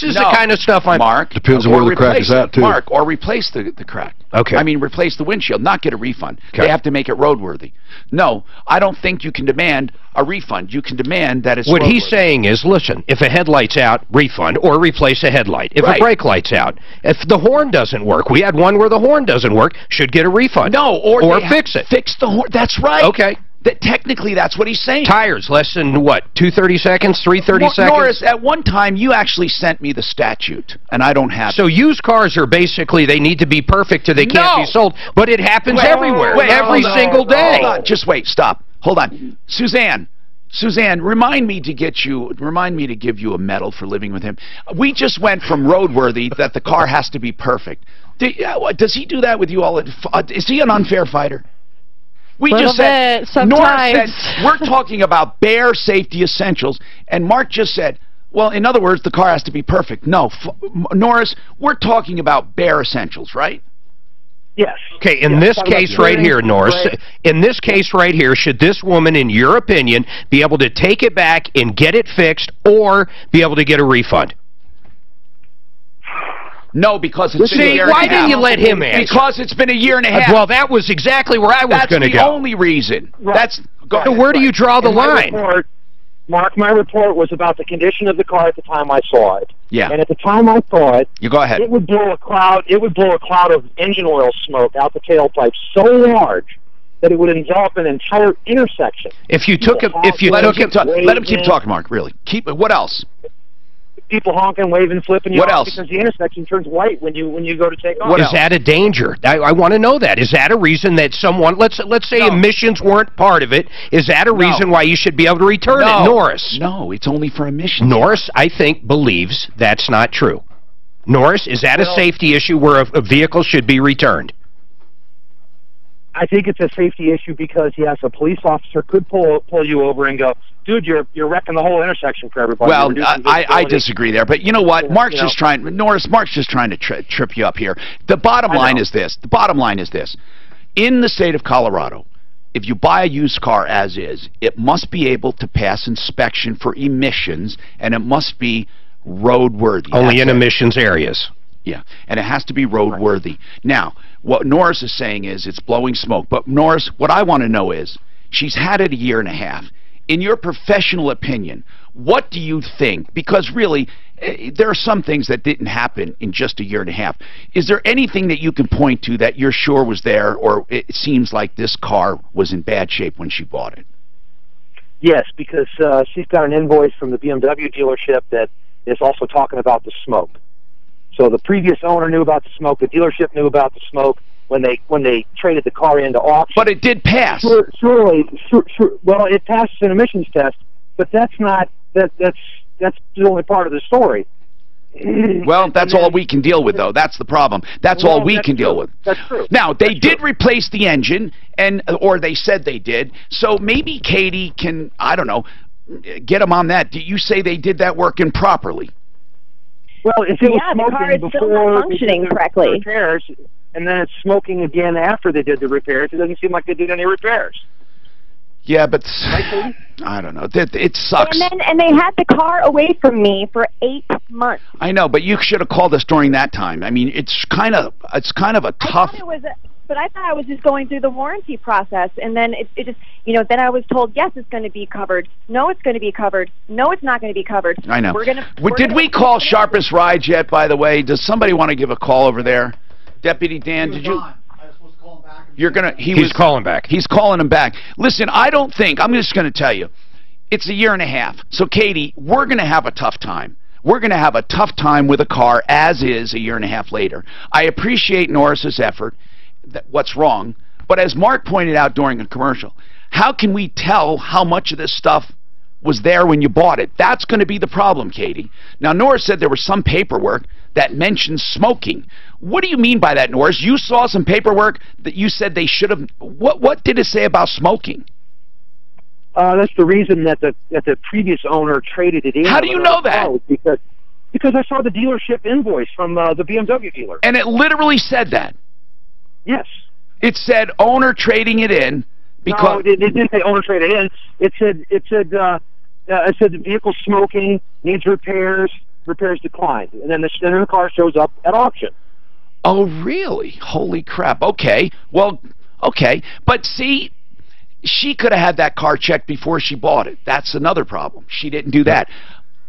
Speaker 7: is the kind of stuff I'm...
Speaker 6: Mark,
Speaker 22: depends on where the crack is at, too.
Speaker 6: Mark, or replace the crack.
Speaker 7: Okay.
Speaker 6: I mean, replace the windshield, not get a refund. Okay. They have to make it roadworthy. No, I don't think you can demand a refund. You can demand that it's
Speaker 7: What
Speaker 6: roadworthy.
Speaker 7: he's saying is, listen, if a headlight's out, refund, or replace a headlight. If a brake light's out. If the horn doesn't work, we had one where the horn doesn't work, should get a refund.
Speaker 6: No, or
Speaker 7: fix it.
Speaker 6: Fix the horn. That's right.
Speaker 7: Okay.
Speaker 6: Technically, that's what he's saying.
Speaker 7: Tires, less than, what, 230 seconds, 330 seconds?
Speaker 6: Norris, at one time, you actually sent me the statute, and I don't have it.
Speaker 7: So used cars are basically, they need to be perfect or they can't be sold, but it happens everywhere, every single day.
Speaker 6: Hold on, just wait, stop. Hold on. Suzanne, remind me to give you a medal for living with him. We just went from roadworthy that the car has to be perfect. Does he do that with you all? Is he an unfair fighter? We just said, Norris said, we're talking about bare safety essentials, and Mark just said, well, in other words, the car has to be perfect. No, Norris, we're talking about bare essentials, right?
Speaker 21: Yes.
Speaker 7: Okay, in this case right here, Norris, in this case right here, should this woman, in your opinion, be able to take it back and get it fixed, or be able to get a refund?
Speaker 6: No, because it's been a year and a half.
Speaker 7: Why didn't you let him answer?
Speaker 6: Because it's been a year and a half.
Speaker 7: Well, that was exactly where I was going to go.
Speaker 6: That's the only reason.
Speaker 21: Right.
Speaker 7: So where do you draw the line?
Speaker 21: Mark, my report was about the condition of the car at the time I saw it.
Speaker 6: Yeah.
Speaker 21: And at the time I saw it,
Speaker 6: you go ahead.
Speaker 21: It would blow a cloud. It would blow a cloud of engine oil smoke out the tailpipe so large that it would envelop an entire intersection.
Speaker 6: If you took him, let him keep talking, Mark. Really, what else?
Speaker 21: People honking, waving, flipping you
Speaker 6: off
Speaker 21: else? Because the intersection turns white when you go to take off.
Speaker 7: What is that a danger? I want to know that. Is that a reason that someone, let's say emissions weren't part of it, is that a reason why you should be able to return it, Norris?
Speaker 6: No, it's only for emissions.
Speaker 7: Norris, I think, believes that's not true. Norris, is that a safety issue where a vehicle should be returned?
Speaker 21: I think it's a safety issue because, yes, a police officer could pull you over and go, dude, you're wrecking the whole intersection for everybody.
Speaker 6: Well, I disagree there, but you know what? Mark's just trying to trip you up here. The bottom line is this. The bottom line is this. In the state of Colorado, if you buy a used car as is, it must be able to pass inspection for emissions, and it must be roadworthy.
Speaker 7: Only in emissions areas.
Speaker 6: Yeah, and it has to be roadworthy. Now, what Norris is saying is it's blowing smoke. But, Norris, what I want to know is, she's had it a year and a half. In your professional opinion, what do you think? Because, really, there are some things that didn't happen in just a year and a half. Is there anything that you can point to that you're sure was there, or it seems like this car was in bad shape when she bought it?
Speaker 21: Yes, because she's got an invoice from the BMW dealership that is also talking about the smoke. So the previous owner knew about the smoke. The dealership knew about the smoke when they traded the car into auction.
Speaker 6: But it did pass.
Speaker 21: Sure. Well, it passed an emissions test, but that's not that's the only part of the story.
Speaker 6: Well, that's all we can deal with, though. That's the problem. That's all we can deal with.
Speaker 21: That's true.
Speaker 6: Now, they did replace the engine, or they said they did. So maybe Katie can, I don't know, get them on that. Do you say they did that work improperly?
Speaker 21: Well, if it was smoking
Speaker 8: the car is still not functioning correctly.
Speaker 21: and then it's smoking again after they did the repairs. It doesn't seem like they did any repairs.
Speaker 6: Yeah, but I don't know. It sucks.
Speaker 8: And they had the car away from me for 8 months.
Speaker 6: I know, but you should have called us during that time. I mean, it's kind of a tough.
Speaker 8: But I thought I was just going through the warranty process, and then it just, then I was told, yes, it's going to be covered. No, it's going to be covered. No, it's not going to be covered.
Speaker 6: I know. Did we call Sharpest Rides yet, by the way? Does somebody want to give a call over there? Deputy Dan, did you? He's
Speaker 7: calling back.
Speaker 6: He's calling him back. Listen, I'm just going to tell you, it's a year and a half. So, Katie, we're going to have a tough time. We're going to have a tough time with a car as is a year and a half later. I appreciate Norris's effort. What's wrong? But as Mark pointed out during a commercial, how can we tell how much of this stuff was there when you bought it? That's going to be the problem, Katie. Now, Norris said there was some paperwork that mentions smoking. What do you mean by that, Norris? You saw some paperwork that you said they should have. What did it say about smoking?
Speaker 21: That's the reason that the previous owner traded it in.
Speaker 6: How do you know that?
Speaker 21: Because I saw the dealership invoice from the BMW dealer.
Speaker 6: And it literally said that?
Speaker 21: Yes.
Speaker 6: It said owner trading it in because...
Speaker 21: No, it didn't say owner traded in. It said the vehicle smoking, needs repairs declined. And then the car shows up at auction.
Speaker 6: Oh, really? Holy crap. Okay. Well, okay. But see, she could have had that car checked before she bought it. That's another problem. She didn't do that.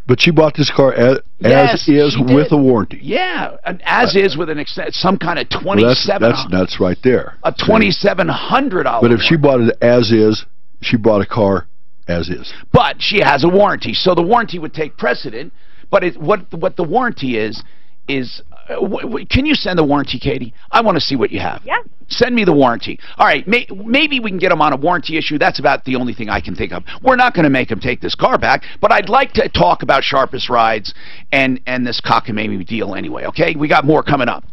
Speaker 22: But she bought this car as is with a warranty.
Speaker 6: Yeah, as is with some kind of 27.
Speaker 22: That's right there.
Speaker 6: A $2,700.
Speaker 22: But if she bought it as is, she bought a car as is.
Speaker 6: But she has a warranty, so the warranty would take precedent. But what the warranty is can you send the warranty, Katie? I want to see what you have.
Speaker 8: Yeah.
Speaker 6: Send me the warranty. All right, maybe we can get them on a warranty issue. That's about the only thing I can think of. We're not going to make them take this car back, but I'd like to talk about Sharpest Rides and this cockamamie deal anyway, okay? We got more coming up.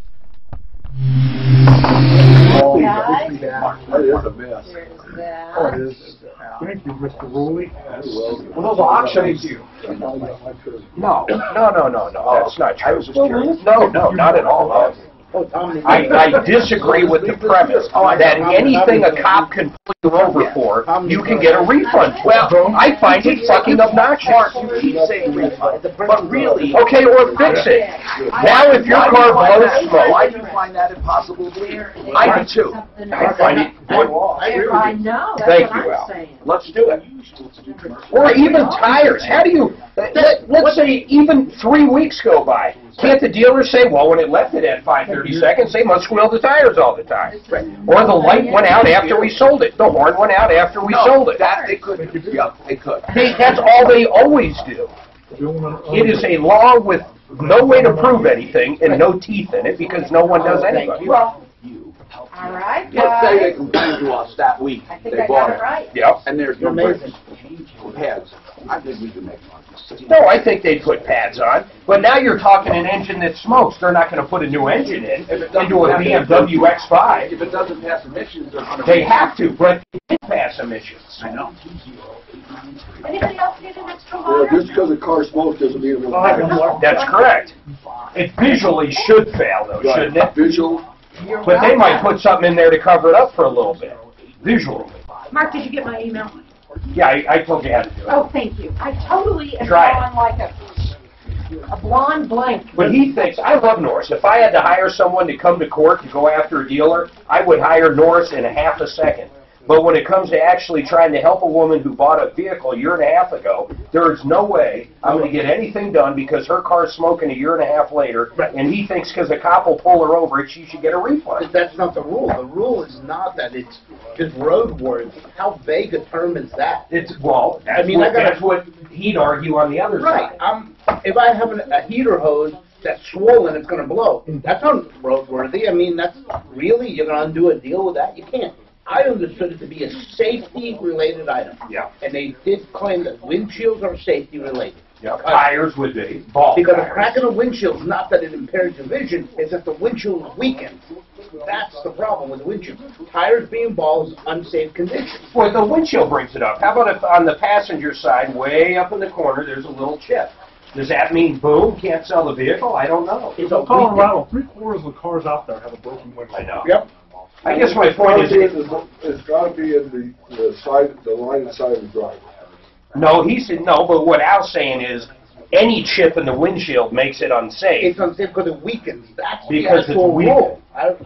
Speaker 2: Oh, that is a mess. Oh, it is.
Speaker 4: Thank you, Mr. Rowley.
Speaker 9: Well, those auctions, No, that's not true. No, not at all. I disagree with the premise that anything a cop can pull you over for, you can get a refund. Well, I find it fucking obnoxious.
Speaker 5: You keep saying refund, but really...
Speaker 9: Okay, or fix it. Now, if your car blows smoke...
Speaker 5: Why do you find that impossible to believe?
Speaker 9: I do, too. I find it...
Speaker 5: I know.
Speaker 9: Thank you, Al. Let's do it. Or even tires. How do you... Let's say even 3 weeks go by. Can't the dealer say, well, when it left it at 5:30 seconds, they must squeal the tires all the time? Or the light went out after we sold it. The horn went out after we sold it.
Speaker 5: That they could. Yep, they could.
Speaker 9: That's all they always do. It is a law with no way to prove anything and no teeth in it because no one does anything.
Speaker 15: All right,
Speaker 5: Let's say they complained to us that week.
Speaker 15: I think I got it right.
Speaker 9: Yep.
Speaker 5: And there's no pads. I think we can make one.
Speaker 9: No, I think they'd put pads on. But now you're talking an engine that smokes. They're not going to put a new engine into a BMW X5.
Speaker 5: If it doesn't pass emissions, they're going to...
Speaker 9: They have to, but it pass emissions.
Speaker 5: I know.
Speaker 15: Anybody else need an extra
Speaker 11: Well,
Speaker 15: water?
Speaker 11: just because a car smokes doesn't mean it won't.
Speaker 9: That's correct. It visually should fail, though, shouldn't it?
Speaker 11: Visual.
Speaker 9: But they might put something in there to cover it up for a little bit. Visually.
Speaker 15: Mark, did you get my email?
Speaker 9: Yeah, I told you how to do it.
Speaker 15: Oh, thank you. I totally am
Speaker 9: Try it.
Speaker 15: on like a blonde blank.
Speaker 9: But he thinks, I love Norris. If I had to hire someone to come to court to go after a dealer, I would hire Norris in a half a second. But when it comes to actually trying to help a woman who bought a vehicle a year and a half ago, there is no way I'm going to get anything done because her car's smoking a year and a half later, and he thinks because a cop will pull her over, she should get a refund.
Speaker 17: But that's not the rule. The rule is not that it's just roadworthy. How vague a term is that?
Speaker 9: That's what he'd argue on the other side.
Speaker 17: Right. If I have a heater hose that's swollen, it's going to blow. That's not roadworthy. I mean, that's really, you're going to undo a deal with that? You can't. I understood it to be a safety-related item.
Speaker 9: Yeah.
Speaker 17: And they did claim that windshields are safety-related.
Speaker 9: Yeah, tires would be. Ball
Speaker 17: because
Speaker 9: tires.
Speaker 17: a crack in a windshield is not that it impairs your vision, it's that the windshield is weakened. That's the problem with the windshield. Tires being bald is unsafe condition.
Speaker 9: Well, the windshield brings it up. How about if on the passenger side, way up in the corner, there's a little chip? Does that mean, boom, can't sell the vehicle? I don't know.
Speaker 4: In Colorado, 3/4 of the cars out there have a broken windshield.
Speaker 9: I know.
Speaker 17: Yep.
Speaker 9: I guess my point is...
Speaker 3: It's got to be in the line inside of the driver.
Speaker 9: No, he said no, but what Al's saying is, any chip in the windshield makes it unsafe.
Speaker 17: It's unsafe because it weakens. That's
Speaker 9: Because
Speaker 17: the
Speaker 9: it's
Speaker 17: actual
Speaker 9: weakened.
Speaker 17: rule. I've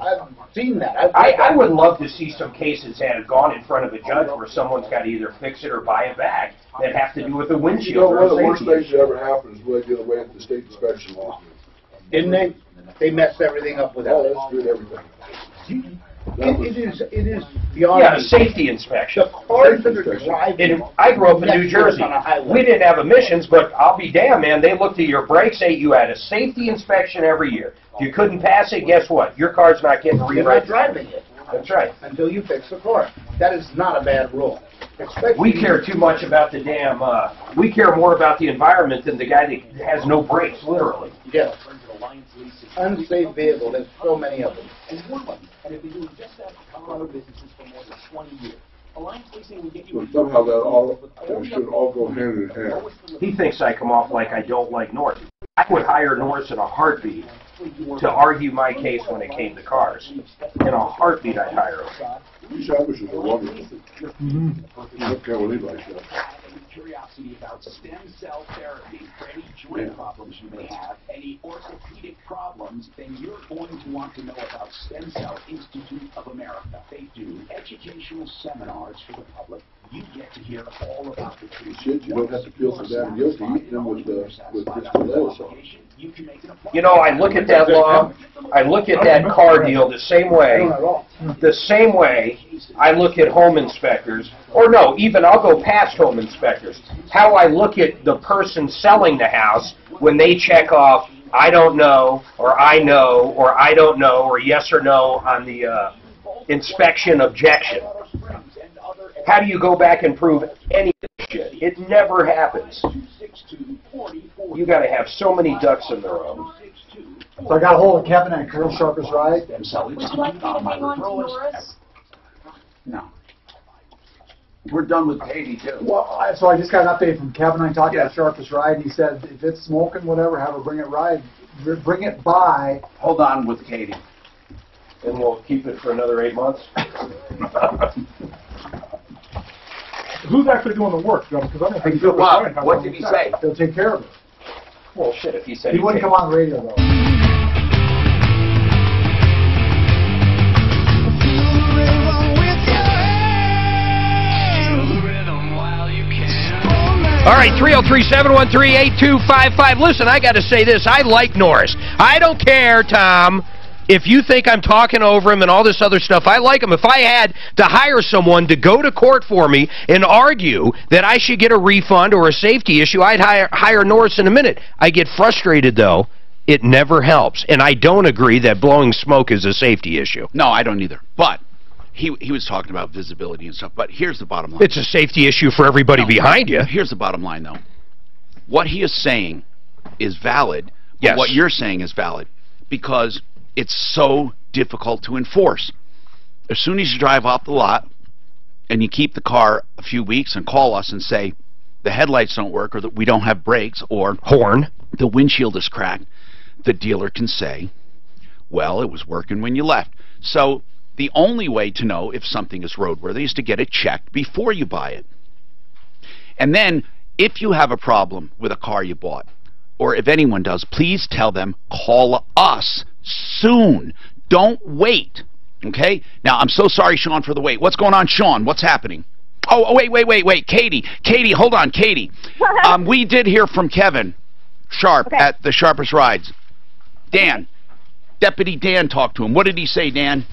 Speaker 17: seen that.
Speaker 9: I would love to see some cases that have gone in front of a judge where someone's got to either fix it or buy it back that have to do with the
Speaker 3: You
Speaker 9: windshield.
Speaker 3: know, one
Speaker 9: or
Speaker 3: of the worst
Speaker 9: safety
Speaker 3: things that ever happened is when they did away with the state inspection law.
Speaker 17: Didn't they? They messed everything up with that.
Speaker 3: Oh, that's good, everything.
Speaker 17: It is beyond.
Speaker 9: Yeah, a safety inspection.
Speaker 17: The cars that are driving.
Speaker 9: I grew up in New Jersey. We didn't have emissions, but I'll be damned, man. They looked at your brakes. You had a safety inspection every year. If you couldn't pass it, guess what? Your car's not getting
Speaker 17: You're not
Speaker 9: rewritten.
Speaker 17: driving it.
Speaker 9: That's right.
Speaker 17: Until you fix the car. That is not a bad rule.
Speaker 9: We care too much about the damn. We care more about the environment than the guy that has no brakes, literally.
Speaker 17: Yes. Unsafe vehicle. There's so many of them.
Speaker 14: And have been doing just that for Colorado businesses for more than 20 years. Alliance Leasing will get you
Speaker 3: So somehow that should all go hand in hand.
Speaker 9: He thinks I come off like I don't like North. I would hire Norris in a heartbeat to argue my case when it came to cars. In a heartbeat, I'd hire him.
Speaker 3: These sandwiches are wonderful. You don't care what anybody says.
Speaker 14: Curiosity about stem cell therapy for any joint problems you may have, any orthopedic problems, then you're going to want to know about Stem Cell Institute of America. They do educational seminars for the public. You get to hear all about the treatment.
Speaker 3: Shit, you don't have to feel so damn guilty eating them with Mr. Lettuce on.
Speaker 9: You know, I look at that law, I look at that car deal the same way I look at home inspectors, or no, even I'll go past home inspectors. How I look at the person selling the house when they check off, I don't know, or I know, or I don't know, or yes or no on the inspection objection. How do you go back and prove any of this shit? It never happens. You got to have so many ducks in the row.
Speaker 2: So I got a hold of Kevin at Girl Sharpers Ride.
Speaker 15: Would you like me to hang on to Norris?
Speaker 5: No. We're done with Katie, too.
Speaker 2: Well, so I just got an update from Kevin. I talked to Sharpers Ride, and he said if it's smoking, whatever, have her bring it by.
Speaker 5: Hold on with Katie.
Speaker 9: And we'll keep it for another 8 months.
Speaker 4: Who's actually doing the work, Joe? Because I don't think
Speaker 5: What did he say?
Speaker 2: He'll take care of it.
Speaker 9: Well, shit, if he said
Speaker 2: He wouldn't come on the radio, though.
Speaker 7: All right, 303-713-8255. Listen, I got to say this. I like Norris. I don't care, Tom, if you think I'm talking over him and all this other stuff. I like him. If I had to hire someone to go to court for me and argue that I should get a refund or a safety issue, I'd hire Norris in a minute. I get frustrated, though. It never helps. And I don't agree that blowing smoke is a safety issue.
Speaker 6: No, I don't either. But he was talking about visibility and stuff. But here's the bottom line.
Speaker 7: It's a safety issue for everybody behind you.
Speaker 6: Here's the bottom line, though. What he is saying is valid.
Speaker 7: Yes.
Speaker 6: But what you're saying is valid because it's so difficult to enforce. As soon as you drive off the lot and you keep the car a few weeks and call us and say the headlights don't work or that we don't have brakes or
Speaker 7: horn,
Speaker 6: the windshield is cracked, the dealer can say, well, it was working when you left. So the only way to know if something is roadworthy is to get it checked before you buy it. And then if you have a problem with a car you bought, or if anyone does, please tell them, call us soon. Don't wait. Okay? Now, I'm so sorry, Sean, for the wait. What's going on, Sean? What's happening? Oh, wait. Katie, hold on, Katie. We did hear from Kevin Sharp at the Sharpest Rides. Dan, Deputy Dan talked to him. What did he say, Dan?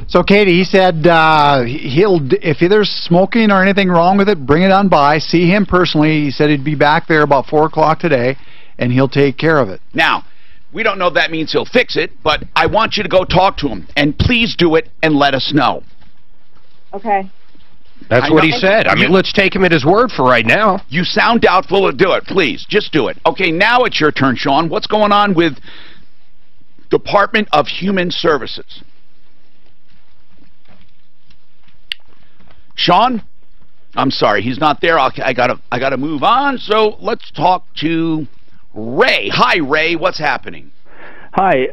Speaker 23: So, Katie, he said if there's smoking or anything wrong with it, bring it on by. See him personally. He said he'd be back there about 4 o'clock today, and he'll take care of it.
Speaker 6: Now, we don't know if that means he'll fix it, but I want you to go talk to him. And please do it and let us know.
Speaker 8: Okay.
Speaker 7: That's what he said. I mean, let's take him at his word for right now.
Speaker 6: You sound doubtful to do it. Please, just do it. Okay, now it's your turn, Sean. What's going on with Department of Human Services? Sean? I'm sorry, he's not there. I gotta move on. So let's talk to Ray. Hi, Ray. What's happening?
Speaker 1: Hi.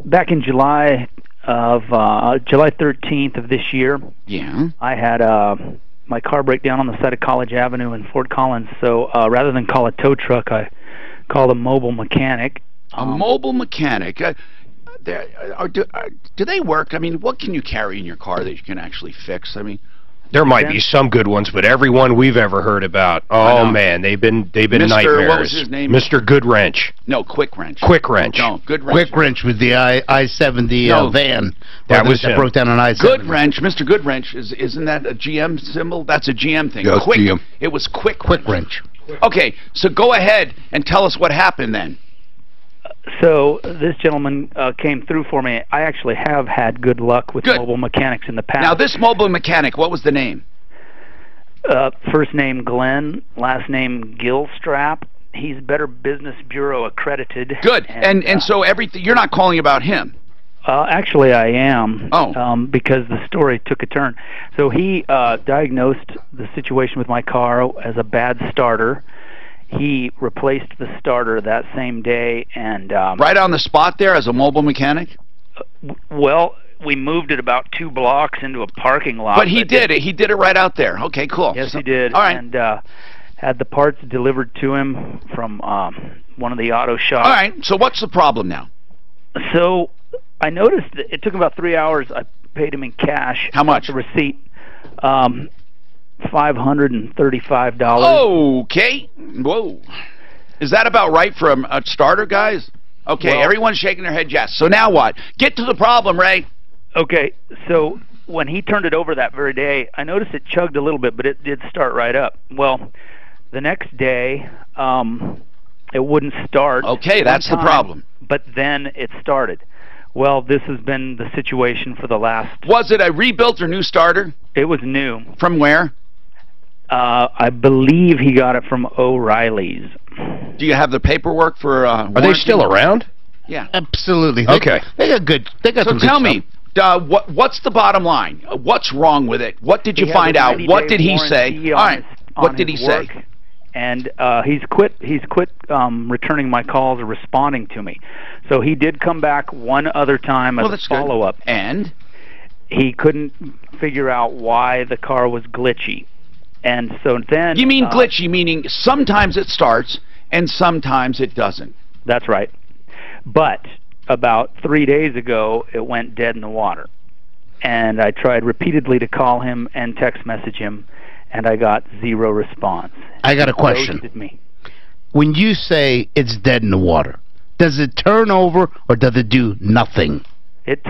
Speaker 1: Back in July 13th of this year, I had my car break down on the side of College Avenue in Fort Collins. So rather than call a tow truck, I called a mobile mechanic.
Speaker 6: A mobile mechanic. Do they work? I mean, what can you carry in your car that you can actually fix? I mean,
Speaker 7: there might be some good ones, but every one we've ever heard about, oh man, they've been nightmares.
Speaker 6: What was his name?
Speaker 7: Mr. Good Wrench.
Speaker 6: No, Quick Wrench.
Speaker 7: Quick Wrench.
Speaker 6: No, Good Wrench.
Speaker 13: Quick Wrench with the I-70 van.
Speaker 7: That was him.
Speaker 13: Broke down on I-70.
Speaker 6: Good Wrench, Mr. Good Wrench, isn't that a GM symbol? That's a GM thing.
Speaker 22: Yeah,
Speaker 6: Quick.
Speaker 22: GM.
Speaker 6: It was Quick
Speaker 13: Wrench.
Speaker 6: Okay, so go ahead and tell us what happened then.
Speaker 1: So this gentleman came through for me. I actually have had good luck with mobile mechanics in the past.
Speaker 6: Now, this mobile mechanic, what was the name?
Speaker 1: First name Glenn, last name Gilstrap. He's Better Business Bureau accredited.
Speaker 6: Good. And so everything, you're not calling about him.
Speaker 1: Actually, I am. Because the story took a turn. So he diagnosed the situation with my car as a bad starter. He replaced the starter that same day, and
Speaker 6: right on the spot there as a mobile mechanic.
Speaker 1: Well, we moved it about 2 blocks into a parking lot.
Speaker 6: But he did it. He did it right out there. Okay, cool.
Speaker 1: Yes, he did.
Speaker 6: All right.
Speaker 1: And had the parts delivered to him from one of the auto shops.
Speaker 6: All right. So what's the problem now?
Speaker 1: So I noticed that it took about 3 hours. I paid him in cash.
Speaker 6: How much?
Speaker 1: The receipt. $535.
Speaker 6: Okay. Whoa. Is that about right for a starter, guys? Okay,
Speaker 1: well,
Speaker 6: everyone's shaking their head yes. So now what? Get to the problem, Ray.
Speaker 1: Okay, so when he turned it over that very day, I noticed it chugged a little bit, but it did start right up. Well, the next day, it wouldn't start.
Speaker 6: Okay, that's the problem.
Speaker 1: But then it started. Well, this has been the situation for the last...
Speaker 6: Was it a rebuilt or new starter?
Speaker 1: It was new.
Speaker 6: From where?
Speaker 1: I believe he got it from O'Reilly's.
Speaker 6: Do you have the paperwork for
Speaker 7: Are they still around?
Speaker 6: Yeah.
Speaker 13: Absolutely.
Speaker 7: Okay.
Speaker 13: They got good. They got some
Speaker 6: So tell
Speaker 13: good
Speaker 6: me, what's the bottom line? What's wrong with it? What did you find out? What did he say? All right. What did he say?
Speaker 1: And he's quit returning my calls or responding to me. So he did come back one other time as a follow-up.
Speaker 6: And?
Speaker 1: He couldn't figure out why the car was glitchy. And so then...
Speaker 6: You mean glitchy, meaning sometimes it starts and sometimes it doesn't.
Speaker 1: That's right. But about 3 days ago, it went dead in the water. And I tried repeatedly to call him and text message him, and I got 0 response.
Speaker 13: I got a question.
Speaker 1: Me.
Speaker 13: When you say it's dead in the water, does it turn over or does it do nothing?
Speaker 1: It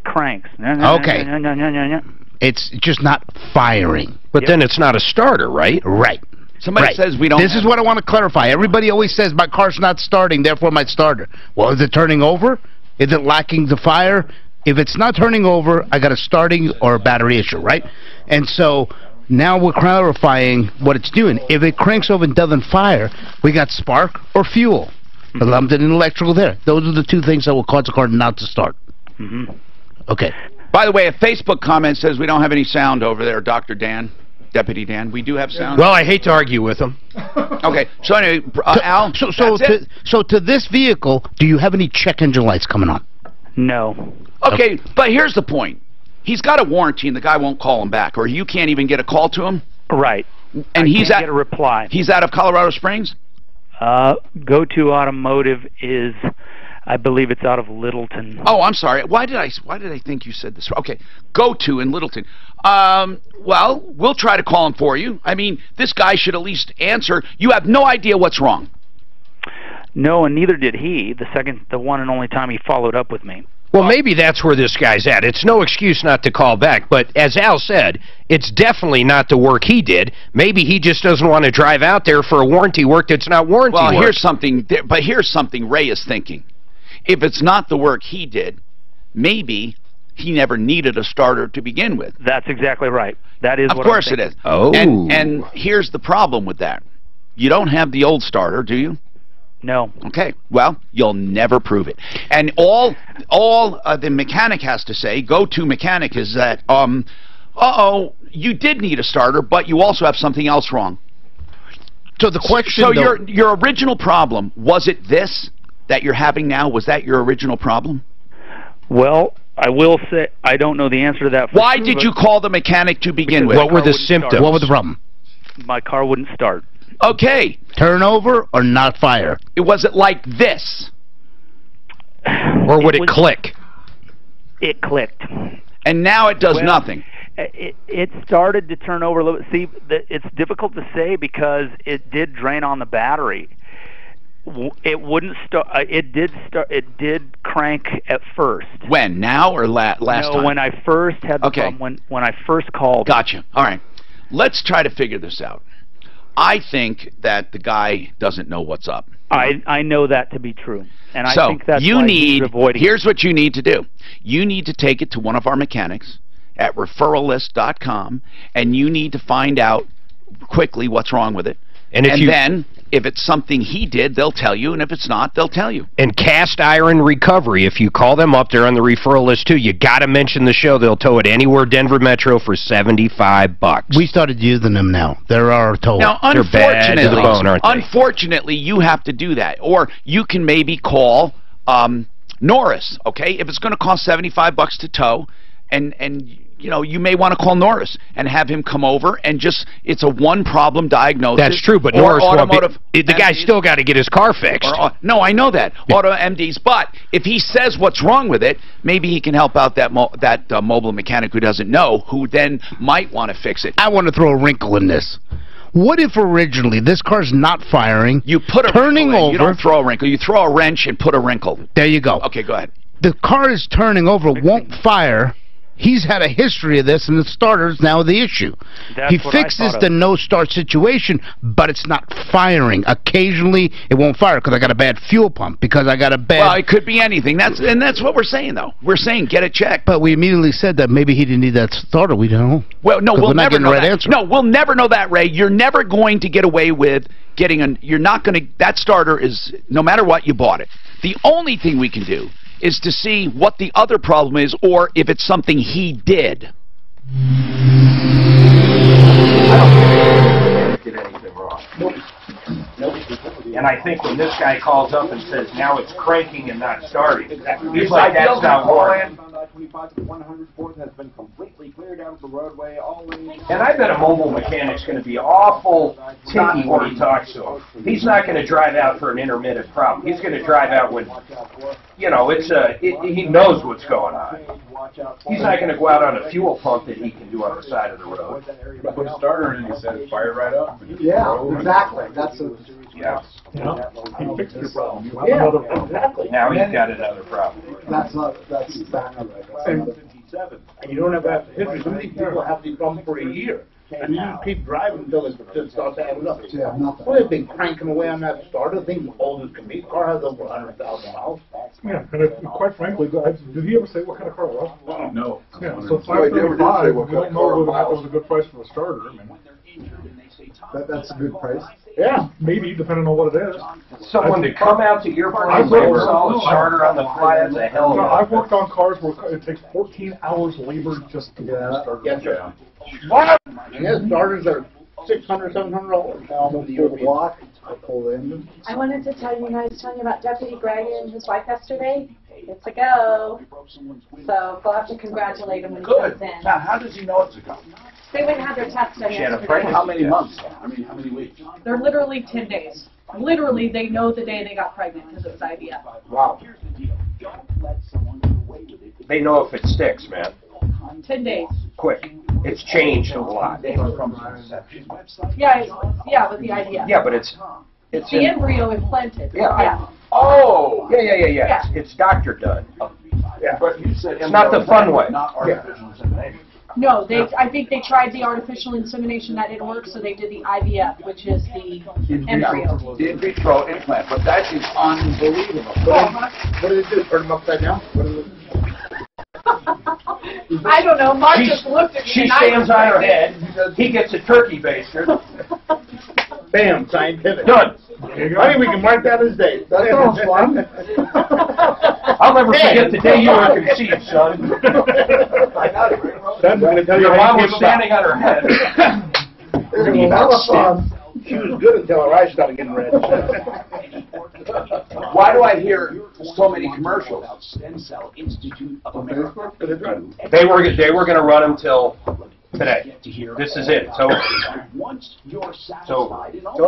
Speaker 1: cranks.
Speaker 13: Okay. It's just not firing.
Speaker 7: But then it's not a starter, right?
Speaker 13: Right.
Speaker 6: Somebody says we don't...
Speaker 13: This is what I want to clarify. Everybody always says my car's not starting, therefore my starter. Well, is it turning over? Is it lacking the fire? If it's not turning over, I got a starting or a battery issue, right? And so now we're clarifying what it's doing. If it cranks over and doesn't fire, we got spark or fuel. Lumped in electrical there. Those are the 2 things that will cause the car not to start. Okay.
Speaker 6: By the way, a Facebook comment says we don't have any sound over there, Dr. Dan, Deputy Dan. We do have sound.
Speaker 7: Well, I hate to argue with him.
Speaker 6: Okay. So anyway, Al,
Speaker 13: so to this vehicle, do you have any check engine lights coming on?
Speaker 1: No.
Speaker 6: Okay, but here's the point. He's got a warranty and the guy won't call him back, or you can't even get a call to him?
Speaker 1: Right.
Speaker 6: And
Speaker 1: I can't get a reply.
Speaker 6: He's out of Colorado Springs?
Speaker 1: Go-To Automotive is... I believe it's out of Littleton.
Speaker 6: Oh, I'm sorry. Why did I think you said this? Okay, Go-To in Littleton. Well, we'll try to call him for you. I mean, this guy should at least answer. You have no idea what's wrong.
Speaker 1: No, and neither did he. The one and only time he followed up with me.
Speaker 7: Well, maybe that's where this guy's at. It's no excuse not to call back, but as Al said, it's definitely not the work he did. Maybe he just doesn't want to drive out there for a warranty work that's not warranty work.
Speaker 6: Well, here's something Ray is thinking. If it's not the work he did, maybe he never needed a starter to begin with.
Speaker 1: That's exactly right. That is
Speaker 6: what I'm thinking. Of course it is.
Speaker 7: Oh.
Speaker 6: And here's the problem with that. You don't have the old starter, do you?
Speaker 1: No.
Speaker 6: Okay. Well, you'll never prove it. And all the mechanic has to say, Go-To mechanic, is that, you did need a starter, but you also have something else wrong.
Speaker 13: So the question...
Speaker 6: So your original problem, was it this that you're having now? Was that your original problem?
Speaker 1: Well, I will say I don't know the answer to that.
Speaker 6: Why did you call the mechanic to begin with?
Speaker 7: What were the symptoms?
Speaker 13: What was the problem?
Speaker 1: My car wouldn't start.
Speaker 6: Okay.
Speaker 13: Turnover or not fire?
Speaker 6: Was it like this?
Speaker 7: Or would it click?
Speaker 1: It clicked.
Speaker 6: And now it does nothing.
Speaker 1: It started to turn over a little bit. See, it's difficult to say because it did drain on the battery. It wouldn't start. It did start. It did crank at first.
Speaker 6: When? Now or last time?
Speaker 1: No, when I first had the problem. When I first called.
Speaker 6: Gotcha. All right. Let's try to figure this out. I think that the guy doesn't know what's up.
Speaker 1: I know that to be true, and
Speaker 6: so
Speaker 1: I think that's
Speaker 6: you
Speaker 1: why
Speaker 6: need.
Speaker 1: he's avoiding
Speaker 6: Here's what you need to do. You need to take it to one of our mechanics at referrallist.com, and you need to find out quickly what's wrong with it. And then, if it's something he did, they'll tell you, and if it's not, they'll tell you.
Speaker 7: And Cast Iron Recovery, if you call them up, they're on the referral list too. You got to mention the show. They'll tow it anywhere Denver Metro for $75.
Speaker 13: We started using them now. They're our tow.
Speaker 6: Now,
Speaker 7: they're bad to the bone, aren't they?
Speaker 6: Unfortunately, you have to do that. Or you can maybe call Norris, okay? If it's going to cost $75 to tow, and you know, you may want to call Norris and have him come over and just, it's a one-problem diagnosis.
Speaker 7: That's true, but Norris the guy's still got to get his car fixed.
Speaker 6: No, I know that. Auto MDs. But if he says what's wrong with it, maybe he can help out that mobile mechanic who doesn't know, who then might want to fix it.
Speaker 13: I want to throw a wrinkle in this. What if originally this car's not firing?
Speaker 6: You put a
Speaker 13: turning
Speaker 6: wrinkle in.
Speaker 13: over.
Speaker 6: You don't throw a wrinkle. You throw a wrench and put a wrinkle.
Speaker 13: There you go.
Speaker 6: Okay, go ahead.
Speaker 13: The car is turning over, won't fire. He's had a history of this, and the starter's now the issue. He fixes the no-start situation, but it's not firing. Occasionally, it won't fire because I got a bad fuel pump, because I got a bad...
Speaker 6: Well, it could be anything. That's what we're saying, though. We're saying get it checked.
Speaker 13: But we immediately said that maybe he didn't need that starter. We don't know.
Speaker 6: Well, no, we'll never know that.
Speaker 13: Answer.
Speaker 6: No, we'll never know that, Ray. You're never going to get away with getting a... You're not going to... That starter is... No matter what, you bought it. The only thing we can do is to see what the other problem is, or if it's something he did.
Speaker 9: I don't think he did anything wrong. And I think when this guy calls up and says, now it's cranking and not starting, he's like, that's not working.
Speaker 12: Has been completely cleared out of the roadway.
Speaker 9: And I bet a mobile mechanic's going to be awful ticky when he talks to him. He's not going to drive out for an intermittent problem. He's going to drive out when, you know, he knows what's going on. He's not going to go out on a fuel pump that he can do on the side of the road.
Speaker 3: Put a starter in and he said, fire right up.
Speaker 2: Yeah, exactly. That's a...
Speaker 9: Yeah.
Speaker 4: He fixed your problem.
Speaker 9: Yeah, exactly. Now he's got another problem.
Speaker 2: That's back.
Speaker 17: And you don't have that history. Some of these people have these problems for a year. And you just keep driving until it starts adding up.
Speaker 2: Yeah, nothing.
Speaker 17: Well, they've been cranking away on that starter. The thing's old as can be. The car has over 100,000 miles.
Speaker 4: Yeah, and quite frankly, did he ever say what kind of car it was?
Speaker 3: No.
Speaker 4: Yeah, so $535, we don't know whether that was a good price for a starter. I mean,
Speaker 2: that's a good price.
Speaker 4: Yeah, maybe, depending on what it is.
Speaker 9: Someone to come out to your place and install a starter on the fly, that's a hell of a...
Speaker 4: I've worked on cars where it takes 14 hours labor just to get a starter.
Speaker 17: Yeah. What? And his starters are $600, $700.
Speaker 2: Almost through the block. I pull the engine.
Speaker 15: I wanted to tell you, I was telling you about Deputy Greg and his wife yesterday. It's a go. So we'll have to congratulate him when he comes in.
Speaker 5: Now, how does he know it's a go?
Speaker 15: They went and had their test done yesterday.
Speaker 5: How many months? I mean, how many weeks?
Speaker 15: They're literally 10 days. Literally, they know the day they got pregnant because it was IVF.
Speaker 9: Wow. They know if it sticks, man.
Speaker 15: 10 days.
Speaker 9: Quick. It's changed a lot.
Speaker 15: Yeah, with the IVF.
Speaker 9: Yeah, but it's
Speaker 15: the embryo implanted.
Speaker 9: Yeah. Oh. Yeah. It's doctor done.
Speaker 5: Yeah. But you said
Speaker 9: it's not the fun way.
Speaker 5: Not artificial insemination.
Speaker 15: No, I think they tried the artificial insemination, that didn't work, so they did the IVF, which is the embryo.
Speaker 5: The in vitro implant, but that is unbelievable.
Speaker 17: What did it do? Turn them upside down?
Speaker 15: I don't know. Mark just looked at me.
Speaker 9: She stands on her head. He gets a turkey baster.
Speaker 17: Bam, scientific.
Speaker 9: Done.
Speaker 17: I think we can mark that as date.
Speaker 2: That sounds fun.
Speaker 9: I'll never forget the day you were conceived, son. Your mom was standing on her head.
Speaker 17: She was good until her eyes started getting red.
Speaker 5: Why do I hear so many commercials?
Speaker 9: They were going to run them till today. This is it. So
Speaker 2: Tell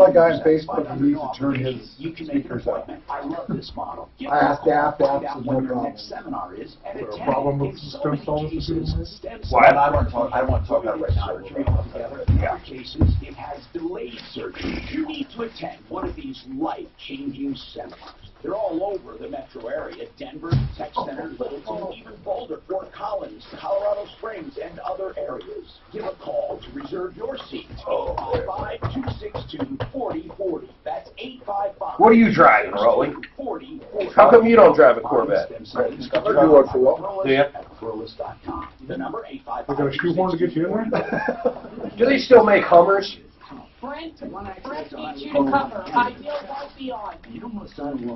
Speaker 2: that guy on Facebook he needs to turn his speakers up.
Speaker 14: I love this model.
Speaker 2: I asked Daft, Daft said no
Speaker 14: Your
Speaker 2: problem.
Speaker 14: next seminar is, and
Speaker 2: Is there a
Speaker 14: attend
Speaker 2: problem with
Speaker 14: so many
Speaker 2: stem cells?
Speaker 14: cases, stem
Speaker 5: Well,
Speaker 14: cell
Speaker 5: I don't want to talk about it right now.
Speaker 14: surgery altogether. In other cases, it has delayed surgery. You need to attend one of these life-changing seminars. They're all over the metro area: Denver, Tech Center, Littleton, even Boulder, Fort Collins, Colorado Springs, and other areas. Give a call to reserve your seat. 855-262-4040. That's 855.
Speaker 9: what are you driving, Rolly?
Speaker 14: 4040.
Speaker 9: How come you don't drive a Corvette?
Speaker 14: I
Speaker 9: do one for what? Do you?
Speaker 14: The number
Speaker 4: They got a shoehorn to get you in there?
Speaker 9: Do they still make Hummers?
Speaker 16: Brent needs you to cover. Ideal won't be on.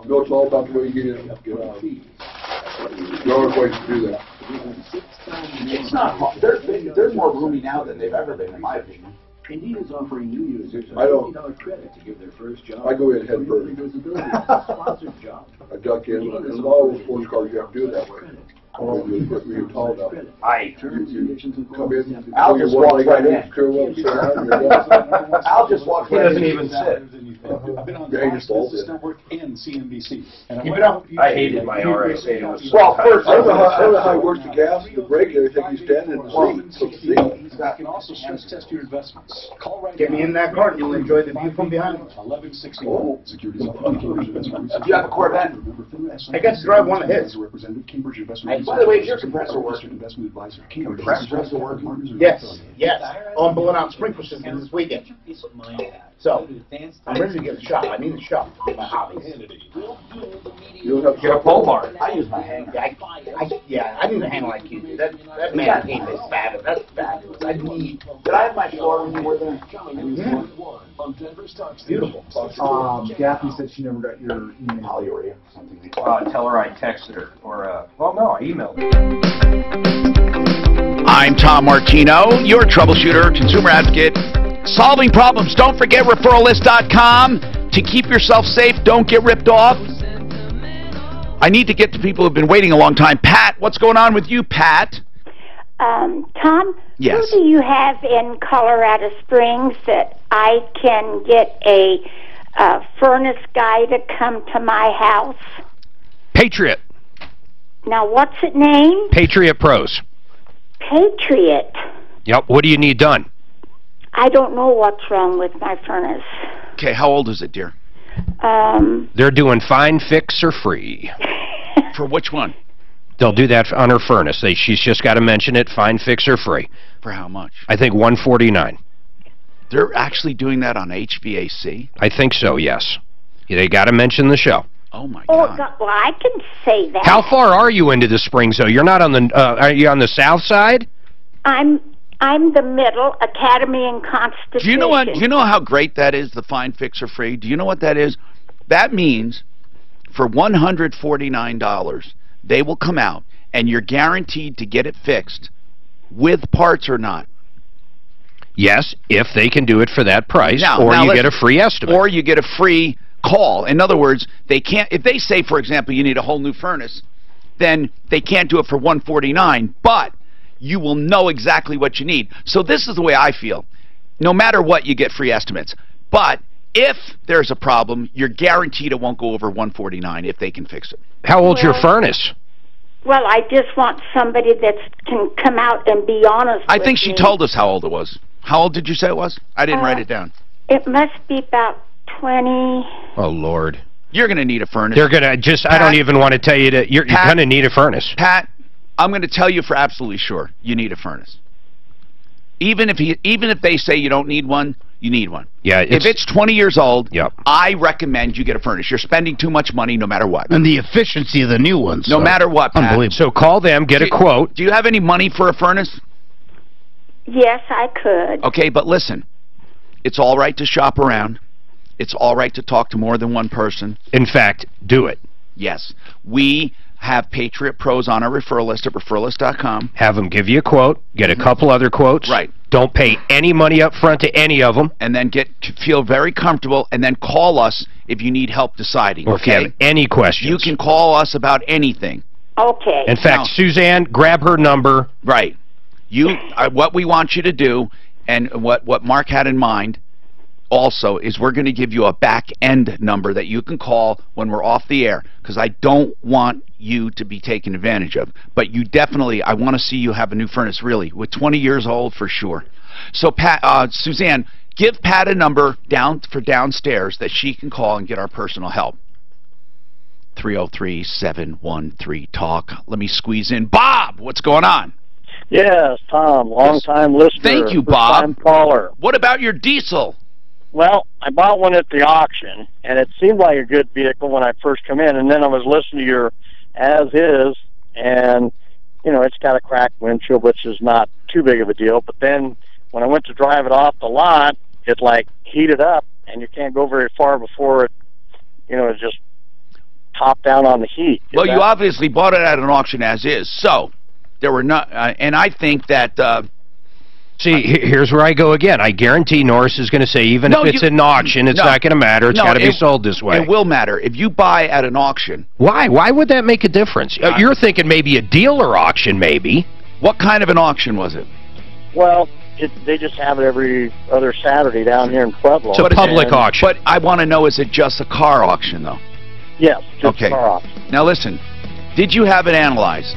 Speaker 3: No, it's all about the way you get in and get out. The only way to do that.
Speaker 5: It's not hard. They're more roomy now than they've ever been, in my opinion.
Speaker 14: Indeed is offering new users a
Speaker 3: I don't.
Speaker 14: $50 credit to give their first job.
Speaker 3: I go in head first.
Speaker 14: Sponsored job.
Speaker 3: I duck in, and a lot of those sports cars you have to do it that way. When you're tall enough. You come in,
Speaker 5: Al just walks right in.
Speaker 3: Al
Speaker 5: just walks
Speaker 9: He
Speaker 5: right
Speaker 9: doesn't
Speaker 5: in.
Speaker 9: even sit.
Speaker 14: I've been on
Speaker 3: Yeah,
Speaker 14: the
Speaker 3: he just falls in.
Speaker 14: Network and CNBC. And
Speaker 9: I hated my RSA. It was so
Speaker 3: Well, first, I
Speaker 9: tight.
Speaker 3: don't know how he works the gas, the brake, and everything. He's standing in the seat, so the seat.
Speaker 14: I can also stress test your investments. Call right
Speaker 17: Get me in that car and you'll enjoy the view from behind.
Speaker 14: 1161. Securities
Speaker 5: Do you have a Corvette?
Speaker 17: I got to drive one of his.
Speaker 5: By the way, is your compressor working?
Speaker 17: Compressor working? Yes, yes. Oh, I'm blowing out sprinkler systems this weekend. So, I'm ready to get a shop. I need a shop for my hobbies.
Speaker 3: You'll have to
Speaker 9: Get a pole barn.
Speaker 5: I use my hanger.
Speaker 17: I need a handle like you do. That man cave is fabulous. That's fabulous. I need.
Speaker 5: Did I have my floor when you were there?
Speaker 17: Beautiful.
Speaker 2: Daphne said she never got your email.
Speaker 5: Polyurea, something.
Speaker 9: Tell her I texted her. Or, well, no, I emailed her.
Speaker 6: I'm Tom Martino, your troubleshooter, consumer advocate, solving problems. Don't forget referralist.com to keep yourself safe. Don't get ripped off. I need to get to people who've been waiting a long time. Pat, what's going on with you, Pat?
Speaker 19: Tom?
Speaker 6: Yes.
Speaker 19: Who do you have in Colorado Springs that I can get a furnace guy to come to my house?
Speaker 7: Patriot.
Speaker 19: Now, what's it named?
Speaker 7: Patriot Pros.
Speaker 19: Patriot.
Speaker 7: Yep. What do you need done?
Speaker 19: I don't know what's wrong with my furnace.
Speaker 6: Okay, how old is it, dear?
Speaker 7: They're doing fine, fix, or free.
Speaker 6: For which one?
Speaker 7: They'll do that on her furnace. She's just got to mention it, fine, fix, or free.
Speaker 6: For how much?
Speaker 7: I think $149.
Speaker 6: They're actually doing that on HVAC?
Speaker 7: I think so, yes. They got to mention the show.
Speaker 6: Oh, my
Speaker 19: Oh,
Speaker 6: God.
Speaker 19: God. Well, I can say that.
Speaker 7: How far are you into the Springs, though? You're not on the, are you on the south side?
Speaker 19: I'm the middle, Academy and Constitution.
Speaker 6: Do you know what? Do you know how great that is, the fine, fix, or free? Do you know what that is? That means for $149, they will come out, and you're guaranteed to get it fixed with parts or not.
Speaker 7: Yes, if they can do it for that price,
Speaker 6: Now
Speaker 7: you get a free estimate.
Speaker 6: Or you get a free call. In other words, they can't, if they say, for example, you need a whole new furnace, then they can't do it for $149, but you will know exactly what you need. So this is the way I feel. No matter what, you get free estimates. But if there's a problem, you're guaranteed it won't go over $149 if they can fix it.
Speaker 7: How old's your furnace?
Speaker 19: Well, I just want somebody that can come out and be honest
Speaker 6: I
Speaker 19: with
Speaker 6: think she
Speaker 19: me.
Speaker 6: told us how old it was. How old did you say it was? I didn't write it down.
Speaker 19: It must be about 20.
Speaker 7: Oh, Lord.
Speaker 6: You're going to need a furnace.
Speaker 7: They're going to just, I don't even want to tell you that you're going to need a furnace.
Speaker 6: Pat, I'm going to tell you for absolutely sure, you need a furnace. Even if they say you don't need one, you need one.
Speaker 7: Yeah,
Speaker 6: if it's 20 years old,
Speaker 7: yep.
Speaker 6: I recommend you get a furnace. You're spending too much money no matter what.
Speaker 13: And the efficiency of the new ones.
Speaker 6: No matter what, Pat.
Speaker 13: Unbelievable.
Speaker 7: So call them, get a quote.
Speaker 6: Do you have any money for a furnace?
Speaker 19: Yes, I could.
Speaker 6: Okay, but listen, it's all right to shop around. It's all right to talk to more than one person.
Speaker 7: In fact, do it.
Speaker 6: Yes. We have Patriot Pros on our referral list at referralist.com.
Speaker 7: Have them give you a quote, get a couple other quotes.
Speaker 6: Right.
Speaker 7: Don't pay any money up front to any of them.
Speaker 6: And then feel very comfortable, and then call us if you need help deciding.
Speaker 7: Or if you have any questions.
Speaker 6: You can call us about anything.
Speaker 19: Okay.
Speaker 7: In fact, Suzanne, grab her number.
Speaker 6: Right. What we want you to do, and what Mark had in mind also, is we're going to give you a back-end number that you can call when we're off the air, because I don't want you to be taken advantage of. But you definitely, I want to see you have a new furnace, really, with 20 years old for sure. So, Suzanne, give Pat a number for downstairs that she can call and get our personal help. 303-713-TALK. Let me squeeze in Bob. What's going on?
Speaker 10: Yes, Tom, long-time listener.
Speaker 6: Thank you, Bob.
Speaker 10: First-time caller.
Speaker 6: What about your diesel?
Speaker 10: Well, I bought one at the auction, and it seemed like a good vehicle when I first come in, and then I was listening to your as-is, and, you know, it's got a cracked windshield, which is not too big of a deal, but then when I went to drive it off the lot, it, like, heated up, and you can't go very far before it, you know, it just topped down on the heat.
Speaker 6: Well, you obviously bought it at an auction as-is, so there were not, and I think that...
Speaker 7: See, here's where I go again. I guarantee Norris is going to say, even if it's an auction, it's not going to matter. It's got to be sold this way.
Speaker 6: It will matter. If you buy at an auction...
Speaker 7: Why? Why would that make a difference? You're thinking maybe a dealer auction, maybe.
Speaker 6: What kind of an auction was it?
Speaker 10: Well, they just have it every other Saturday down here in Pueblo.
Speaker 7: It's a public auction.
Speaker 6: But I want to know, is it just a car auction, though?
Speaker 10: Yes, just a car auction.
Speaker 6: Now, listen, did you have it analyzed?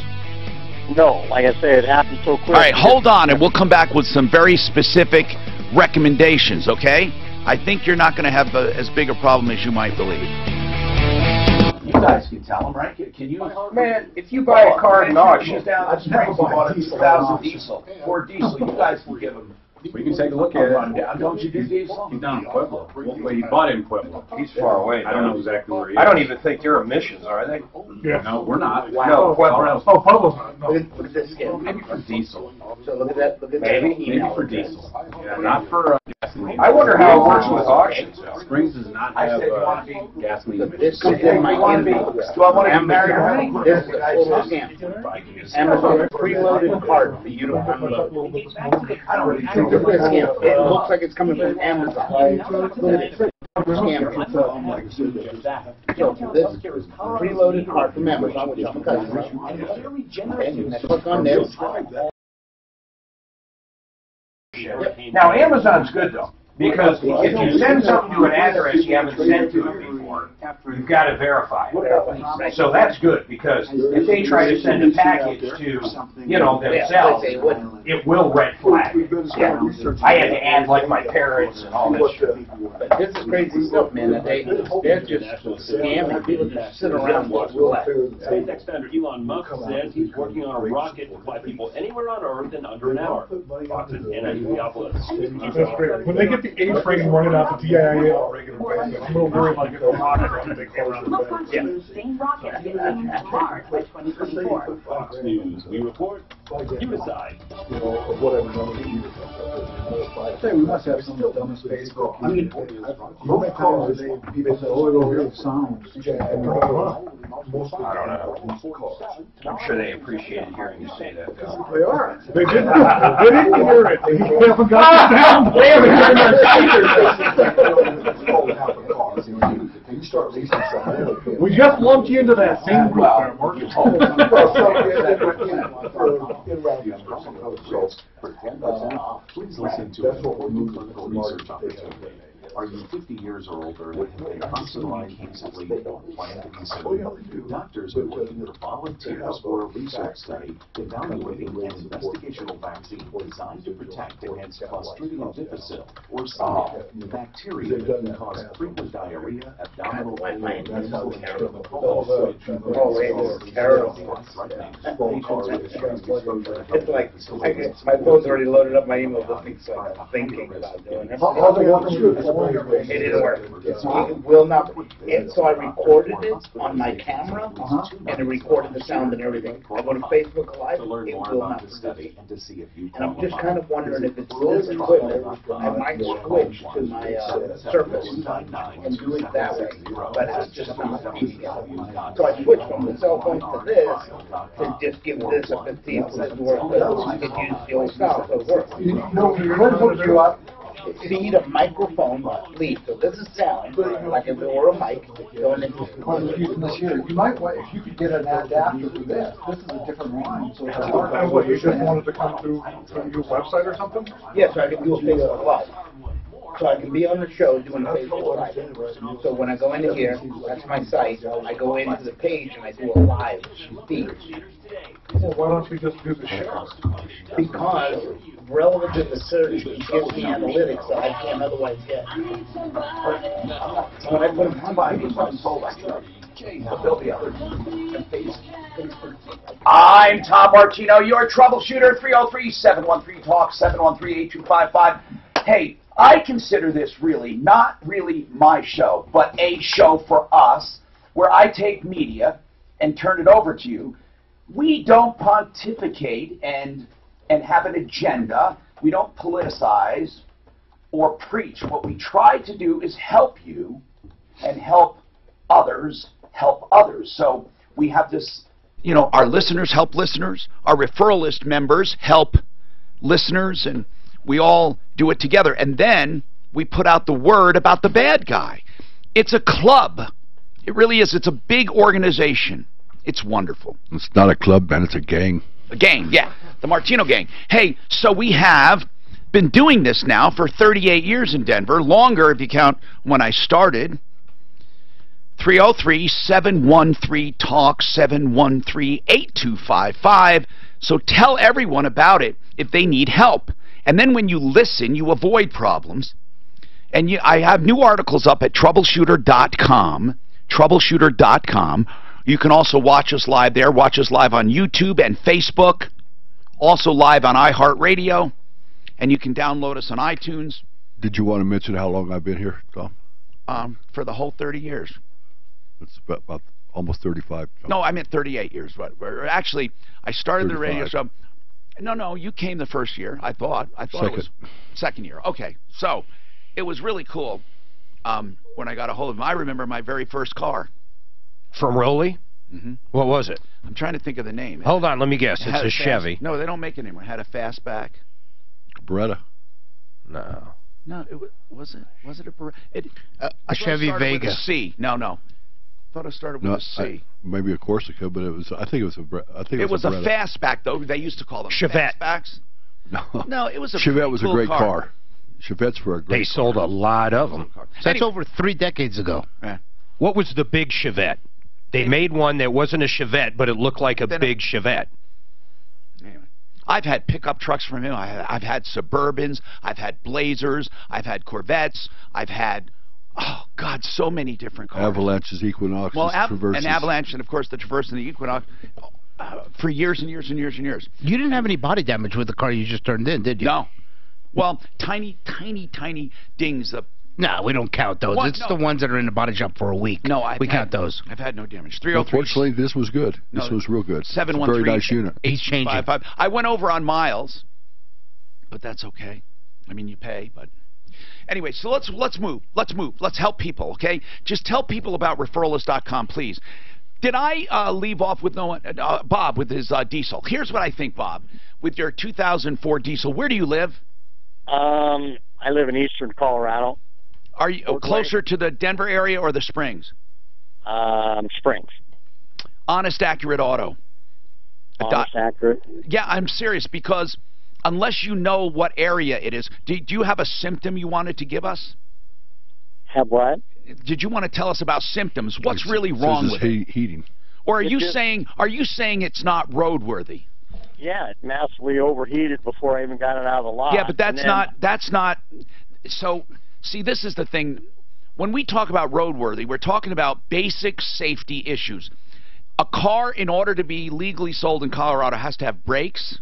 Speaker 10: No, like I say, it happened so quick.
Speaker 6: All right, hold on, and we'll come back with some very specific recommendations, okay? I think you're not going to have as big a problem as you might believe.
Speaker 5: You guys can tell them, right? Can you?
Speaker 9: Man, if you buy a car at an auction,
Speaker 5: I just bought a 2000 diesel, Ford diesel. You guys can give them.
Speaker 2: We can take a look at it.
Speaker 5: Don't you do diesel?
Speaker 2: He's down in Pueblo. Well, he bought it in Pueblo.
Speaker 9: He's far away.
Speaker 2: I don't know exactly where he is.
Speaker 9: I don't even think they're emissions, are they?
Speaker 2: Yeah. No, we're not.
Speaker 9: No, Pueblo.
Speaker 4: Oh, Pueblo's not. No.
Speaker 17: Look at this scale.
Speaker 2: Maybe for diesel.
Speaker 17: So look at that. Look at
Speaker 9: Maybe
Speaker 2: for diesel. Yeah, not for gasoline.
Speaker 9: I wonder how it works with auctions.
Speaker 2: Springs does not have gasoline.
Speaker 17: This comes in my info.
Speaker 5: Do I want to be married already?
Speaker 17: This is a full scam. Amazon preloaded cart for you to unload.
Speaker 5: I don't really think
Speaker 17: Look at this scam. It looks like it's coming from Amazon. Scam. So this preloaded cart from Amazon, which I'm customers. And you click on this.
Speaker 9: Now, Amazon's good, though, because if you send something to an address you haven't sent to it before, you've got to verify it. So that's good, because if they try to send a package to, you know, themselves, it will red flag. I had to add, like, my parents and all this shit.
Speaker 17: But this is crazy stuff, man. They're just scamming. People just sit around watching flat.
Speaker 18: SpaceX founder Elon Musk says he's working on a rocket to fly people anywhere on Earth in under an hour. Fox's Anna Diopoulos.
Speaker 4: That's great. When they get the A-frame running out the DIA on a regular basis, I'm a little worried like it's a rocket or something going around the bed.
Speaker 18: Fox News, we report, you decide.
Speaker 2: I say we must have some dumb space. I mean, most calls people say, "Oh, it'll hear the sounds."
Speaker 9: I don't know. I'm sure they appreciated hearing you say that, though.
Speaker 2: They are.
Speaker 4: They didn't hear it. They haven't got the sound.
Speaker 9: They haven't heard
Speaker 4: We just lumped you into that same group there, Mark.
Speaker 14: Please listen to a clinical research opportunity. Are you 50 years or older and have been constantly cancelly or plan to consider? Doctors are looking for volunteers for a research study evaluating an investigational vaccine designed to protect against Clostridium difficile or SARS, the bacteria that can cause frequent diarrhea, abdominal pain, and
Speaker 17: It's like, my phone's already loaded up my email. This thing's like thinking about doing it. It didn't work. It will not. And so I recorded it on my camera, and it recorded the sound and everything. I go to Facebook Live, it will not produce it. And I'm just kind of wondering if it's this equipment, I might switch to my Surface and do it that way, but it's just not reading it. So I switched from the cell phone to this to just give this a 15 for this work. You can use the old style, so it works. Feed a microphone lead. So this is sound, like if it were a mic going into
Speaker 2: You might want, if you could get an adapter for this. This is a different line. So it's
Speaker 4: And what, you just wanted to come to your website or something?
Speaker 17: Yes, so I can do a Facebook Live. So I can be on the show doing a Facebook Live. So when I go into here, that's my site. I go into the page and I do a live feed.
Speaker 4: Well, why don't you just do the show?
Speaker 17: Because relative to the search, it gives me analytics that I can't otherwise get. When I put them on, I get one sold extra. But there'll be others.
Speaker 6: I'm Tom Martino, your troubleshooter, 303-713-TALK, 713-8255. Hey, I consider this really, not really my show, but a show for us, where I take media and turn it over to you. We don't pontificate and have an agenda. We don't politicize or preach. What we try to do is help you and help others help others. So we have this, you know, our listeners help listeners, our referral list members help listeners, and we all do it together. And then we put out the word about the bad guy. It's a club. It really is. It's a big organization. It's wonderful.
Speaker 22: It's not a club, man. It's a gang.
Speaker 6: A gang, yeah. The Martino gang. Hey, so we have been doing this now for 38 years in Denver. Longer if you count when I started. 303-713-TALK, 713-8255. So tell everyone about it if they need help. And then when you listen, you avoid problems. And I have new articles up at Troubleshooter.com. Troubleshooter.com. You can also watch us live there. Watch us live on YouTube and Facebook. Also live on iHeartRadio. And you can download us on iTunes.
Speaker 22: Did you want to mention how long I've been here, Tom?
Speaker 6: For the whole 30 years.
Speaker 22: It's about almost 35.
Speaker 6: No, I meant 38 years. But actually, I started 35. The radio show. No, you came the first year, I thought. It was second year. Okay, so it was really cool when I got a hold of him. I remember my very first car.
Speaker 7: From Rowley?
Speaker 6: Mm-hmm.
Speaker 7: What was it?
Speaker 6: I'm trying to think of the name.
Speaker 7: Hold on, let me guess. It's a Chevy.
Speaker 6: No, they don't make it anymore. It had a fastback.
Speaker 22: Beretta.
Speaker 7: No.
Speaker 6: No, was it a Beretta?
Speaker 13: A Chevy Vega.
Speaker 6: With a C. No. I thought it started with a C.
Speaker 22: Maybe a Corsica, but it was. I think it was a.
Speaker 6: It was a fastback, though. They used to call them
Speaker 7: Chevette.
Speaker 6: Fastbacks. No, it was a
Speaker 22: Chevette was
Speaker 6: cool
Speaker 22: a great
Speaker 6: car.
Speaker 22: Chevettes were a great.
Speaker 7: They sold a lot of them.
Speaker 13: That's over 3 decades ago.
Speaker 6: Yeah.
Speaker 7: What was the big Chevette? They made one that wasn't a Chevette, but it looked like a big Chevette.
Speaker 6: Anyway, I've had pickup trucks from him. I've had Suburbans. I've had Blazers. I've had Corvettes. I've had, oh, God, so many different cars.
Speaker 22: Avalanches, Equinoxes, Traverses.
Speaker 6: An Avalanche, and, of course, the Traverse and the Equinox for years and years and years and years.
Speaker 13: You didn't have any body damage with the car you just turned in, did you?
Speaker 6: No. Well, tiny dings.
Speaker 13: No, we don't count those. It's the ones that are in the body shop for a week.
Speaker 6: No,
Speaker 13: we count those.
Speaker 6: I've had no damage. 303.
Speaker 22: Fortunately, this was good. This was real good.
Speaker 6: 713.
Speaker 22: Very nice unit.
Speaker 13: He's changing.
Speaker 6: I went over on miles, but that's okay. I mean, you pay, but anyway. So let's move. Let's help people. Okay, just tell people about referralist.com, please. Did I leave off with Bob with his diesel? Here's what I think, Bob. With your 2004 diesel, where do you live?
Speaker 10: I live in eastern Colorado.
Speaker 6: Are you closer to the Denver area or the Springs?
Speaker 10: Springs.
Speaker 6: Honest, Accurate Auto.
Speaker 10: Honest, Accurate?
Speaker 6: Yeah, I'm serious, because unless you know what area it is, do you have a symptom you wanted to give us?
Speaker 10: Have what?
Speaker 6: Did you want to tell us about symptoms? What's really wrong with it?
Speaker 22: Heating.
Speaker 6: Or are you saying it's not roadworthy?
Speaker 10: Yeah, it massively overheated before I even got it out of the lot.
Speaker 6: Yeah, but that's not. So, see, this is the thing. When we talk about roadworthy, we're talking about basic safety issues. A car, in order to be legally sold in Colorado, has to have brakes,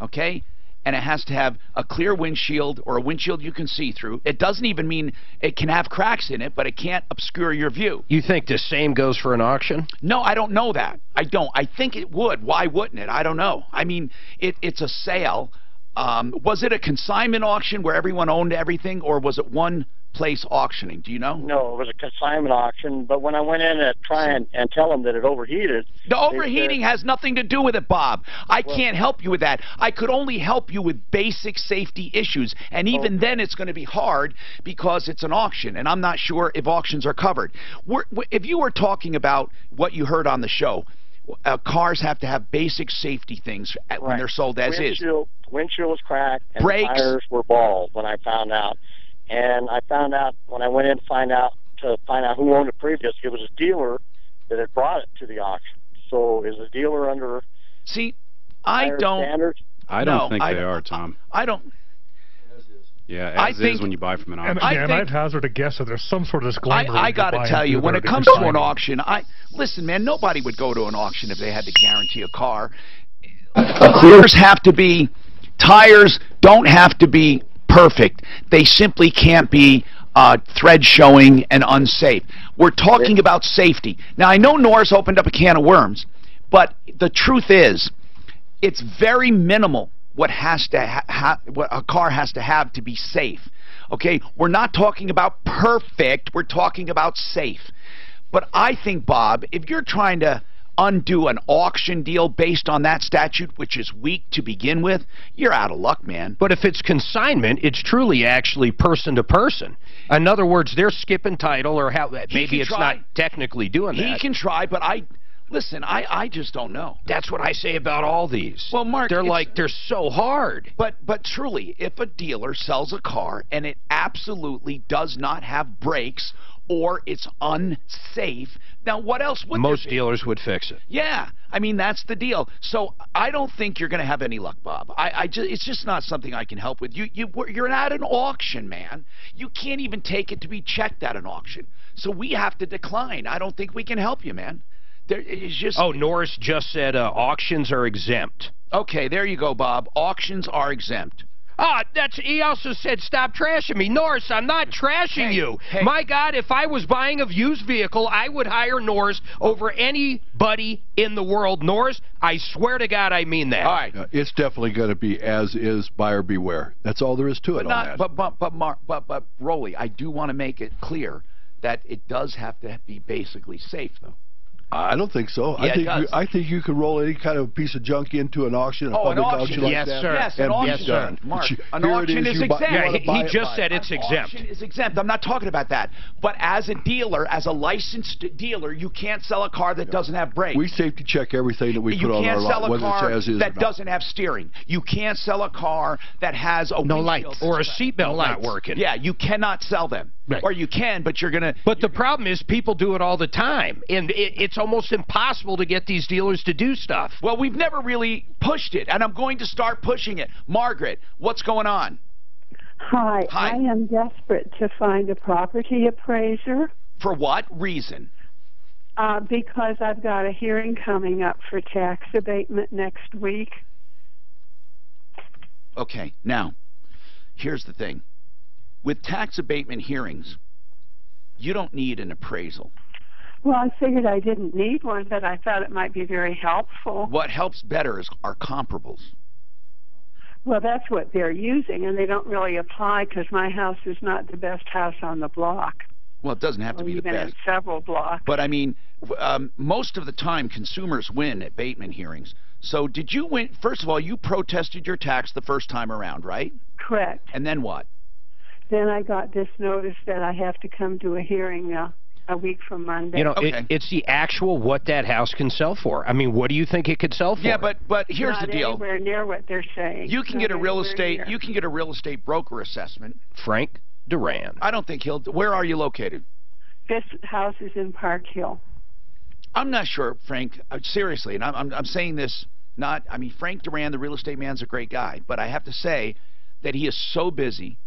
Speaker 6: okay, and it has to have a clear windshield or a windshield you can see through. It doesn't even mean it can have cracks in it, but it can't obscure your view.
Speaker 7: You think the same goes for an auction?
Speaker 6: No, I don't know that. I don't. I think it would. Why wouldn't it? I don't know. I mean, it's a sale. Was it a consignment auction where everyone owned everything, or was it one place auctioning? Do you know?
Speaker 10: No, it was a consignment auction, but when I went in to try and tell them that it overheated...
Speaker 6: The overheating has nothing to do with it, Bob. I can't help you with that. I could only help you with basic safety issues, and even then it's going to be hard because it's an auction, and I'm not sure if auctions are covered. If you were talking about what you heard on the show, cars have to have basic safety things when they're sold as is.
Speaker 10: Windshield was cracked, and
Speaker 6: brakes,
Speaker 10: tires were bald when I found out. And I found out when I went in to find out who owned it previous, it was a dealer that had brought it to the auction. So is the dealer under standards?
Speaker 11: I don't think they are, Tom.
Speaker 6: I don't.
Speaker 11: Yeah, as is when you buy from an auction.
Speaker 4: And I'd hazard a guess that there's some sort of disclaimer.
Speaker 6: I got to tell you, when it comes to an auction, listen, man, nobody would go to an auction if they had to guarantee a car. Tires don't have to be perfect. They simply can't be thread showing and unsafe. We're talking about safety. Now, I know Norris opened up a can of worms, but the truth is, it's very minimal what what a car has to have to be safe. Okay, we're not talking about perfect. We're talking about safe. But I think, Bob, if you're trying to undo an auction deal based on that statute, which is weak to begin with, you're out of luck, man.
Speaker 7: But if it's consignment, it's truly actually person to person. In other words, they're skipping title, or maybe it's not technically doing that.
Speaker 6: He can try, but listen, I just don't know.
Speaker 7: That's what I say about all these.
Speaker 6: Well, Mark,
Speaker 7: they're so hard.
Speaker 6: But truly, if a dealer sells a car and it absolutely does not have brakes or it's unsafe, now what else would
Speaker 7: most dealers would fix it?
Speaker 6: Yeah, I mean, that's the deal. So I don't think you're going to have any luck, Bob. It's just not something I can help with. You're at an auction, man. You can't even take it to be checked at an auction. So we have to decline. I don't think we can help you, man.
Speaker 7: Norris just said auctions are exempt.
Speaker 6: Okay, there you go, Bob. Auctions are exempt.
Speaker 7: He also said stop trashing me. Norris, I'm not trashing you.
Speaker 6: Hey.
Speaker 7: My God, if I was buying a used vehicle, I would hire Norris over anybody in the world. Norris, I swear to God I mean that.
Speaker 6: All right.
Speaker 22: It's definitely going to be as is, buyer beware. That's all there is to it on that.
Speaker 6: But Rolly, I do want to make it clear that it does have to be basically safe, though.
Speaker 22: I don't think so.
Speaker 6: Yeah,
Speaker 22: I think you could roll any kind of piece of junk into an auction, a public auction like
Speaker 7: yes,
Speaker 22: that.
Speaker 7: Sir.
Speaker 6: Yes, an auction,
Speaker 22: done.
Speaker 6: Mark. An auction is exempt.
Speaker 7: Yeah, he just said it's exempt.
Speaker 6: Auction is exempt. I'm not talking about that. But as a dealer, as a licensed dealer, you can't sell a car that doesn't have brakes.
Speaker 22: We safety check everything that we put on our lot, whether it's as is or not.
Speaker 6: You can't sell a car that doesn't have steering. You can't sell a car that has a
Speaker 7: no lights or a seatbelt not working.
Speaker 6: Yeah, you cannot sell them.
Speaker 7: Right.
Speaker 6: Or you can, but you're going to...
Speaker 7: But the problem is people do it all the time, and it's almost impossible to get these dealers to do stuff.
Speaker 6: Well, we've never really pushed it, and I'm going to start pushing it. Margaret, what's going on?
Speaker 20: Hi. I am desperate to find a property appraiser.
Speaker 6: For what reason?
Speaker 20: Because I've got a hearing coming up for tax abatement next week.
Speaker 6: Okay, now, here's the thing. With tax abatement hearings, you don't need an appraisal.
Speaker 20: Well, I figured I didn't need one, but I thought it might be very helpful.
Speaker 6: What helps better are comparables.
Speaker 20: Well, that's what they're using, and they don't really apply because my house is not the best house on the block.
Speaker 6: Well, it doesn't have to be the best.
Speaker 20: Even in several blocks.
Speaker 6: But, I mean, most of the time, consumers win at abatement hearings. So did you win? First of all, you protested your tax the first time around, right?
Speaker 20: Correct.
Speaker 6: And then what?
Speaker 20: Then I got this notice that I have to come to a hearing a week from Monday.
Speaker 7: You know, it's the actual what that house can sell for. I mean, what do you think it could sell for?
Speaker 6: Yeah, but here's the deal.
Speaker 20: Not anywhere near what they're saying.
Speaker 6: You can get a real estate broker assessment.
Speaker 7: Frank Duran.
Speaker 6: I don't think he'll. Where are you located?
Speaker 20: This house is in Park Hill.
Speaker 6: I'm not sure, Frank. Seriously, and I'm saying this not. I mean, Frank Duran, the real estate man's a great guy, but I have to say that he is so busy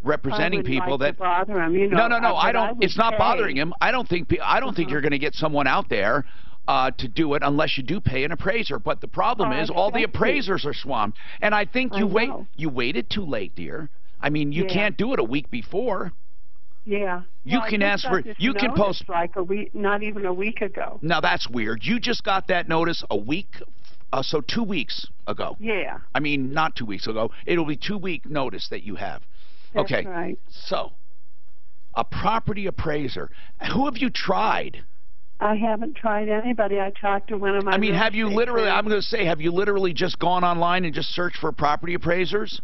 Speaker 6: representing people that
Speaker 20: bother him, you know,
Speaker 6: no, I don't. It's not bothering him. I don't think you're going to get someone out there to do it unless you do pay an appraiser. But the problem is all the appraisers are swamped. And I think you waited too late, dear. I mean, you can't do it a week before.
Speaker 20: Yeah.
Speaker 6: You can ask for, you can post.
Speaker 20: Like a week, not even a week ago.
Speaker 6: Now that's weird. You just got that notice a week, so 2 weeks ago.
Speaker 20: Yeah.
Speaker 6: I mean, not 2 weeks ago. It'll be 2 week notice that you have.
Speaker 20: That's
Speaker 6: okay.
Speaker 20: Right.
Speaker 6: So, a property appraiser. Who have you tried?
Speaker 20: I haven't tried anybody. I talked to one of my.
Speaker 6: I mean, have you literally? I'm going to say, have you literally just gone online and just searched for property appraisers?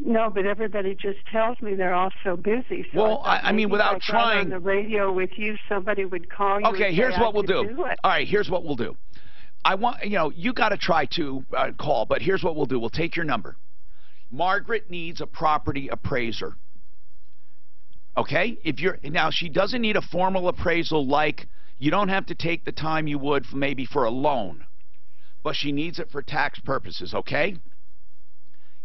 Speaker 20: No, but everybody just tells me they're all so busy. So
Speaker 6: well, I mean, without trying.
Speaker 20: On the radio with you, somebody would call you.
Speaker 6: Okay, here's what we'll do. All right, here's what we'll do. I want, you got to try to call, but here's what we'll do. We'll take your number. Margaret needs a property appraiser. Okay? Now, she doesn't need a formal appraisal like you don't have to take the time you would maybe for a loan, but she needs it for tax purposes, okay?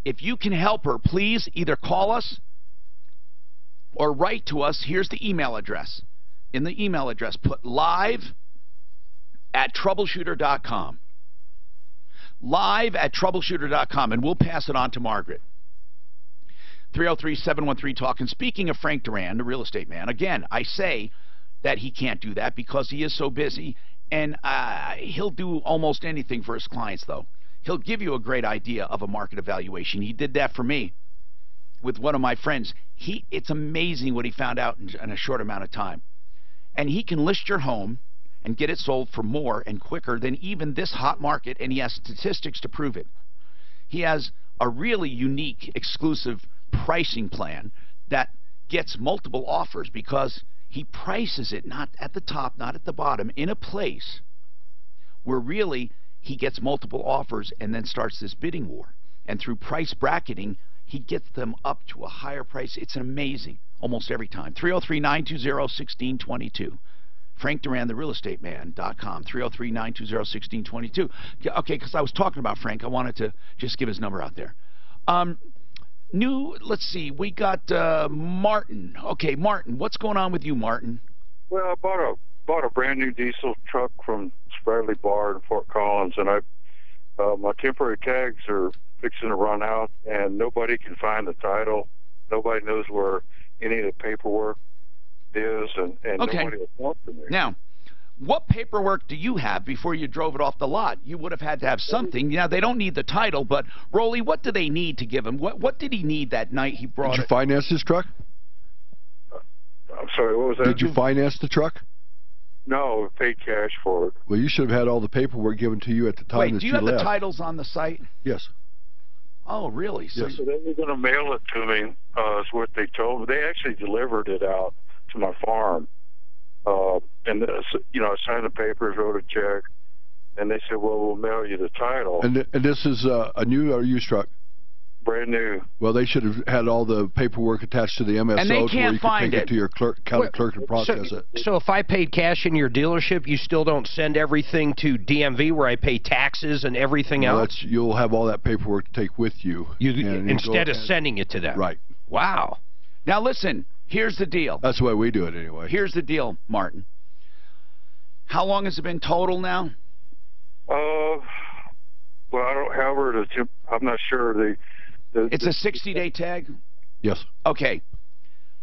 Speaker 6: If you can help her, please either call us or write to us. Here's the email address. In the email address, put live@troubleshooter.com. Live@troubleshooter.com, and we'll pass it on to Margaret. 303-713-TALK. And speaking of Frank Duran, the real estate man, again, I say that he can't do that because he is so busy, and he'll do almost anything for his clients, though. He'll give you a great idea of a market evaluation. He did that for me with one of my friends. It's amazing what he found out in a short amount of time. And he can list your home and get it sold for more and quicker than even this hot market, and he has statistics to prove it. He has a really unique, exclusive pricing plan that gets multiple offers because he prices it not at the top, not at the bottom, in a place where really he gets multiple offers and then starts this bidding war. And through price bracketing, he gets them up to a higher price. It's amazing almost every time. 303-920-1622. Frank Duran, therealestateman.com. 303-920-1622. Okay, because I was talking about Frank, I wanted to just give his number out there. Let's see, we got Martin. Okay, Martin, what's going on with you, Martin?
Speaker 8: Well, I bought a brand new diesel truck from Bradley Bar in Fort Collins, and my temporary tags are fixing to run out, and nobody can find the title. Nobody knows where any of the paperwork is, and nobody will want from me.
Speaker 6: Now, what paperwork do you have before you drove it off the lot? You would have had to have something. Now, they don't need the title, but, Rolly, what do they need to give him? What did he need that night he brought it?
Speaker 22: Did you finance his truck?
Speaker 8: I'm sorry, what was that?
Speaker 22: Did you finance the truck?
Speaker 8: No, paid cash for it.
Speaker 22: Well, you should have had all the paperwork given to you at the time that you left.
Speaker 6: Wait, do you have the titles on the site?
Speaker 22: Yes.
Speaker 6: Oh, really?
Speaker 8: So they were going to mail it to me, is what they told me. They actually delivered it out to my farm. And, I signed the papers, wrote a check, and they said, well, we'll mail you the title.
Speaker 22: And this is a new or used truck?
Speaker 8: Brand new.
Speaker 22: Well, they should have had all the paperwork attached to the MSO
Speaker 6: and they can't
Speaker 22: where you could take it to your county clerk and process it.
Speaker 7: So if I paid cash in your dealership, you still don't send everything to DMV where I pay taxes and everything else?
Speaker 22: You'll have all that paperwork to take with you.
Speaker 7: Instead of sending it to them?
Speaker 22: Right.
Speaker 7: Wow.
Speaker 6: Now listen, here's the deal.
Speaker 22: That's the way we do it anyway.
Speaker 6: Here's the deal, Martin. How long has it been total now?
Speaker 8: Well, I don't have her to. I'm not sure.
Speaker 6: It's a 60-day tag?
Speaker 22: Yes.
Speaker 6: Okay.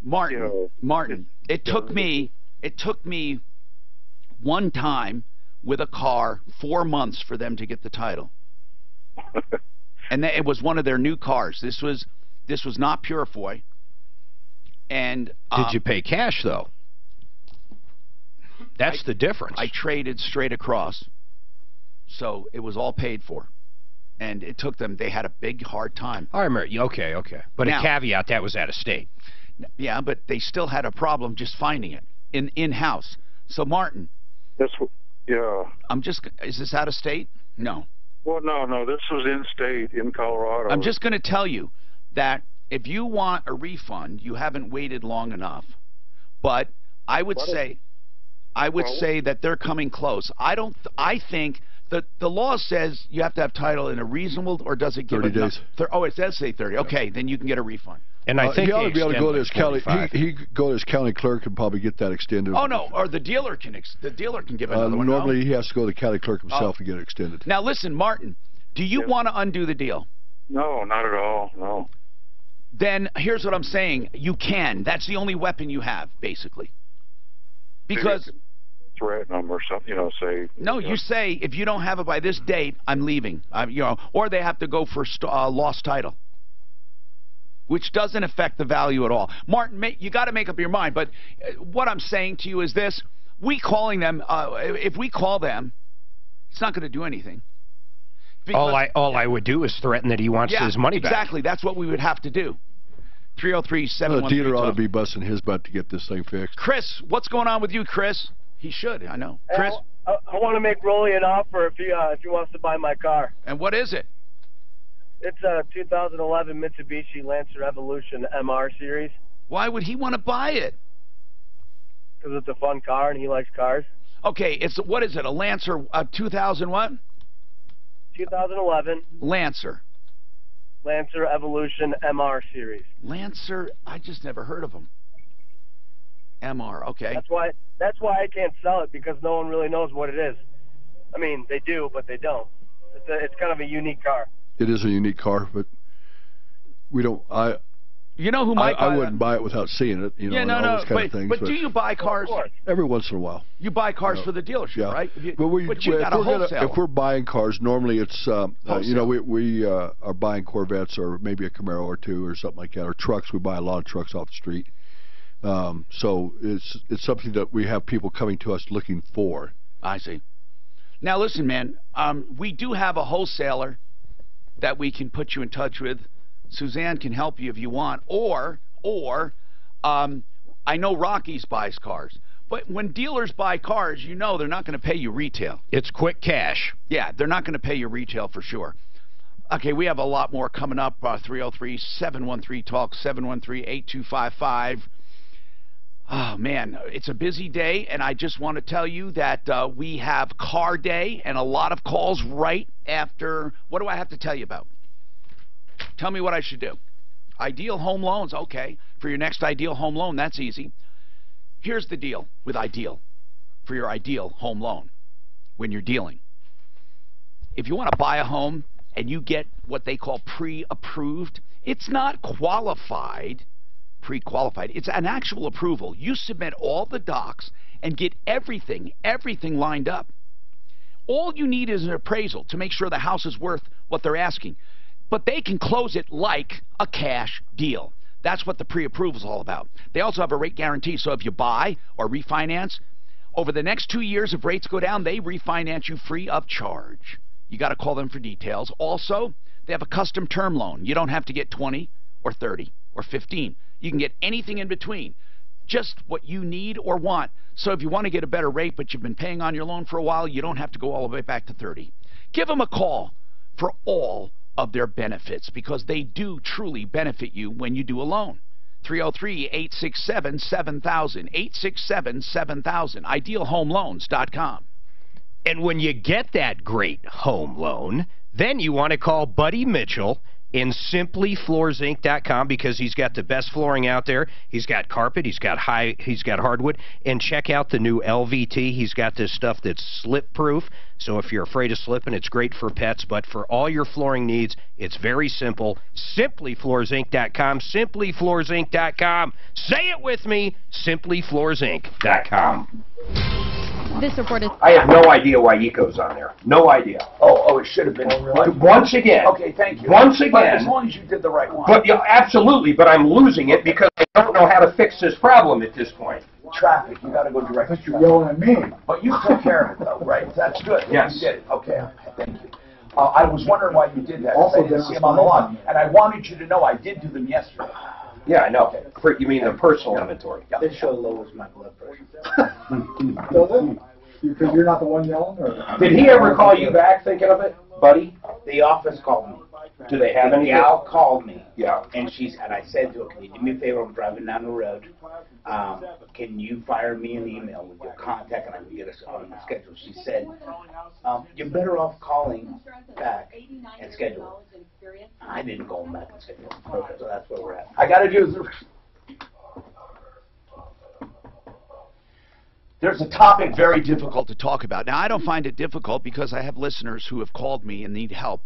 Speaker 6: Martin, it took me one time with a car 4 months for them to get the title. And it was one of their new cars. This was not Purifoy. And
Speaker 7: did you pay cash though? That's the difference.
Speaker 6: I traded straight across. So it was all paid for. And it took them, they had a big, hard time.
Speaker 7: I remember. Okay. But now, a caveat, that was out of state.
Speaker 6: Yeah, but they still had a problem just finding it in-house. So, Martin. Is this out of state? No.
Speaker 8: Well, no, this was in-state, in Colorado.
Speaker 6: I'm just going to tell you that if you want a refund, you haven't waited long enough. But I would say that they're coming close. I think The law says you have to have title in a reasonable, or does it give
Speaker 22: 30 days?
Speaker 6: Oh, it does say 30. Okay, then you can get a refund.
Speaker 7: And I think
Speaker 22: he ought to be able to go to his county.
Speaker 7: 45.
Speaker 22: He go to his county clerk and probably get that extended.
Speaker 6: Oh no, or the dealer can give another one.
Speaker 22: Normally,
Speaker 6: no?
Speaker 22: he has to go to the county clerk himself to get it extended.
Speaker 6: Now listen, Martin, do you want to undo the deal?
Speaker 8: No, not at all. No.
Speaker 6: Then here's what I'm saying: you can. That's the only weapon you have, basically. Because
Speaker 8: threaten them or something, say.
Speaker 6: No, you say if you don't have it by this date, I'm leaving. Or they have to go for lost title, which doesn't affect the value at all. Martin, you got to make up your mind. But what I'm saying to you is this: if we call them, it's not going to do anything. Because,
Speaker 7: all I would do is threaten that he wants his money back.
Speaker 6: Exactly. That's what we would have to do. 303-713.
Speaker 22: The dealer ought to be busting his butt to get this thing fixed.
Speaker 6: Chris, what's going on with you, Chris? He should. I know. Chris?
Speaker 1: I want to make Rolly an offer if he wants to buy my car.
Speaker 6: And what is it?
Speaker 1: It's a 2011 Mitsubishi Lancer Evolution MR series.
Speaker 6: Why would he want to buy it?
Speaker 1: Because it's a fun car and he likes cars.
Speaker 6: Okay, what is it? A Lancer 2000 what?
Speaker 1: 2011
Speaker 6: Lancer
Speaker 1: Evolution MR series.
Speaker 6: Lancer, I just never heard of them. MR, okay.
Speaker 1: That's why I can't sell it, because no one really knows what it is. I mean, they do, but they don't. It's kind of a unique car.
Speaker 22: It is a unique car, but we don't.
Speaker 6: You know who might buy
Speaker 22: I wouldn't buy it without seeing it.
Speaker 6: Yeah,
Speaker 22: and all those kind of things.
Speaker 6: But do you buy cars?
Speaker 22: Every once in a while.
Speaker 6: You buy cars for the dealership, right?
Speaker 22: But
Speaker 6: you got a wholesale.
Speaker 22: If we're buying cars, normally it's we are buying Corvettes or maybe a Camaro or two or something like that, or trucks. We buy a lot of trucks off the street. So it's something that we have people coming to us looking for.
Speaker 6: I see. Now listen, man, we do have a wholesaler that we can put you in touch with. Suzanne can help you if you want, or I know Rocky's buys cars. But when dealers buy cars, they're not going to pay you retail.
Speaker 7: It's quick cash.
Speaker 6: Yeah, they're not going to pay you retail for sure. Okay, we have a lot more coming up. 303-713-TALK, 713-8255. Oh, man, it's a busy day, and I just want to tell you that we have Car Day and a lot of calls right after. What do I have to tell you about? Tell me what I should do. Ideal home loans, okay. For your next ideal home loan, that's easy. Here's the deal with Ideal for your ideal home loan when you're dealing. If you want to buy a home and you get what they call pre-approved, it's not qualified, pre-qualified. It's an actual approval. You submit all the docs and get everything lined up. All you need is an appraisal to make sure the house is worth what they're asking. But they can close it like a cash deal. That's what the pre-approval is all about. They also have a rate guarantee, so if you buy or refinance, over the next 2 years, if rates go down, they refinance you free of charge. You got to call them for details. Also, they have a custom term loan. You don't have to get 20 or 30 or 15. You can get anything in between, just what you need or want. So if you want to get a better rate, but you've been paying on your loan for a while, you don't have to go all the way back to 30. Give them a call for all of their benefits, because they do truly benefit you when you do a loan. 303-867-7000, 867-7000, idealhomeloans.com.
Speaker 7: And when you get that great home loan, then you want to call Buddy Mitchell in simplyfloorsinc.com, because he's got the best flooring out there. He's got carpet, he's got hardwood, and check out the new LVT. He's got this stuff that's slip-proof, so if you're afraid of slipping, it's great for pets, but for all your flooring needs, it's very simple. Simplyfloorsinc.com, simplyfloorsinc.com. Say it with me, simplyfloorsinc.com.
Speaker 21: This report is...
Speaker 9: I have no idea why Eco's on there. No idea.
Speaker 5: Oh, it should have been.
Speaker 9: Once again.
Speaker 5: Okay, thank you.
Speaker 9: Once again.
Speaker 5: But as long as you did the right one.
Speaker 9: But absolutely, but I'm losing it because I don't know how to fix this problem at this point.
Speaker 5: Traffic, you got to go direct to traffic.
Speaker 2: You're yelling at me.
Speaker 5: But you took care of it, though, right? That's good.
Speaker 9: Yes.
Speaker 5: You did it. Okay, thank you. I was wondering why you did that. Also, I didn't see them on the lot. And I wanted you to know I did do them yesterday.
Speaker 9: Yeah, I know. Okay. You mean the personal inventory?
Speaker 17: Yeah. This show lowers my blood pressure.
Speaker 2: Because you're not the one yelling? Or?
Speaker 9: Did he ever call you back thinking of it, buddy?
Speaker 17: The office called me.
Speaker 9: Do they have
Speaker 17: The
Speaker 9: anything?
Speaker 17: gal called me.
Speaker 9: Yeah.
Speaker 17: And I said to her, can you do me a favor? I'm driving down the road. Can you fire me an email with your contact and I can get us on the schedule? She said, you're better off calling back and schedule. I didn't call back and schedule. Okay, so that's where we're at.
Speaker 6: I got to do this. There's a topic very difficult to talk about. Now, I don't find it difficult because I have listeners who have called me and need help.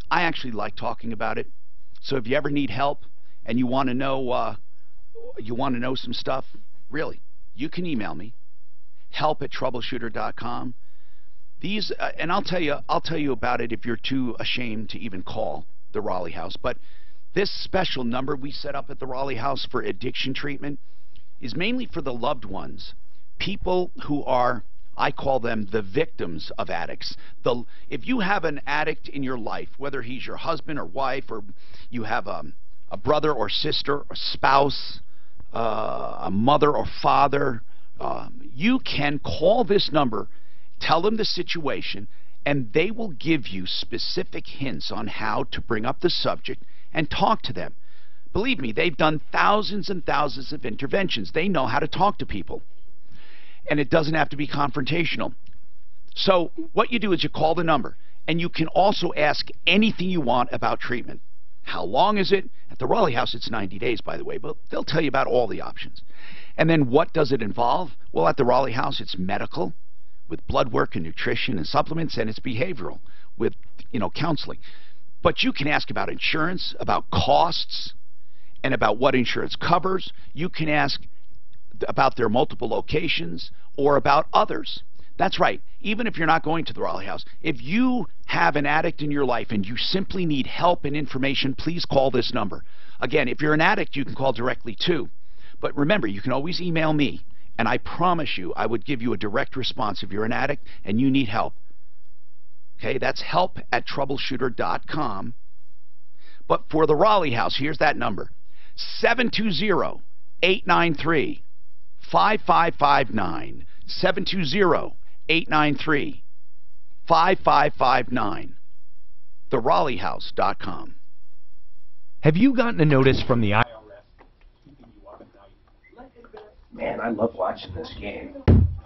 Speaker 6: I actually like talking about it. So if you ever need help and you want to know some stuff, really, you can email me, help@troubleshooter.com. These and I'll tell you about it if you're too ashamed to even call the Raleigh House. But this special number we set up at the Raleigh House for addiction treatment is mainly for the loved ones. People who are, I call them the victims of addicts. If you have an addict in your life, whether he's your husband or wife, or you have a brother or sister, or spouse, a mother or father, you can call this number, tell them the situation, and they will give you specific hints on how to bring up the subject and talk to them. Believe me, they've done thousands and thousands of interventions. They know how to talk to people. And it doesn't have to be confrontational. So what you do is you call the number, and you can also ask anything you want about treatment. How long is it? At the Raleigh House, it's 90 days, by the way, but they'll tell you about all the options. And then what does it involve? Well, at the Raleigh House, it's medical, with blood work and nutrition and supplements, and it's behavioral, with, counseling. But you can ask about insurance, about costs, and about what insurance covers. You can ask about their multiple locations or about others. That's right. Even if you're not going to the Raleigh House, if you have an addict in your life and you simply need help and information, please call this number. Again, if you're an addict, you can call directly too. But remember, you can always email me, and I promise you I would give you a direct response if you're an addict and you need help. Okay, that's help@troubleshooter.com. But for the Raleigh House, here's that number: 720-893-5559. 720-893-5559. TheRaleighHouse.com.
Speaker 12: Have you gotten a notice from the IRS?
Speaker 9: Man, I love watching this game.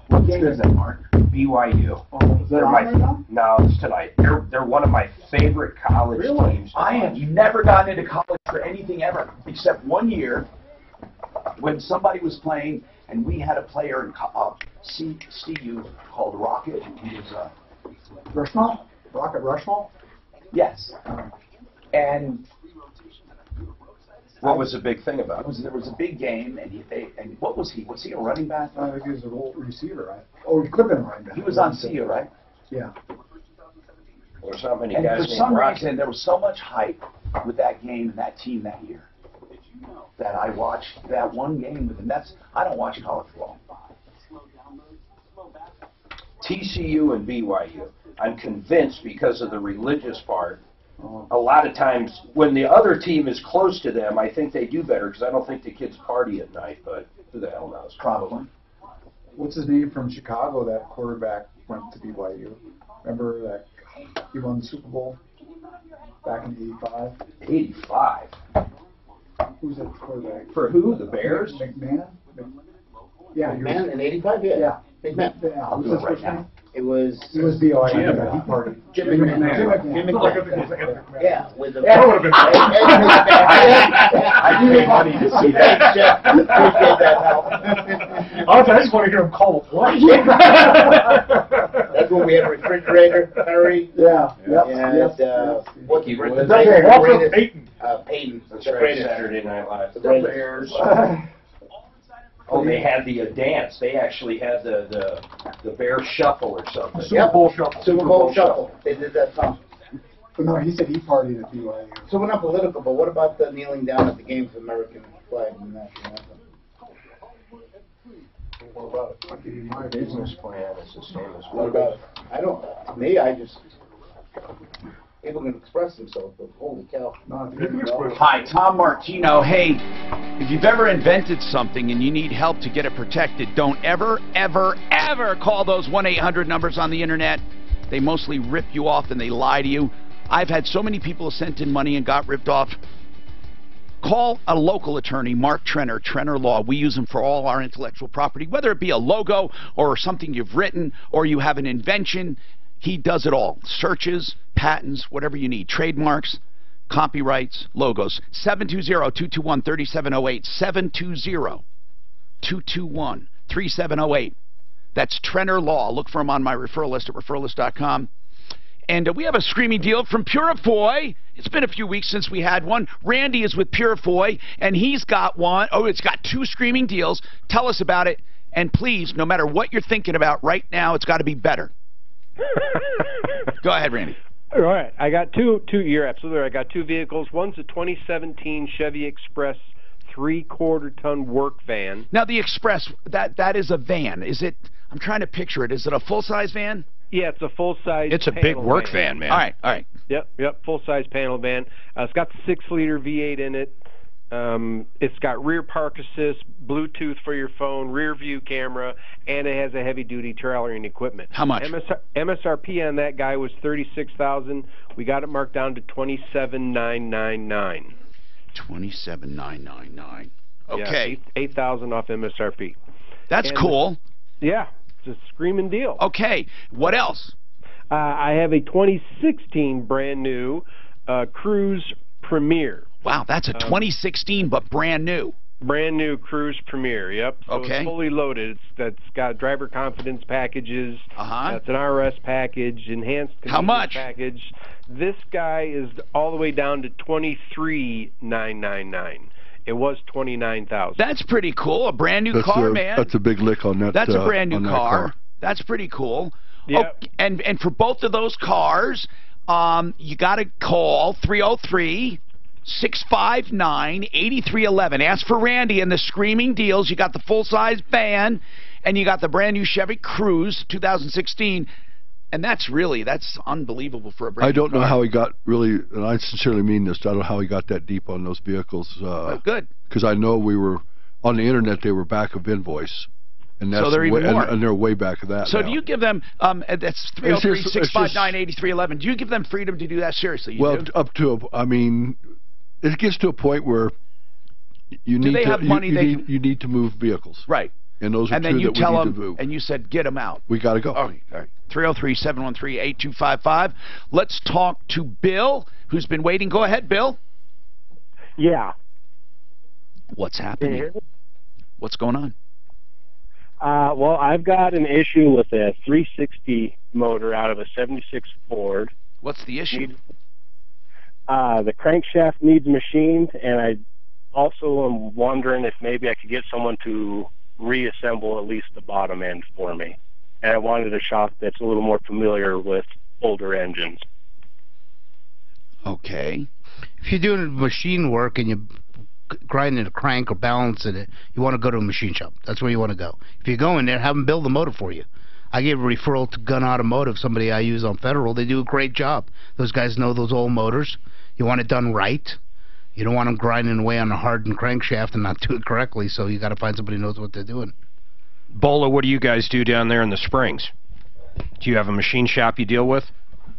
Speaker 9: What game is that, Mark? BYU.
Speaker 2: Oh, is that on right now?
Speaker 9: No, it's tonight. They're one of my favorite college teams.
Speaker 6: I have never gotten into college for anything ever, except one year when somebody was playing, and we had a player in CU called Rocket. He was
Speaker 2: Rushmore? Rocket Rushmore?
Speaker 6: Yes. And
Speaker 9: what was the big thing about it?
Speaker 6: There was a big game, and what was he? Was he a running back?
Speaker 2: I think he was a receiver, right? Oh, he could have been a running back.
Speaker 6: He was on CU, right?
Speaker 2: Yeah.
Speaker 9: There's not many
Speaker 6: And
Speaker 9: guys
Speaker 6: for
Speaker 9: named
Speaker 6: some
Speaker 9: Rocket.
Speaker 6: reason, there was so much hype with that game and that team that year that I watched that one game with the Nets. I don't watch college football.
Speaker 9: TCU and BYU. I'm convinced because of the religious part. A lot of times when the other team is close to them, I think they do better because I don't think the kids party at night, but who the hell knows?
Speaker 6: Probably.
Speaker 2: What's his name from Chicago? That quarterback went to BYU. Remember that he won the Super Bowl back in '85?
Speaker 9: 85.
Speaker 2: Who's that quarterback?
Speaker 9: For who? The Bears?
Speaker 2: McMahon? Yeah,
Speaker 17: McMahon in '85. Yeah.
Speaker 2: McMahon.
Speaker 6: I'll do it right now.
Speaker 17: It was
Speaker 2: BYU. He partied.
Speaker 17: Jim McMahon.
Speaker 2: Jim McMahon.
Speaker 17: Yeah, with the.
Speaker 4: That would have been.
Speaker 6: I paid money to see that.
Speaker 17: Appreciate that, Hal.
Speaker 4: Honestly, I just want to hear him call it twice.
Speaker 17: That's when we had a refrigerator, Curry.
Speaker 2: Yeah. Yep.
Speaker 17: And what the
Speaker 4: Walter Payton.
Speaker 17: Payton.
Speaker 9: That's
Speaker 17: The
Speaker 9: right,
Speaker 17: greatest.
Speaker 9: Saturday Night Live.
Speaker 17: The Bears.
Speaker 9: Oh, they had the dance. They actually had the Bear Shuffle or something.
Speaker 4: Super Bowl Shuffle.
Speaker 17: Super Bowl Shuffle. They did that song.
Speaker 2: But no, he said he partied at BYU.
Speaker 17: So we're not political, but what about the kneeling down at the game for American flag and national anthem?
Speaker 2: What about it? I'll give you my
Speaker 9: Business plan is the same as
Speaker 17: What about it? I don't. To me, I just people can express themselves, but holy cow!
Speaker 6: Hi, Tom Martino. Hey, if you've ever invented something and you need help to get it protected, don't ever, ever, ever call those 1-800 numbers on the internet. They mostly rip you off and they lie to you. I've had so many people sent in money and got ripped off. Call a local attorney, Mark Trenner, Trenner Law. We use him for all our intellectual property, whether it be a logo or something you've written or you have an invention. He does it all. Searches, patents, whatever you need. Trademarks, copyrights, logos. 720-221-3708. 720-221-3708. That's Trenner Law. Look for him on my referral list at referralist.com. And we have a screaming deal from Purifoy. It's been a few weeks since we had one. Randy is with Purifoy, and he's got one. Oh, it's got 2 screaming deals. Tell us about it. And please, no matter what you're thinking about right now, it's got to be better. Go ahead, Randy.
Speaker 15: All right. I got two. You're absolutely right. I got 2 vehicles. One's a 2017 Chevy Express 3/4-ton work van.
Speaker 6: Now, the Express, that is a van. Is it? I'm trying to picture it. Is it a full-size van?
Speaker 15: Yeah, it's a full-size.
Speaker 7: It's a big work van, man.
Speaker 6: All right.
Speaker 15: Yep, full-size panel van. It's got the 6-liter V8 in it. It's got rear park assist, Bluetooth for your phone, rear view camera, and it has a heavy-duty trailer and equipment.
Speaker 6: How much?
Speaker 15: MSRP on that guy was $36,000. We got it marked down to $27,999.
Speaker 6: $27,999. Okay.
Speaker 15: Yeah, $8,000 off MSRP.
Speaker 6: That's cool.
Speaker 15: Yeah. It's a screaming deal.
Speaker 6: Okay, what else?
Speaker 15: I have a 2016 brand new Cruise Premier.
Speaker 6: Wow, that's a 2016 but brand new.
Speaker 15: Brand new Cruise Premier, yep. So
Speaker 6: okay.
Speaker 15: It's fully loaded. That's got driver confidence packages. That's an RS package, enhanced convenience package. This guy is all the way down to $23,999. It was $29,000.
Speaker 6: That's pretty cool. A brand new car, man.
Speaker 22: That's a big lick on that.
Speaker 6: That's a brand new car. That's pretty cool.
Speaker 15: Yep.
Speaker 6: Oh, and for both of those cars, you got to call 303-659-8311. Ask for Randy and the screaming deals. You got the full-size van, and you got the brand new Chevy Cruze 2016. And that's unbelievable for a brand new
Speaker 22: I don't
Speaker 6: car.
Speaker 22: know how he got really, and I sincerely mean this, I don't know how he got that deep on those vehicles.
Speaker 6: Good.
Speaker 22: Because I know we were, on the internet, they were back of invoice. And that's
Speaker 6: so they're even more.
Speaker 22: And they're way back of that
Speaker 6: So
Speaker 22: now.
Speaker 6: do you give them, that's 303-659-8311, do you give them freedom to do that? Seriously, you do?
Speaker 22: Up to, it gets to a point where you need you need to move vehicles.
Speaker 6: Right.
Speaker 22: And those are
Speaker 6: and then you
Speaker 22: that
Speaker 6: tell
Speaker 22: we need
Speaker 6: them,
Speaker 22: to move.
Speaker 6: and you said, get them out.
Speaker 22: We got to go.
Speaker 6: All right. 303-713-8255. Let's talk to Bill, who's been waiting. Go ahead, Bill.
Speaker 16: Yeah.
Speaker 6: What's happening? What's going on?
Speaker 16: Well, I've got an issue with a 360 motor out of a 76 Ford.
Speaker 6: What's the issue?
Speaker 16: The crankshaft needs machined, and I also am wondering if maybe I could get someone to reassemble at least the bottom end for me. And I wanted a shop that's a little more familiar with older engines.
Speaker 6: Okay.
Speaker 13: If you're doing machine work and you're grinding a crank or balancing it, you want to go to a machine shop. That's where you want to go. If you go in there, have them build the motor for you. I gave a referral to Gun Automotive, somebody I use on Federal. They do a great job. Those guys know those old motors. You want it done right. You don't want them grinding away on a hardened crankshaft and not do it correctly, so you got to find somebody who knows what they're doing.
Speaker 7: Bola, what do you guys do down there in the Springs? Do you have a machine shop you deal with?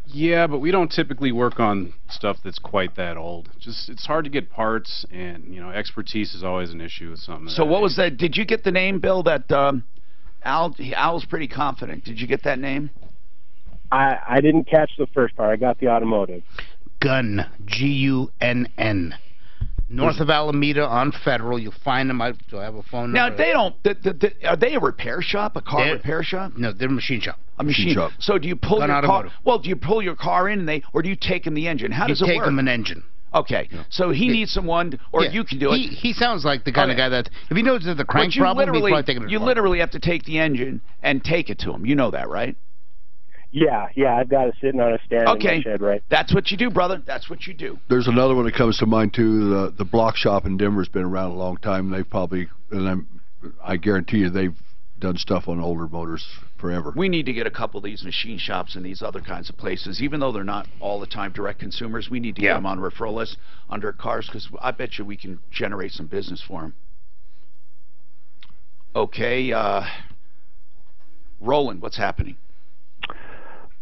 Speaker 11: Yeah, but we don't typically work on stuff that's quite that old. Just it's hard to get parts, and expertise is always an issue with something.
Speaker 6: So what was that? Did you get the name, Bill? That Al's pretty confident. Did you get that name?
Speaker 16: I didn't catch the first part. I got the automotive.
Speaker 13: Gunn, G-U-N-N. North of Alameda on Federal. You'll find them. I have a phone number.
Speaker 6: Now, they don't... are they a repair shop? A car repair shop?
Speaker 13: No, they're a machine shop.
Speaker 6: A machine shop. So do you pull your car... Well, do you pull your car in, or do you take them the engine? How does it work?
Speaker 13: You take them an engine.
Speaker 6: Okay. Yeah. So he needs someone, or you can do it.
Speaker 13: He sounds like the kind of guy that... If he knows there's a crank problem, he's probably taking it.
Speaker 6: You literally have to take the engine and take it to him. You know that, right?
Speaker 16: Yeah, I've got it sitting on a stand in my shed, right?
Speaker 6: That's what you do, brother. That's what you do.
Speaker 22: There's another one that comes to mind, too. The block shop in Denver's been around a long time. They've probably, and I guarantee you, they've done stuff on older motors forever.
Speaker 6: We need to get a couple of these machine shops and these other kinds of places, even though they're not all the time direct consumers. We need to get them on referral lists under cars, because I bet you we can generate some business for them. Okay, Roland, what's happening?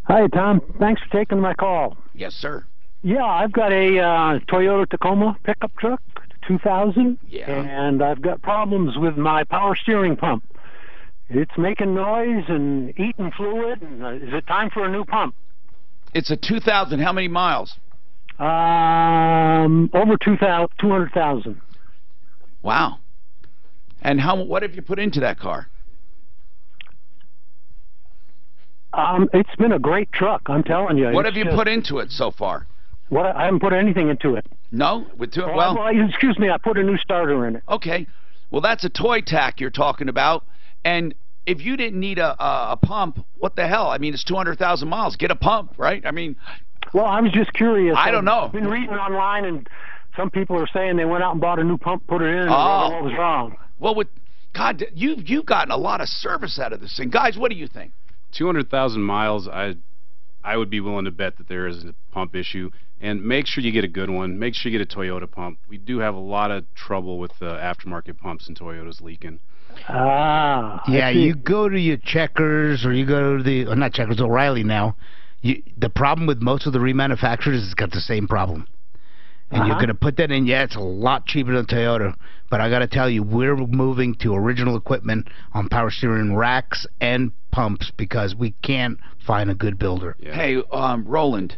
Speaker 16: Hi, Tom. Thanks for taking my call.
Speaker 6: Yes, sir.
Speaker 3: Yeah, I've got a Toyota Tacoma pickup truck, 2000, and I've got problems with my power steering pump. It's making noise and eating fluid. And, is it time for a new pump?
Speaker 6: It's a 2000. How many miles?
Speaker 3: Over 200,000.
Speaker 6: Wow. And what have you put into that car?
Speaker 3: It's been a great truck, I'm telling you.
Speaker 6: What have you put into it so far?
Speaker 3: I haven't put anything into it.
Speaker 6: No?
Speaker 3: Excuse me, I put a new starter in it.
Speaker 6: Okay. Well, that's a toy tack you're talking about. And if you didn't need a pump, what the hell? I mean, it's 200,000 miles. Get a pump, right? I mean...
Speaker 3: Well, I was just curious.
Speaker 6: I don't know.
Speaker 3: I've been reading online, and some people are saying they went out and bought a new pump, put it in, and what was wrong.
Speaker 6: Well, God, you've gotten a lot of service out of this thing. Guys, what do you think?
Speaker 11: 200,000 miles, I would be willing to bet that there is a pump issue. And make sure you get a good one. Make sure you get a Toyota pump. We do have a lot of trouble with aftermarket pumps and Toyotas leaking.
Speaker 13: Yeah, you go to your Checkers, or you go to not Checkers, O'Reilly now. The problem with most of the remanufacturers is it's got the same problem. And you're going to put that in, it's a lot cheaper than Toyota. But I got to tell you, we're moving to original equipment on power steering racks and pumps because we can't find a good builder.
Speaker 6: Yeah. Hey, Roland,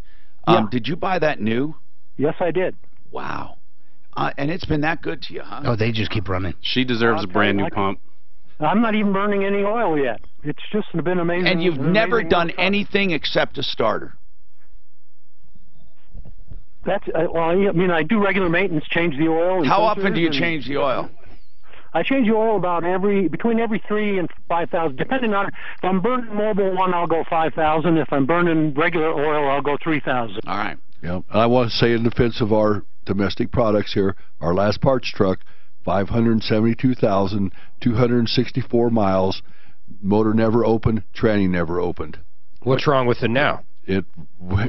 Speaker 6: did you buy that new?
Speaker 3: Yes, I did.
Speaker 6: Wow. And it's been that good to you, huh?
Speaker 13: Oh, they just keep running.
Speaker 11: She deserves a brand new pump.
Speaker 3: I'm not even burning any oil yet. It's just been amazing.
Speaker 6: And you've never done anything except a starter?
Speaker 3: That's well, I mean, I do regular maintenance, change the oil. And
Speaker 6: how often do you change the oil?
Speaker 3: I change the oil about between every 3,000 and 5,000, depending on if I'm burning Mobil 1, I'll go 5,000. If I'm burning regular oil, I'll go 3,000.
Speaker 6: All right.
Speaker 22: Yeah, and I want to say in defense of our domestic products here, our last parts truck, 572,264 miles, motor never opened, tranny never opened.
Speaker 7: What's wrong with it now?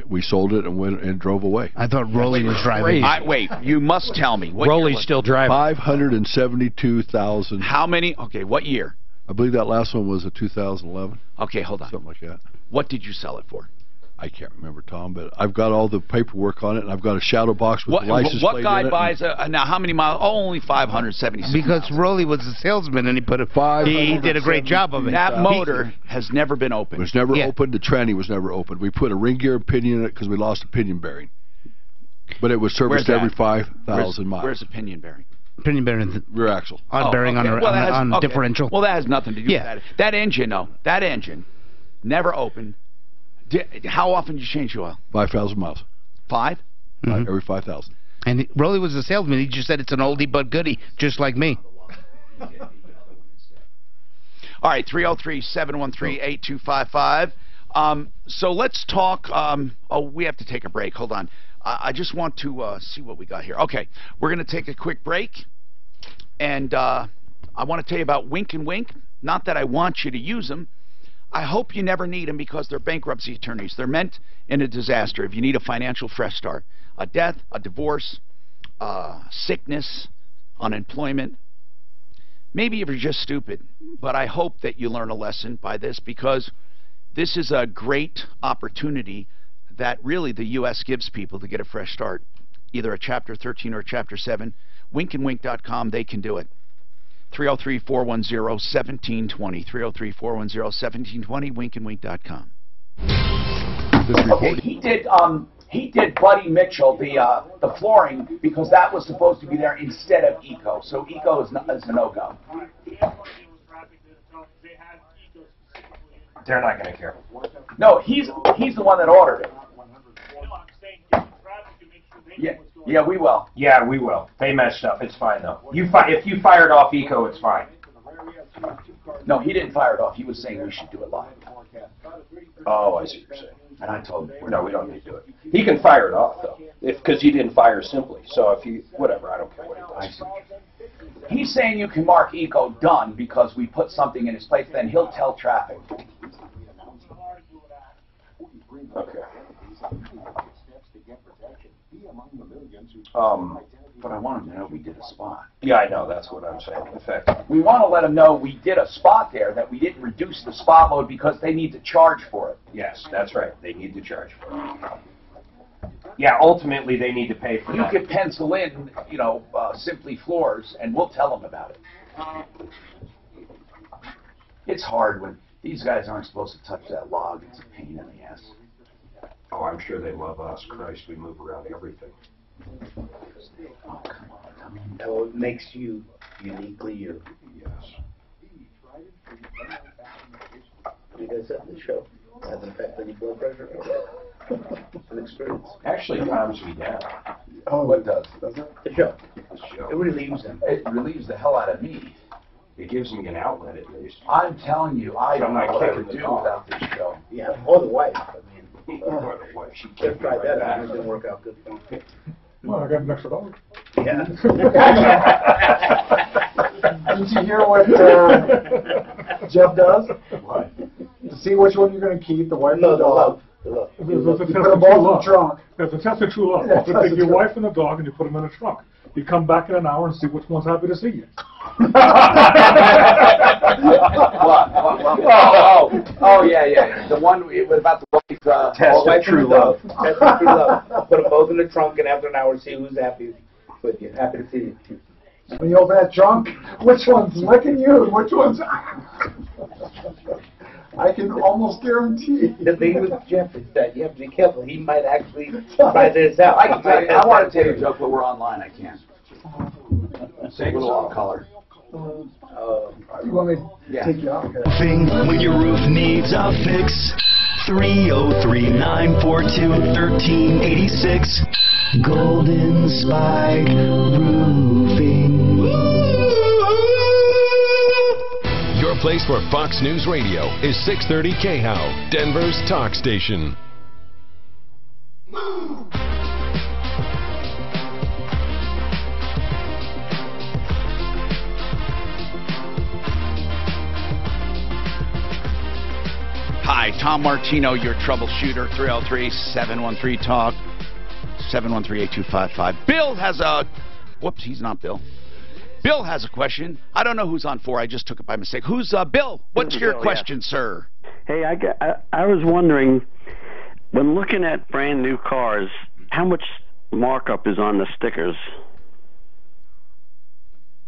Speaker 22: We sold it and went and drove away.
Speaker 13: I thought Rolly was driving.
Speaker 6: Wait, you must tell me.
Speaker 7: Rolly's still driving.
Speaker 22: 572,000.
Speaker 6: How many? Okay, what year?
Speaker 22: I believe that last one was a 2011.
Speaker 6: Okay, hold on.
Speaker 22: Something like that.
Speaker 6: What did you sell it for?
Speaker 22: I can't remember, Tom, but I've got all the paperwork on it, and I've got a shadow box with the license plate in it.
Speaker 6: What guy buys now, how many miles? Oh, only 576
Speaker 13: Because Rolly was a salesman, and he put he did a great job of it.
Speaker 6: That motor has never been opened.
Speaker 22: It was never opened. The tranny was never opened. We put a ring gear pinion in it because we lost a pinion bearing. But it was serviced every 5,000 miles.
Speaker 6: Where's the pinion bearing?
Speaker 13: Pinion bearing. The
Speaker 22: rear axle.
Speaker 13: On bearing on differential.
Speaker 6: Well, that has nothing to do with that. That engine, never opened. How often do you change the oil? 5,000
Speaker 22: miles.
Speaker 6: 5?
Speaker 22: Every 5,000.
Speaker 13: And Rolly was a salesman. He just said it's an oldie but goodie, just like me.
Speaker 6: All right, 303-713-8255. So let's talk. We have to take a break. Hold on. I just want to see what we got here. Okay, we're going to take a quick break. And I want to tell you about Wink and Wink. Not that I want you to use them. I hope you never need them because they're bankruptcy attorneys. They're meant in a disaster if you need a financial fresh start. A death, a divorce, sickness, unemployment. Maybe if you're just stupid. But I hope that you learn a lesson by this because this is a great opportunity that really the U.S. gives people to get a fresh start. Either a Chapter 13 or a Chapter 7. Winkandwink.com, they can do it. 303-410-1720. 303-410-1720. Winkandwink.com.
Speaker 5: Okay, he did Buddy Mitchell, the flooring, because that was supposed to be there instead of Eco. So Eco is a no-go.
Speaker 9: They're not going to care.
Speaker 5: No, he's the one that ordered it. Yeah, we will.
Speaker 9: Yeah, we will. They messed up. It's fine, though. If you fired off Eco, it's fine.
Speaker 5: No, he didn't fire it off. He was saying we should do it live.
Speaker 9: Oh, I see what you're saying.
Speaker 5: And I told him,
Speaker 9: no, we don't need to do it. He can fire it off, though, because he didn't fire simply. So if you, whatever, I don't care what he does.
Speaker 5: He's saying you can mark Eco done because we put something in his place. Then he'll tell traffic.
Speaker 9: Okay.
Speaker 5: But I want him to know we did a spot.
Speaker 9: Yeah, I know. That's what I'm saying. In fact,
Speaker 5: we want to let them know we did a spot there, that we didn't reduce the spot load because they need to charge for it.
Speaker 9: Yes, that's right. They need to charge for it. Yeah, ultimately they need to pay for
Speaker 5: You
Speaker 9: that.
Speaker 5: could pencil in, you know, Simply Floors, and we'll tell them about it. It's hard when these guys aren't supposed to touch that log. It's a pain in the ass.
Speaker 9: Oh, I'm sure they love us. Christ, we move around everything.
Speaker 5: Oh, come on, Tom.
Speaker 17: No, it makes you uniquely you.
Speaker 9: Yes.
Speaker 17: You guys said the show has an effect on your blood pressure. An experience.
Speaker 9: Actually, it calms me down.
Speaker 5: Oh, what does? Does it?
Speaker 17: The show.
Speaker 9: The show.
Speaker 17: It relieves them.
Speaker 5: It relieves the hell out of me.
Speaker 9: It gives me an outlet at least.
Speaker 5: I'm telling you, I don't know
Speaker 9: I'm not
Speaker 5: what I
Speaker 9: kicking
Speaker 5: would
Speaker 9: the
Speaker 5: do
Speaker 9: dog.
Speaker 5: without this show.
Speaker 17: Yeah, or the wife. I mean,
Speaker 9: Or the wife, she
Speaker 17: just
Speaker 9: kicked me
Speaker 17: tried
Speaker 9: right
Speaker 17: that.
Speaker 9: back.
Speaker 17: It didn't work out good for me.
Speaker 4: Well, I got an extra dog.
Speaker 17: Yeah.
Speaker 2: Did you hear what Jeff does?
Speaker 9: What?
Speaker 2: To see which one you're going to keep, the wife
Speaker 17: No,
Speaker 2: or the
Speaker 17: the
Speaker 2: dog.
Speaker 17: love. The love.
Speaker 4: It's a
Speaker 2: You
Speaker 4: test
Speaker 2: put
Speaker 4: of
Speaker 2: them
Speaker 4: true
Speaker 2: both in the
Speaker 4: love.
Speaker 2: trunk.
Speaker 4: It's a test of true love.
Speaker 2: Yeah,
Speaker 4: You
Speaker 2: test
Speaker 4: take
Speaker 2: of
Speaker 4: your
Speaker 2: true
Speaker 4: wife and the dog and you put them in a trunk. You come back in an hour and see which one's happy to see you.
Speaker 5: Oh, yeah. The one about the wife.
Speaker 9: Test of true love.
Speaker 17: Test of true love. Put them both in the trunk, and after an hour, see who's happy with you. Happy to see you.
Speaker 2: When you open that trunk, which one's licking you and which one's... I can almost guarantee.
Speaker 17: The thing with Jeff is that you have to be careful. He might actually try this out.
Speaker 5: I can tell you, I want to tell you a joke, but we're online. I can't. Say a little off color.
Speaker 2: You want me to take you out?
Speaker 18: Thing when your roof needs a fix. 303-942-1386. Golden Spike Roofing.
Speaker 19: Your place for Fox News Radio is 630 KHOW, Denver's talk station.
Speaker 6: Hi, Tom Martino, your troubleshooter, 303-713-TALK, 713-8255. Bill has a... Whoops, he's not Bill. Bill has a question. I don't know who's on for. I just took it by mistake. Who's Bill? What's your question, sir?
Speaker 23: Hey, I was wondering, when looking at brand new cars, how much markup is on the stickers?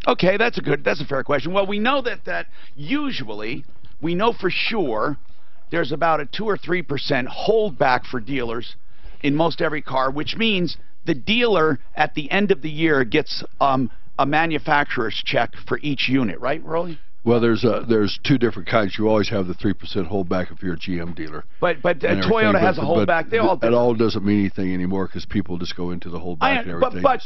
Speaker 6: Okay, that's a fair question. Well, we know that usually, we know for sure, there's about a 2 or 3% holdback for dealers in most every car, which means the dealer at the end of the year gets a manufacturer's check for each unit, right, Rolly?
Speaker 22: Well, there's two different kinds. You always have the 3% holdback if you're a GM dealer.
Speaker 6: But Toyota has a holdback. They all do.
Speaker 22: It all doesn't mean anything anymore because people just go into the holdback and everything.
Speaker 6: But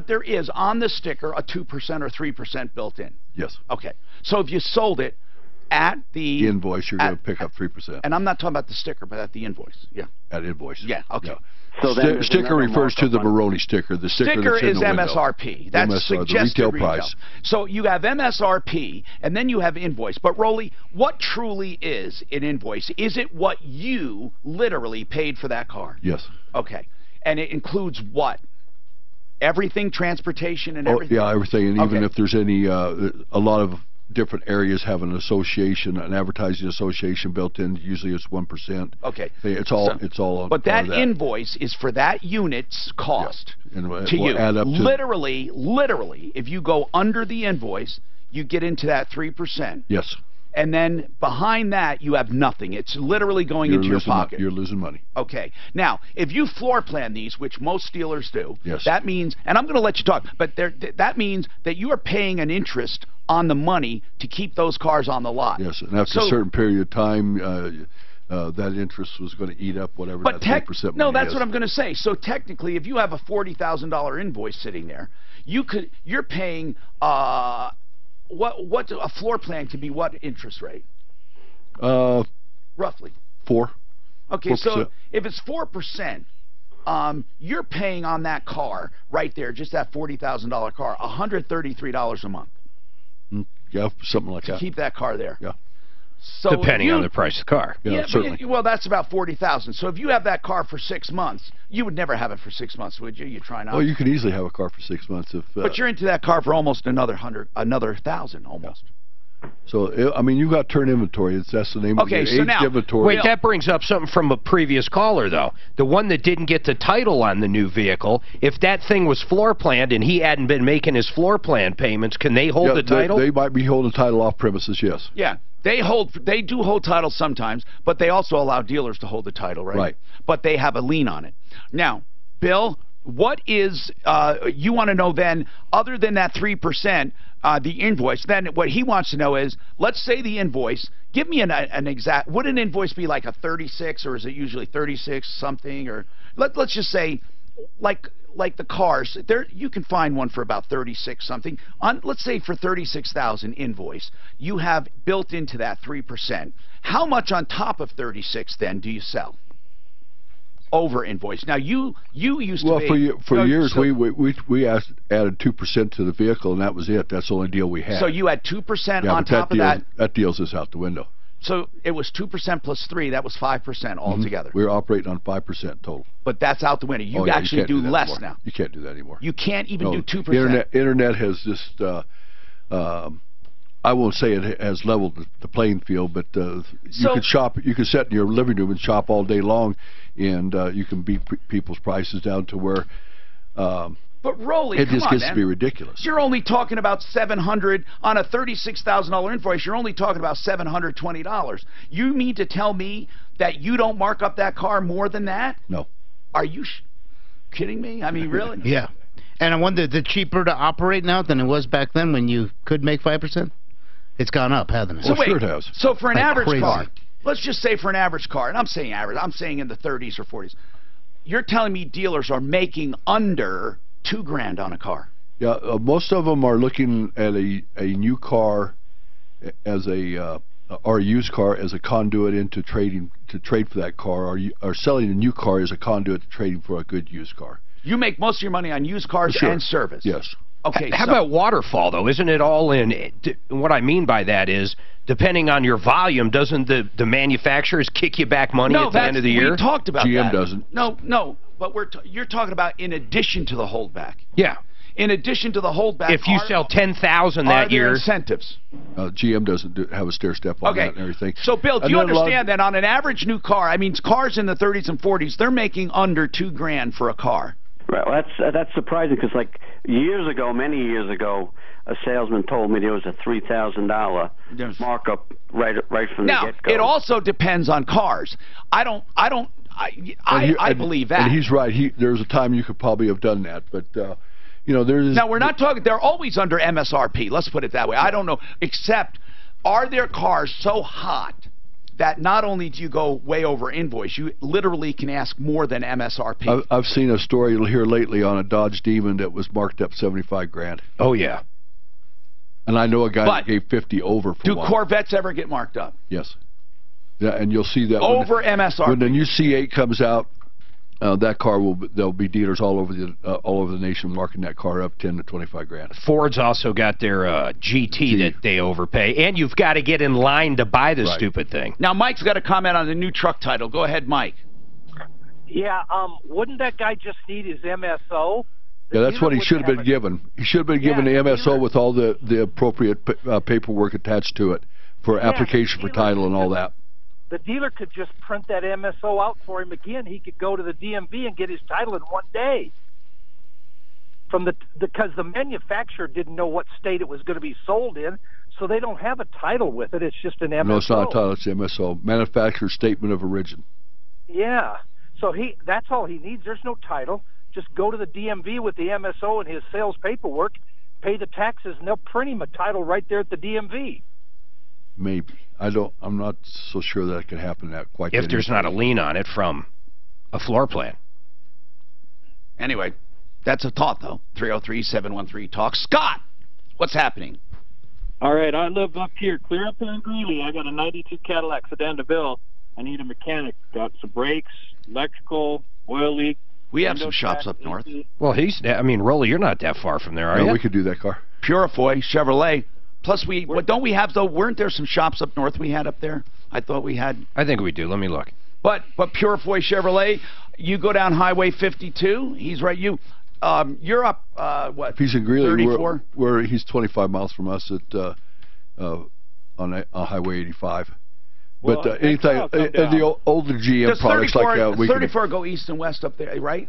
Speaker 6: there is on the sticker a 2% or 3% built in.
Speaker 22: Yes.
Speaker 6: Okay. So if you sold it at the
Speaker 22: invoice, you're going to pick up 3%.
Speaker 6: And I'm not talking about the sticker, but at the invoice. Yeah.
Speaker 22: At invoice.
Speaker 6: Yeah. Okay.
Speaker 22: Yeah.
Speaker 23: So
Speaker 22: sticker refers to the Baroni sticker. The sticker
Speaker 6: is
Speaker 22: in the
Speaker 6: MSRP. That's
Speaker 22: MSR,
Speaker 6: suggested
Speaker 22: the retail price.
Speaker 6: So you have MSRP, and then you have invoice. But Rolly, what truly is an invoice? Is it what you literally paid for that car?
Speaker 22: Yes.
Speaker 6: Okay. And it includes what? Everything, transportation, and everything?
Speaker 22: Yeah, everything. And even if there's any, a lot of different areas have an association, an advertising association built in. Usually it's 1%.
Speaker 6: Okay.
Speaker 22: It's all.
Speaker 6: But that invoice is for that unit's cost to you.
Speaker 22: Add up to
Speaker 6: literally, if you go under the invoice, you get into that 3%.
Speaker 22: Yes.
Speaker 6: And then behind that, you have nothing. It's literally going into your pocket.
Speaker 22: You're losing money.
Speaker 6: Okay. Now, if you floor plan these, which most dealers do,
Speaker 22: yes.
Speaker 6: That means, and I'm going to let you talk, but that means that you are paying an interest on the money to keep those cars on the lot.
Speaker 22: Yes, and after a certain period of time, that interest was going to eat up whatever that 3%
Speaker 6: No, that's
Speaker 22: is.
Speaker 6: what I'm going to say. So technically, if you have a $40,000 invoice sitting there, you're paying what a floor plan could be what interest rate? Roughly.
Speaker 22: 4.
Speaker 6: Okay,
Speaker 22: 4%.
Speaker 6: so if it's 4%, you're paying on that car right there, just that $40,000 car, $133 a month.
Speaker 22: Yeah, something like that.
Speaker 6: To keep that car there.
Speaker 22: Yeah.
Speaker 7: So depending on the price of the car.
Speaker 22: Yeah, certainly.
Speaker 6: Well, that's about $40,000. So if you have that car for 6 months, you would never have it for 6 months, would you? You try not.
Speaker 22: Well, you could easily have a car for 6 months if.
Speaker 6: But you're into that car for almost another 1,000 almost.
Speaker 22: So, I mean, you've got turn inventory. That's the name of it.
Speaker 7: So now,
Speaker 22: inventory.
Speaker 7: wait, that brings up something from a previous caller, though. The one that didn't get the title on the new vehicle, if that thing was floor planned and he hadn't been making his floor plan payments, can they hold the title?
Speaker 22: They might be holding the title off premises, yes.
Speaker 6: Yeah. They do hold titles sometimes, but they also allow dealers to hold the title, right?
Speaker 22: Right.
Speaker 6: But they have a lien on it. Now, Bill, what is, you want to know then, other than that 3%, the invoice, then what he wants to know is, let's say the invoice, give me an exact, would an invoice be like a 36, or is it usually 36 something, or let's just say, like the cars, there you can find one for about 36 something. Let's say for 36,000 invoice, you have built into that 3%. How much on top of 36 then do you sell? Over invoice. Now you used to be,
Speaker 22: for years we added 2% to the vehicle, and that was it. That's the only deal we had.
Speaker 6: So you had 2% on top of that.
Speaker 22: That deal's just out the window.
Speaker 6: So it was 2% plus 3. That was 5% altogether.
Speaker 22: We were operating on 5% total.
Speaker 6: But that's out the window. You actually do less
Speaker 22: anymore.
Speaker 6: now.
Speaker 22: You can't do that anymore.
Speaker 6: You can't even do 2%.
Speaker 22: Internet has just. I won't say it has leveled the playing field, but you could shop. You could sit in your living room and shop all day long, and you can beat people's prices down to where.
Speaker 6: But Rolly,
Speaker 22: it just gets
Speaker 6: man.
Speaker 22: to be ridiculous.
Speaker 6: You're only talking about $700 on a $36,000 invoice. You're only talking about $720. You mean to tell me that you don't mark up that car more than that?
Speaker 22: No.
Speaker 6: Are you kidding me? I mean, really?
Speaker 13: Yeah. And I wonder, is it cheaper to operate now than it was back then when you could make 5%? It's gone up, hasn't it?
Speaker 6: So wait,
Speaker 22: sure it has.
Speaker 6: So for an average
Speaker 13: crazy.
Speaker 6: car, let's just say for an average car, and I'm saying average, I'm saying in the 30s or 40s, you're telling me dealers are making under $2,000 on a car?
Speaker 22: Yeah, most of them are looking at a new car as or a used car as a conduit into trading, to trade for that car, or selling a new car as a conduit to trading for a good used car.
Speaker 6: You make most of your money on used cars and service.
Speaker 22: Yes.
Speaker 6: Okay.
Speaker 7: How about waterfall, though? Isn't it all in? What I mean by that is, depending on your volume, doesn't the manufacturers kick you back money at the end of the year?
Speaker 6: We talked about
Speaker 22: GM
Speaker 6: that.
Speaker 22: doesn't.
Speaker 6: No, but you're talking about in addition to the holdback.
Speaker 7: Yeah.
Speaker 6: In addition to the holdback,
Speaker 7: if you sell 10,000 that year,
Speaker 6: incentives.
Speaker 22: GM doesn't have a stair step on that and everything.
Speaker 6: So, Bill, do you understand that on an average new car, I mean, cars in the 30s and 40s, they're making under $2,000 for a car.
Speaker 23: Well, that's surprising because, like, many years ago, a salesman told me there was a $3,000 markup right from the get-go.
Speaker 6: Now, it also depends on cars. I believe that.
Speaker 22: And he's right. There's a time you could probably have done that, but there's.
Speaker 6: Now, we're not talking. They're always under MSRP. Let's put it that way. I don't know. Except, are their cars so hot that not only do you go way over invoice, you literally can ask more than MSRP.
Speaker 22: I've seen a story here lately on a Dodge Demon that was marked up $75,000.
Speaker 7: Oh yeah.
Speaker 22: And I know a guy that gave 50 over for
Speaker 6: do
Speaker 22: one.
Speaker 6: Corvettes ever get marked up?
Speaker 22: Yes. Yeah, and you'll see that
Speaker 6: over MSRP.
Speaker 22: When the new C8 comes out, that car there'll be dealers all over the nation marking that car up $10,000 to $25,000.
Speaker 7: Ford's also got their GT that they overpay, and you've got to get in line to buy the stupid thing.
Speaker 6: Now, Mike's got a comment on the new truck title. Go ahead, Mike.
Speaker 10: Yeah, wouldn't that guy just need his MSO?
Speaker 22: Yeah, that's what he should have been given. He should have been given the MSO with all the appropriate paperwork attached to it for application for title and all that.
Speaker 10: The dealer could just print that MSO out for him again. He could go to the DMV and get his title in one day. Because the manufacturer didn't know what state it was going to be sold in, so they don't have a title with it. It's just an MSO.
Speaker 22: No, it's not a title. It's the MSO, Manufacturer Statement of Origin.
Speaker 10: Yeah. So that's all he needs. There's no title. Just go to the DMV with the MSO and his sales paperwork, pay the taxes, and they'll print him a title right there at the DMV.
Speaker 22: Maybe. I'm not so sure that could happen that quite.
Speaker 7: If there's not a lien on it from a floor plan.
Speaker 6: Anyway, that's a thought, though. 303-713-TALK. Scott, what's happening?
Speaker 14: All right, I live up here, clear up in Greeley. I got a 92 Cadillac sedan DeVille. I need a mechanic. Got some brakes, electrical, oil leak.
Speaker 6: We have some shops up north.
Speaker 7: Well, Rolly, you're not that far from there, are you?
Speaker 22: We could do that car.
Speaker 6: Purifoy, Chevrolet. Plus, don't we have, though, weren't there some shops up north we had up there? I thought we had.
Speaker 7: I think we do. Let me look.
Speaker 6: But Purifoy Chevrolet, you go down Highway 52, he's right. You're up, what,
Speaker 22: if he's in Greeley,
Speaker 6: 34?
Speaker 22: he's 25 miles from us at on Highway 85.
Speaker 11: Well,
Speaker 22: But anything, the older GM
Speaker 6: Does
Speaker 22: products
Speaker 6: 34,
Speaker 22: like we
Speaker 6: 34 go east and west up there, right?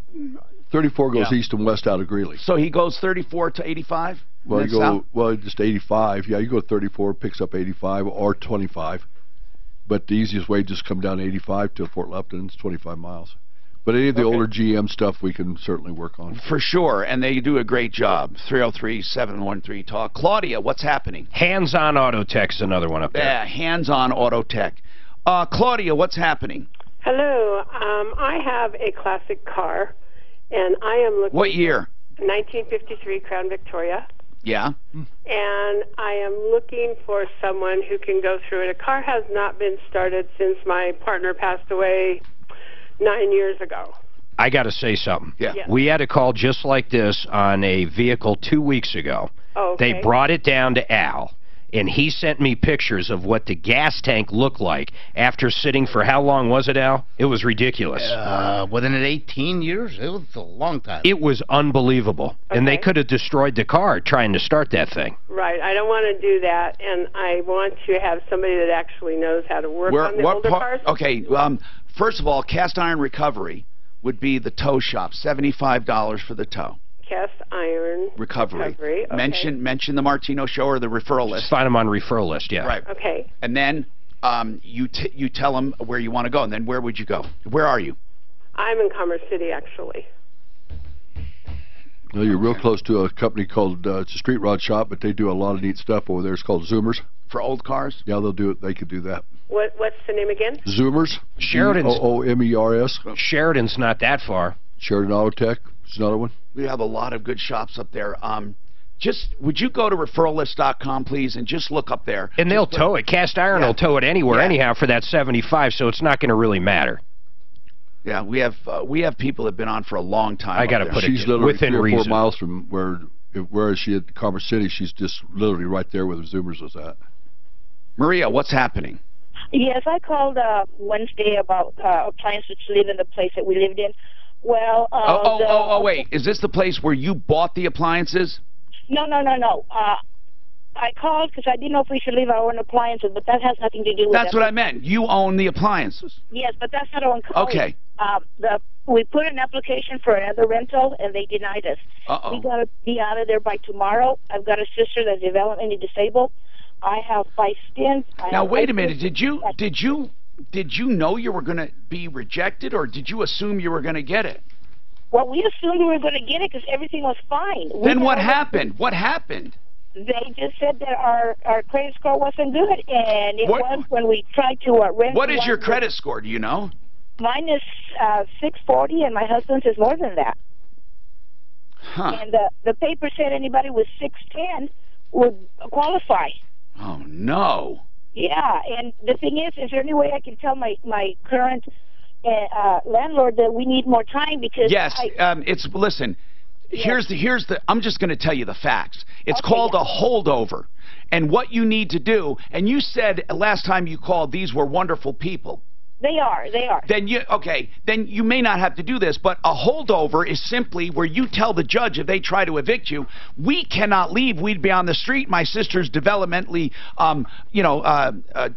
Speaker 22: 34 goes east and west out of Greeley.
Speaker 6: So he goes 34 to 85?
Speaker 22: Well, you go
Speaker 6: south?
Speaker 22: just 85. Yeah, you go 34, picks up 85 or 25. But the easiest way just come down 85 to Fort Lupton. It's 25 miles. But any of the older GM stuff we can certainly work on.
Speaker 6: For sure, and they do a great job. 303-713-TALK. Claudia, what's happening?
Speaker 7: Hands-on Auto Tech's another one up there.
Speaker 6: Yeah, Hands-on Auto Tech. Claudia, what's happening?
Speaker 1: Hello. I have a classic car, and I am looking...
Speaker 6: What year?
Speaker 1: 1953 Crown Victoria.
Speaker 6: Yeah.
Speaker 1: And I am looking for someone who can go through it. A car has not been started since my partner passed away 9 years ago.
Speaker 7: I got to say something.
Speaker 1: Yeah. Yes.
Speaker 7: We had a call just like this on a vehicle 2 weeks ago.
Speaker 1: Oh, okay.
Speaker 7: They brought it down to Al, and he sent me pictures of what the gas tank looked like after sitting for how long was it, Al? It was ridiculous.
Speaker 13: Within 18 years? It was a long time.
Speaker 7: It was unbelievable.
Speaker 1: Okay.
Speaker 7: And they could have destroyed the car trying to start that thing.
Speaker 1: Right. I don't want to do that, and I want to have somebody that actually knows how to work on the older cars.
Speaker 6: Okay, first of all, Cast Iron Recovery would be the tow shop, $75 for the tow.
Speaker 1: Cast Iron
Speaker 6: Recovery.
Speaker 1: Okay.
Speaker 6: Mention the Martino Show or the referral list.
Speaker 7: Just find them on referral list, yeah.
Speaker 6: Right.
Speaker 1: Okay.
Speaker 6: And then you tell them where you want to go, and then where would you go? Where are you?
Speaker 1: I'm in Commerce City, actually.
Speaker 22: Well, you're real close to a company called, it's a street rod shop, but they do a lot of neat stuff over there. It's called Zoomers.
Speaker 6: For old cars?
Speaker 22: Yeah, they'll do it. They could do that.
Speaker 1: What's the name again?
Speaker 22: Zoomers.
Speaker 7: Sheridan's.
Speaker 22: Zoomers.
Speaker 7: Sheridan's not that far.
Speaker 22: Sheridan Auto Tech is another one.
Speaker 6: We have a lot of good shops up there. Would you go to referrallist.com, please, and just look up there.
Speaker 7: And they'll tow it. Cast Iron will tow it anywhere, anyhow, for that 75, so it's not going to really matter.
Speaker 22: Yeah,
Speaker 6: we have people that have been on for a long time.
Speaker 7: I got to put
Speaker 22: she's
Speaker 7: it
Speaker 22: literally
Speaker 7: within
Speaker 22: 3 or 4
Speaker 7: reason.
Speaker 22: miles from whereas she at Commerce City. She's just literally right there where the Zoomers was at.
Speaker 6: Maria, what's happening?
Speaker 8: Yes, I called Wednesday about appliances to live in the place that we lived in. Well,
Speaker 6: wait. Is this the place where you bought the appliances?
Speaker 8: No. I called because I didn't know if we should leave our own appliances, but that has nothing to do with
Speaker 6: That's what I meant. You own the appliances.
Speaker 8: Yes, but that's not what I'm calling.
Speaker 6: Okay.
Speaker 8: We put an application for another rental, and they denied us. We got to be out of there by tomorrow. I've got a sister that's developmentally disabled. I have 5 stints.
Speaker 6: Now, wait a minute. Did you know you were going to be rejected, or did you assume you were going to get it?
Speaker 8: Well, we assumed we were going to get it because everything was fine.
Speaker 6: Then what happened? What happened?
Speaker 8: They just said that our credit score wasn't good, and it was when we tried to rent.
Speaker 6: What is your credit score? Do you know?
Speaker 8: Mine is 640, and my husband's is more than that.
Speaker 6: Huh.
Speaker 8: And the paper said anybody with 610 would qualify.
Speaker 6: Oh, no.
Speaker 8: Yeah, and the thing is there any way I can tell my current landlord that we need more time because
Speaker 6: listen. Here's the I'm just going to tell you the facts. It's called a holdover. And what you need to do, and you said last time you called these were wonderful people.
Speaker 8: They are.
Speaker 6: Then you may not have to do this, but a holdover is simply where you tell the judge if they try to evict you, we cannot leave. We'd be on the street. My sister's developmentally,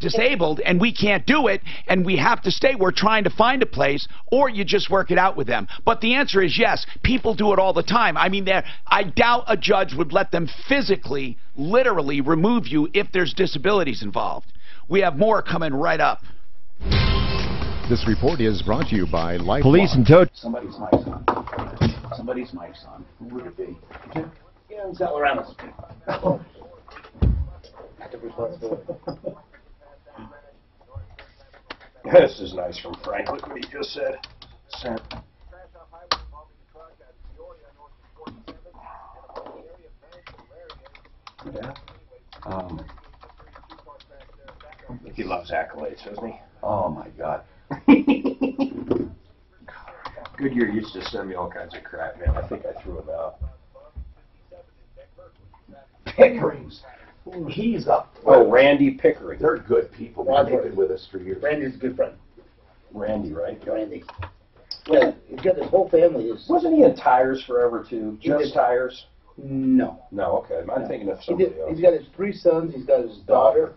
Speaker 6: disabled, and we can't do it, and we have to stay. We're trying to find a place, or you just work it out with them. But the answer is yes. People do it all the time. I mean, I doubt a judge would let them physically, literally remove you if there's disabilities involved. We have more coming right up.
Speaker 20: This report is brought to you by Life.
Speaker 12: Police and tow.
Speaker 5: Somebody's mic's on. Somebody's mic's on. Who would it be?
Speaker 17: Yeah, it's all around us. Active responsibility.
Speaker 9: This is nice from Frank. Look what he just said. Sent.
Speaker 5: Yeah.
Speaker 9: He loves accolades, doesn't he?
Speaker 5: Oh my God.
Speaker 9: Goodyear used to send me all kinds of crap, man. I think I threw it out.
Speaker 5: Pickering's. He's up.
Speaker 9: Oh, Randy Pickering.
Speaker 5: They're good people. They've been with us for years.
Speaker 17: Randy's a good friend.
Speaker 9: Randy, right?
Speaker 17: Randy. Yeah, he's got his whole family.
Speaker 9: Wasn't he in tires forever too? Just tires?
Speaker 17: No.
Speaker 9: No, okay. I'm thinking of somebody else.
Speaker 17: He's got his 3 sons. He's got his daughter.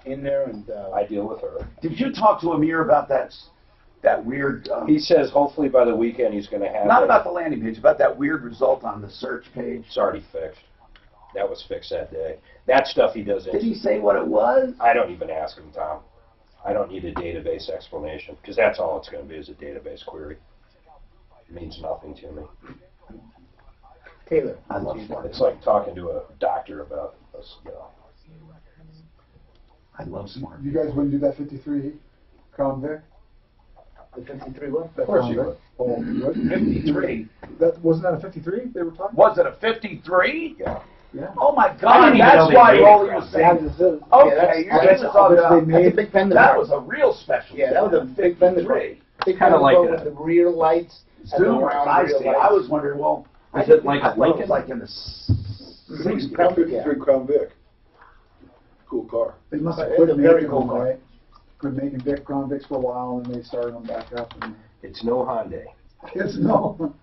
Speaker 17: in there, and
Speaker 9: I deal with her.
Speaker 5: Did you talk to Amir about that weird...
Speaker 9: he says hopefully by the weekend he's going to have...
Speaker 5: Not about the landing page, about that weird result on the search page.
Speaker 9: It's already fixed. That was fixed that day. That stuff he does...
Speaker 5: Did he say what it was?
Speaker 9: I don't even ask him, Tom. I don't need a database explanation, because that's all it's going to be is a database query. It means nothing to me.
Speaker 17: Taylor.
Speaker 5: I love smart.
Speaker 9: It's like talking to a doctor about us.
Speaker 5: I love smart.
Speaker 2: You guys wouldn't do that 53 Crown Vic?
Speaker 17: The 53 what?
Speaker 2: Of
Speaker 5: course you would.
Speaker 2: Oh, you would?
Speaker 5: 53.
Speaker 2: Wasn't that a 53 they were talking?
Speaker 5: Was it a 53?
Speaker 2: Yeah. Yeah.
Speaker 5: Oh my God! That's why Rolly was saying. Okay,
Speaker 17: that's a big fender.
Speaker 5: That was a real special.
Speaker 17: Yeah, that was a big fender.
Speaker 5: Big
Speaker 17: kind of like with the rear lights.
Speaker 5: Super. I see. I was wondering, well,
Speaker 14: is it like a Lincoln?
Speaker 5: Like in the
Speaker 2: 53 Crown Vic. Cool car. They must have
Speaker 17: It's
Speaker 2: quit
Speaker 17: a very
Speaker 2: making
Speaker 17: cool
Speaker 2: them,
Speaker 17: car.
Speaker 2: right? Quit making Crown Vics for a while, and they started them back up. And
Speaker 9: It's no Hyundai.
Speaker 2: it's no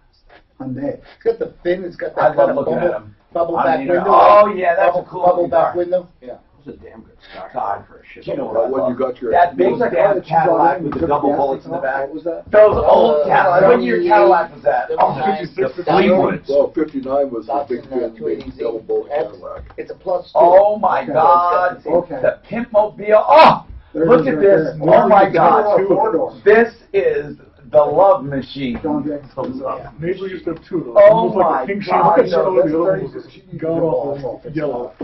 Speaker 2: Hyundai.
Speaker 17: It's got the fin. It's got that
Speaker 5: I love
Speaker 17: kind of
Speaker 5: looking at them.
Speaker 17: bubble
Speaker 5: I
Speaker 17: back
Speaker 5: mean,
Speaker 17: window.
Speaker 5: oh yeah, that's a cool
Speaker 17: bubble back
Speaker 5: car.
Speaker 17: window. Yeah.
Speaker 9: It's a damn good stock.
Speaker 5: God,
Speaker 9: for a shit.
Speaker 5: You know what I
Speaker 22: When
Speaker 5: love?
Speaker 22: you got your...
Speaker 5: That big
Speaker 2: What was that car
Speaker 5: damn
Speaker 2: that you brought
Speaker 5: Cadillac
Speaker 2: in?
Speaker 5: with
Speaker 2: You
Speaker 5: the
Speaker 2: took
Speaker 5: double
Speaker 2: gas
Speaker 5: bullets in the
Speaker 2: off?
Speaker 5: back.
Speaker 2: What was that?
Speaker 5: Those old Cadillacs. What year Cadillac was that?
Speaker 2: Oh,
Speaker 22: 56,
Speaker 5: the Fleetwood.
Speaker 22: Well, 59 was the big
Speaker 17: Datsun, 280Z.
Speaker 22: double bullet Cadillac.
Speaker 17: It's a plus 2.
Speaker 5: Oh my God!
Speaker 2: Okay.
Speaker 5: The Pimpmobile. Oh,
Speaker 2: There it
Speaker 5: look
Speaker 2: is
Speaker 5: at
Speaker 2: right
Speaker 5: this!
Speaker 2: there.
Speaker 5: Oh my God!
Speaker 2: Four-door.
Speaker 5: This is the love machine.
Speaker 2: John Jackson's up.
Speaker 4: Neighbor used to have two of those.
Speaker 5: Oh
Speaker 4: One was like
Speaker 5: my
Speaker 4: a pink
Speaker 5: God,
Speaker 4: shade,
Speaker 5: no,
Speaker 4: the
Speaker 5: that's
Speaker 4: other one
Speaker 5: very
Speaker 4: was a god-awful yellow.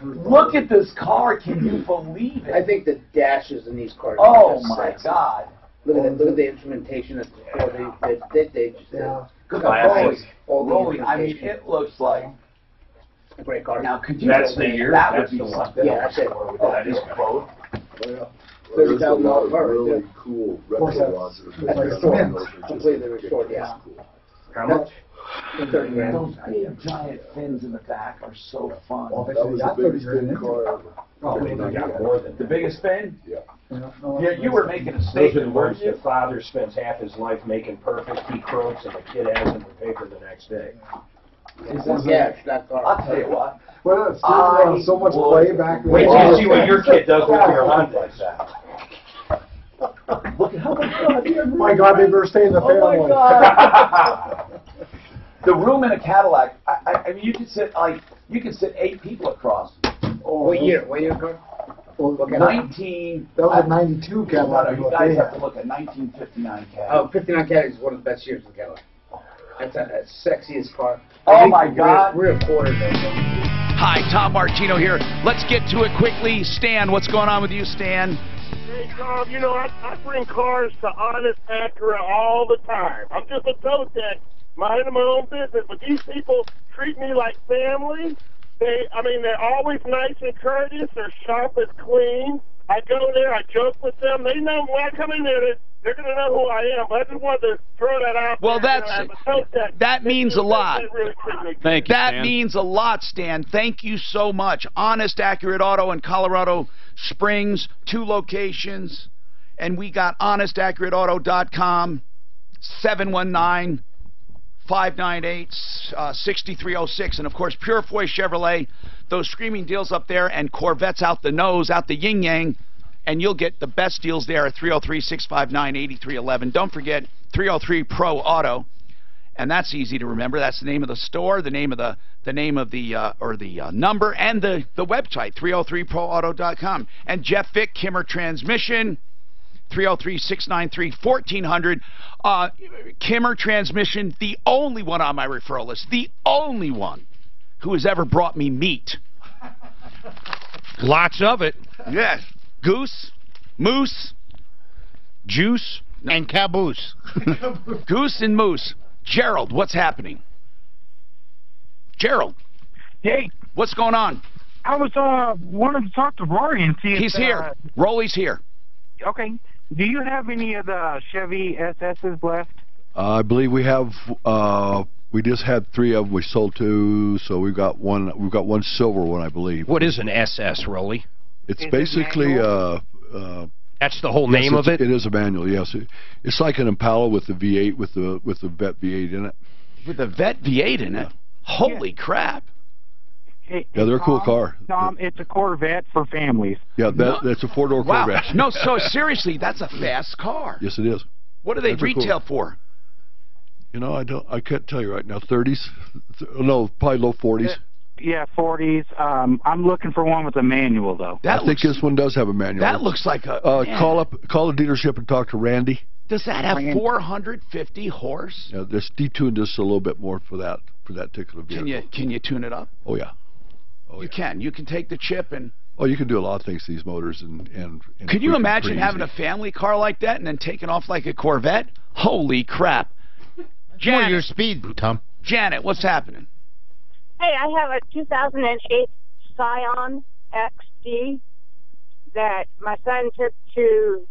Speaker 5: Look at this car! Can you believe it?
Speaker 17: I think the dashes in these cars.
Speaker 5: Oh
Speaker 17: are just
Speaker 5: my
Speaker 17: sexy.
Speaker 5: God!
Speaker 17: Look at the instrumentation that's before they just
Speaker 2: Yeah.
Speaker 5: Look
Speaker 9: Classic.
Speaker 5: at Rolling. I mean, it looks like
Speaker 17: a great car.
Speaker 5: now. Could you?
Speaker 9: That's the year?
Speaker 5: That
Speaker 9: That's
Speaker 5: would be
Speaker 9: the one.
Speaker 5: something.
Speaker 17: Yeah, that's it.
Speaker 9: That is
Speaker 5: both.
Speaker 22: There's a
Speaker 17: $30,000
Speaker 22: lot of
Speaker 17: car right
Speaker 22: really
Speaker 17: there.
Speaker 22: cool
Speaker 2: course,
Speaker 22: retro rods.
Speaker 17: That's restored. Completely restored, yeah.
Speaker 9: How much?
Speaker 17: 30 grand.
Speaker 5: Those big giant fins in the back are so fun.
Speaker 2: Well,
Speaker 22: That was the biggest fin car ever.
Speaker 2: Oh,
Speaker 9: They got more than
Speaker 5: The biggest fin?
Speaker 22: Yeah.
Speaker 5: Yeah, you were making a
Speaker 9: Those are the
Speaker 5: statement,
Speaker 9: words
Speaker 5: weren't you?
Speaker 9: the father spends half his life making perfect, he croaks, and the kid has in the paper the next day.
Speaker 17: Yeah, it's that car.
Speaker 5: I'll tell you what.
Speaker 2: Well, it's still so much play back then.
Speaker 9: Wait till you see what your kid does with your Hyundai.
Speaker 5: Look at how much fun here.
Speaker 2: My God, they better stay in the family.
Speaker 5: Oh my God. The room in a Cadillac. I mean, you could sit 8 people across.
Speaker 17: What year car?
Speaker 2: Well,
Speaker 5: 19.
Speaker 2: That was a 92 Cadillac.
Speaker 5: You guys have to look at 1959 Cadillac.
Speaker 17: Oh, 59 Cadillac is one of the best years of the Cadillac. That's the sexiest car.
Speaker 5: Oh my God.
Speaker 17: Rear quarter though.
Speaker 6: Hi, Tom Martino here. Let's get to it quickly. Stan, what's going on with you, Stan?
Speaker 15: Hey, Tom, you know, I bring cars to Honest Acura all the time. I'm just a tow tech, minding my own business, but these people treat me like family. They're always nice and courteous. Their shop is clean. I go there, I joke with them. They know when I come in there, they're going to know who I am. But I just wanted to throw that out
Speaker 6: Well,
Speaker 15: there.
Speaker 6: that means a lot.
Speaker 15: Really
Speaker 11: Thank you,
Speaker 6: That
Speaker 11: Stan.
Speaker 6: means a lot, Stan. Thank you so much. Honest Accurate Auto in Colorado Springs, 2 locations. And we got honestaccurateauto.com, 719-598-6306. And, of course, Purefoy Chevrolet, those screaming deals up there, and Corvettes out the nose, out the yin-yang. And you'll get the best deals there at 303-659-8311. Don't forget 303 Pro Auto. And that's easy to remember. That's the name of the store, the name of the number, and the website, 303proauto.com. And Jeff Vick, Kimmer Transmission, 303-693-1400. Kimmer Transmission, the only one on my referral list, the only one who has ever brought me meat.
Speaker 7: Lots of it.
Speaker 6: Yes. Goose, moose, juice,
Speaker 13: and caboose.
Speaker 6: Goose and moose. Gerald, what's happening? Gerald.
Speaker 10: Hey.
Speaker 6: What's going on?
Speaker 10: I was wanted to talk to Rory and see if
Speaker 6: He's here. Rolly's here.
Speaker 10: Okay. Do you have any of the Chevy SS's left?
Speaker 22: I believe we have. We just had 3 of them. We sold 2, so we've got one. We've got one silver one, I believe.
Speaker 7: What is an SS, Rolly?
Speaker 22: It's basically
Speaker 7: that's the whole name of it?
Speaker 22: It is a manual, yes. It's like an Impala with the V8, with the Vet V8 in it.
Speaker 6: With the Vet V8 in it? Holy crap.
Speaker 22: Yeah, they're a cool car.
Speaker 3: Tom, it's a Corvette for families.
Speaker 22: Yeah, that's a four-door Corvette.
Speaker 6: Wow. No, so seriously, that's a fast car.
Speaker 22: Yes, it is.
Speaker 6: What do they retail for?
Speaker 22: You know, I can't tell you right now. 30s? No, probably low 40s.
Speaker 3: Yeah, 40s. I'm looking for one with a manual, though.
Speaker 22: I think this one does have a manual.
Speaker 6: That looks like a...
Speaker 22: call the dealership and talk to Randy.
Speaker 6: Does that have 450 horse?
Speaker 22: Yeah, this detuned just a little bit more for that particular vehicle.
Speaker 6: Can you tune it up?
Speaker 22: Oh yeah.
Speaker 6: You can. You can take the chip and...
Speaker 22: Oh, you can do a lot of things to these motors and
Speaker 6: Could you imagine having a family car like that and then taking off like a Corvette? Holy crap. Janet,
Speaker 13: well, your speed, Tom.
Speaker 6: Janet, what's happening?
Speaker 8: Hey, I have a 2008 Scion XD that my son took to...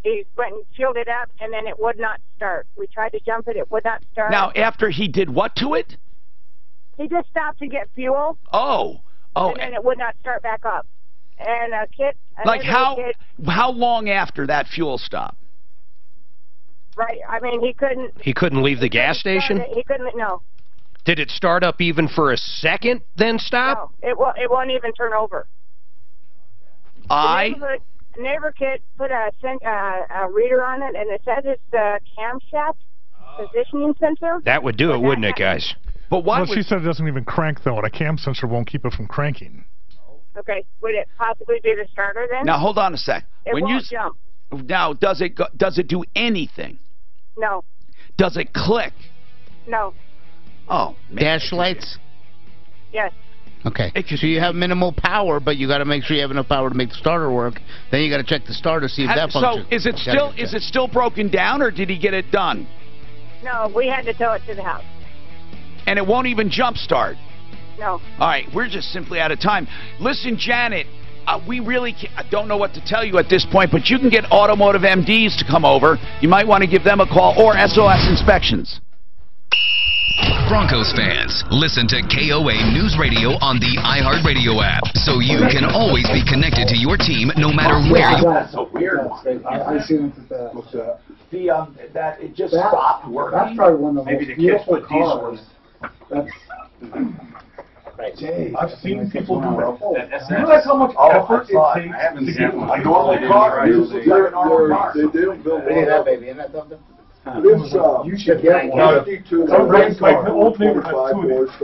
Speaker 8: He went and filled it up, and then it would not start. We tried to jump it. It would not start.
Speaker 6: Now, after he did what to it?
Speaker 8: He just stopped to get fuel.
Speaker 6: Oh.
Speaker 8: And then it would not start back up. And a kid...
Speaker 6: Like how long after that fuel stop?
Speaker 8: Right. I mean, he couldn't...
Speaker 7: He couldn't leave the gas station?
Speaker 8: He couldn't... No.
Speaker 7: Did it start up even for a second, then stop?
Speaker 8: No. It won't even turn over. Neighbor kid put a reader on it, and it says it's the camshaft positioning sensor.
Speaker 7: That would do it, wouldn't it, guys?
Speaker 6: But
Speaker 4: well, she said it doesn't even crank, though, and a cam sensor won't keep it from cranking.
Speaker 8: Okay. Would it possibly be the starter, then?
Speaker 6: Now, hold on a sec.
Speaker 8: It won't jump.
Speaker 6: Now, does it do anything?
Speaker 8: No.
Speaker 6: Does it click?
Speaker 8: No.
Speaker 6: Oh.
Speaker 13: Dash lights?
Speaker 8: Yes.
Speaker 13: Okay, so you have minimal power, but you got to make sure you have enough power to make the starter work. Then you got to check the starter, see if that functions.
Speaker 6: So is it still broken down, or did he get it done?
Speaker 8: No, we had to tow it to the house.
Speaker 6: And it won't even jump start?
Speaker 8: No.
Speaker 6: All right, we're just simply out of time. Listen, Janet, we really don't know what to tell you at this point, but you can get Automotive MDs to come over. You might want to give them a call, or SOS Inspections.
Speaker 16: Broncos fans, listen to KOA News Radio on the iHeartRadio app, so you can always be connected to your team no matter where you are.
Speaker 5: That's a weird one.
Speaker 2: I seen it that. What's that?
Speaker 5: That it just stopped working.
Speaker 2: That's probably one of the
Speaker 9: Maybe
Speaker 2: most
Speaker 9: the kids
Speaker 2: beautiful
Speaker 9: put diesel
Speaker 2: cars.
Speaker 9: in.
Speaker 4: I've seen people do that.
Speaker 9: That's
Speaker 4: You realize how much effort it takes
Speaker 5: I haven't
Speaker 4: to
Speaker 5: seen
Speaker 4: get
Speaker 5: one.
Speaker 4: a normal car?
Speaker 2: They didn't build
Speaker 17: that baby, isn't that something?
Speaker 2: This,
Speaker 4: You should get one.
Speaker 2: No,
Speaker 4: Like the old neighbor had two of these.